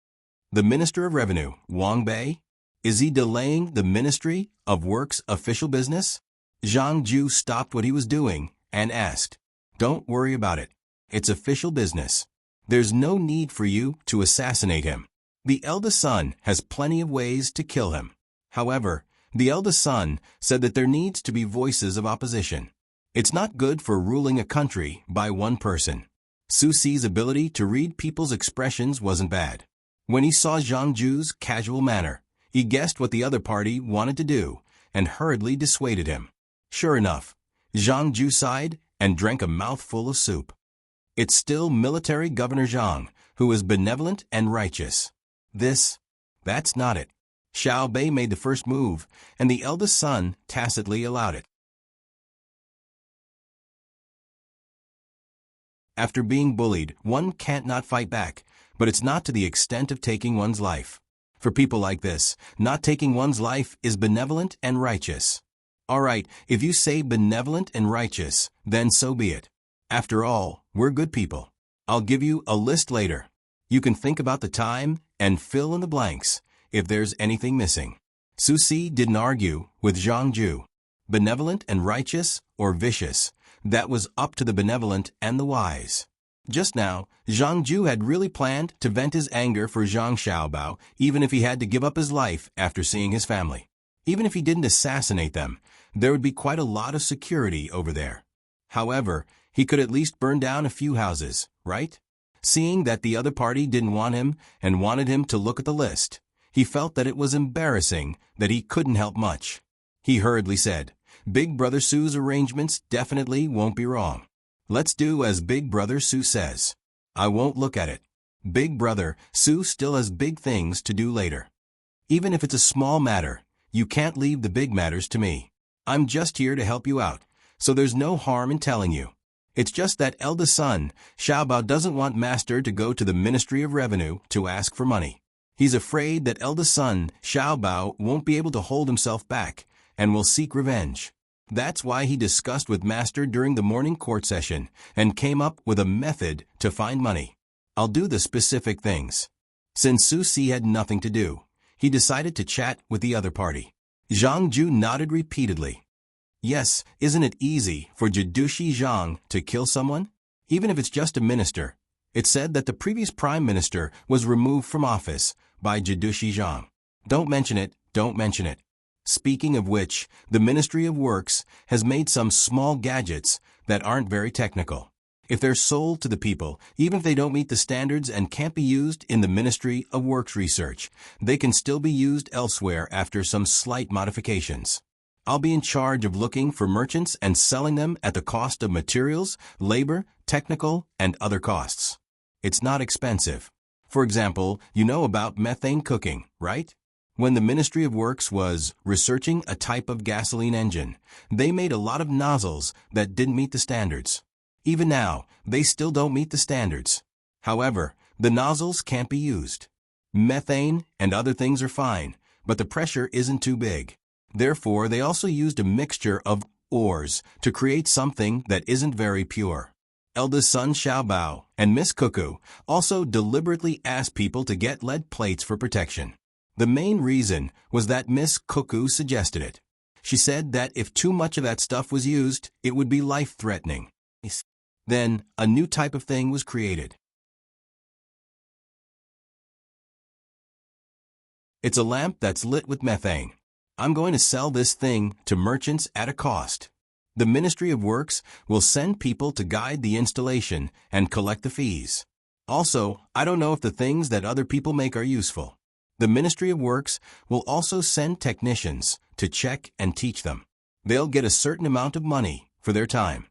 [SPEAKER 1] The Minister of Revenue, Wang Bei? Is he delaying the Ministry of Works official business? Zhang Ju stopped what he was doing and asked, "Don't worry about it. It's official business. There's no need for you to assassinate him. The eldest son has plenty of ways to kill him." However, the eldest son said that there needs to be voices of opposition. It's not good for ruling a country by one person. Su Si's ability to read people's expressions wasn't bad. When he saw Zhang Ju's casual manner, he guessed what the other party wanted to do and hurriedly dissuaded him. Sure enough, Zhang Ju sighed and drank a mouthful of soup. It's still Military Governor Zhang, who is benevolent and righteous. That's not it. Xiao Bei made the first move, and the eldest son tacitly allowed it. After being bullied, one can't not fight back, but it's not to the extent of taking one's life. For people like this, not taking one's life is benevolent and righteous. All right, if you say benevolent and righteous, then so be it. After all, we're good people. I'll give you a list later. You can think about the time and fill in the blanks if there's anything missing. Su Si didn't argue with Zhang Ju. Benevolent and righteous or vicious, that was up to the benevolent and the wise. Just now, Zhang Ju had really planned to vent his anger for Zhang Xiaobao, even if he had to give up his life after seeing his family. Even if he didn't assassinate them, there would be quite a lot of security over there. However, he could at least burn down a few houses, right? Seeing that the other party didn't want him and wanted him to look at the list, he felt that it was embarrassing that he couldn't help much. He hurriedly said, Big Brother Su's arrangements definitely won't be wrong. Let's do as Big Brother Su says. I won't look at it. Big Brother Su still has big things to do later. Even if it's a small matter, you can't leave the big matters to me. I'm just here to help you out, so there's no harm in telling you. It's just that eldest son, Xiaobao, doesn't want Master to go to the Ministry of Revenue to ask for money. He's afraid that eldest son, Xiaobao, won't be able to hold himself back and will seek revenge. That's why he discussed with Master during the morning court session and came up with a method to find money. I'll do the specific things. Since Su Si had nothing to do, he decided to chat with the other party. Zhang Ju nodded repeatedly. Yes, isn't it easy for Jidushi Zhang to kill someone? Even if it's just a minister. It's said that the previous prime minister was removed from office by Jidushi Zhang. Don't mention it, don't mention it. Speaking of which, the Ministry of Works has made some small gadgets that aren't very technical. If they're sold to the people, even if they don't meet the standards and can't be used in the Ministry of Works research, they can still be used elsewhere after some slight modifications. I'll be in charge of looking for merchants and selling them at the cost of materials, labor, technical, and other costs. It's not expensive. For example, you know about methane cooking, right? When the Ministry of Works was researching a type of gasoline engine, they made a lot of nozzles that didn't meet the standards. Even now, they still don't meet the standards. However, the nozzles can't be used. Methane and other things are fine, but the pressure isn't too big. Therefore, they also used a mixture of ores to create something that isn't very pure. Eldest son Xiaobao and Miss Cuckoo also deliberately asked people to get lead plates for protection. The main reason was that Miss Cuckoo suggested it. She said that if too much of that stuff was used, it would be life-threatening. Then, a new type of thing was created. It's a lamp that's lit with methane. I'm going to sell this thing to merchants at a cost. The Ministry of Works will send people to guide the installation and collect the fees. Also, I don't know if the things that other people make are useful. The Ministry of Works will also send technicians to check and teach them. They'll get a certain amount of money for their time.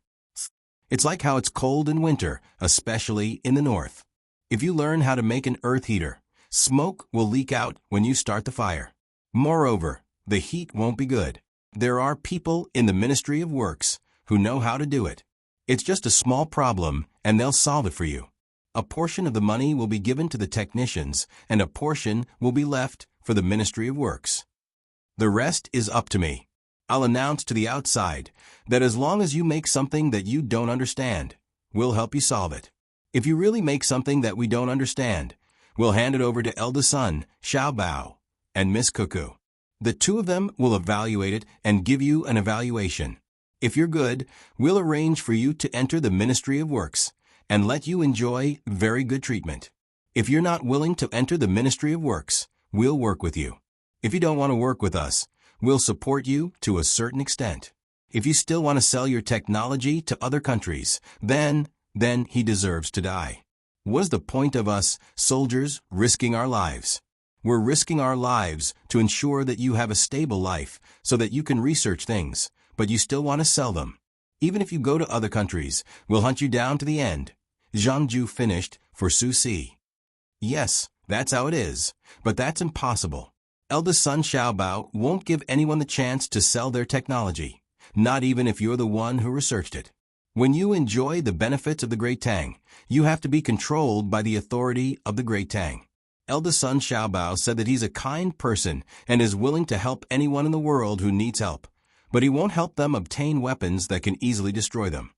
[SPEAKER 1] It's like how it's cold in winter, especially in the north. If you learn how to make an earth heater, smoke will leak out when you start the fire. Moreover, the heat won't be good. There are people in the Ministry of Works who know how to do it. It's just a small problem, and they'll solve it for you. A portion of the money will be given to the technicians, and a portion will be left for the Ministry of Works. The rest is up to me. I'll announce to the outside that as long as you make something that you don't understand, we'll help you solve it. If you really make something that we don't understand, we'll hand it over to eldest son, Xiaobao, and Miss Cuckoo. The two of them will evaluate it and give you an evaluation. If you're good, we'll arrange for you to enter the Ministry of Works and let you enjoy very good treatment. If you're not willing to enter the Ministry of Works, we'll work with you. If you don't want to work with us, we'll support you to a certain extent. If you still want to sell your technology to other countries, then he deserves to die. What's the point of us, soldiers, risking our lives? We're risking our lives to ensure that you have a stable life so that you can research things, but you still want to sell them. Even if you go to other countries, we'll hunt you down to the end. Zhang Ju finished for Su Si. Yes, that's how it is, but that's impossible. Eldest son Xiaobao won't give anyone the chance to sell their technology, not even if you're the one who researched it. When you enjoy the benefits of the Great Tang, you have to be controlled by the authority of the Great Tang. Eldest son Xiaobao said that he's a kind person and is willing to help anyone in the world who needs help, but he won't help them obtain weapons that can easily destroy them.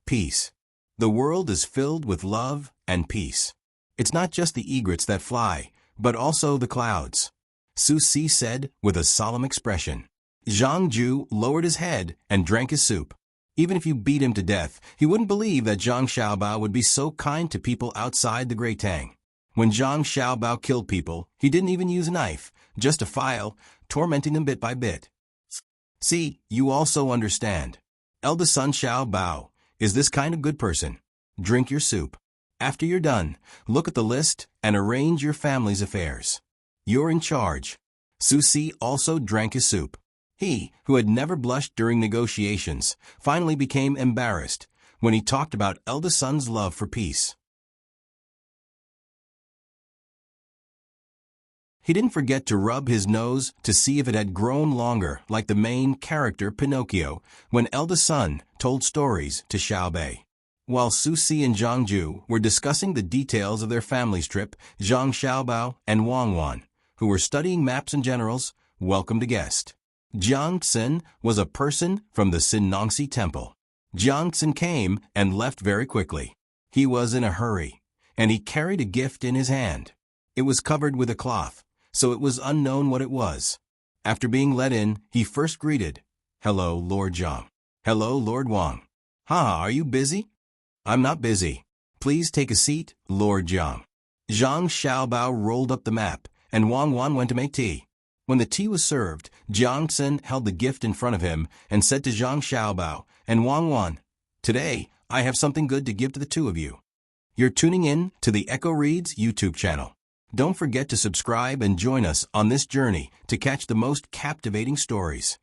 [SPEAKER 1] Peace. The world is filled with love and peace. It's not just the egrets that fly, but also the clouds, Su Si said with a solemn expression. Zhang Ju lowered his head and drank his soup. Even if you beat him to death, he wouldn't believe that Zhang Xiaobao would be so kind to people outside the Great Tang. When Zhang Xiaobao killed people, he didn't even use a knife, just a file, tormenting them bit by bit. See, you also understand. Eldest son Xiaobao is this kind of good person. Drink your soup. After you're done, look at the list and arrange your family's affairs. You're in charge. Su Si also drank his soup. He, who had never blushed during negotiations, finally became embarrassed when he talked about eldest son's love for peace. He didn't forget to rub his nose to see if it had grown longer like the main character Pinocchio when eldest son told stories to Xiaobei. While Su Si and Zhang Ju were discussing the details of their family's trip, Zhang Xiaobao and Wang Wan, who were studying maps and generals, welcomed a guest. Jiang Xin was a person from the Sinangxi temple. Jiang Xin came and left very quickly. He was in a hurry, and he carried a gift in his hand. It was covered with a cloth, so it was unknown what it was. After being let in, he first greeted, "Hello, Lord Zhang." "Hello, Lord Wang." "Ha, are you busy?" "I'm not busy. Please take a seat, Lord Zhang." Zhang Xiaobao rolled up the map, and Wang Wan went to make tea. When the tea was served, Jiang Xin held the gift in front of him and said to Zhang Xiaobao and Wang Wan, "Today, I have something good to give to the two of you. You're tuning in to the Echo Reads YouTube channel. Don't forget to subscribe and join us on this journey to catch the most captivating stories.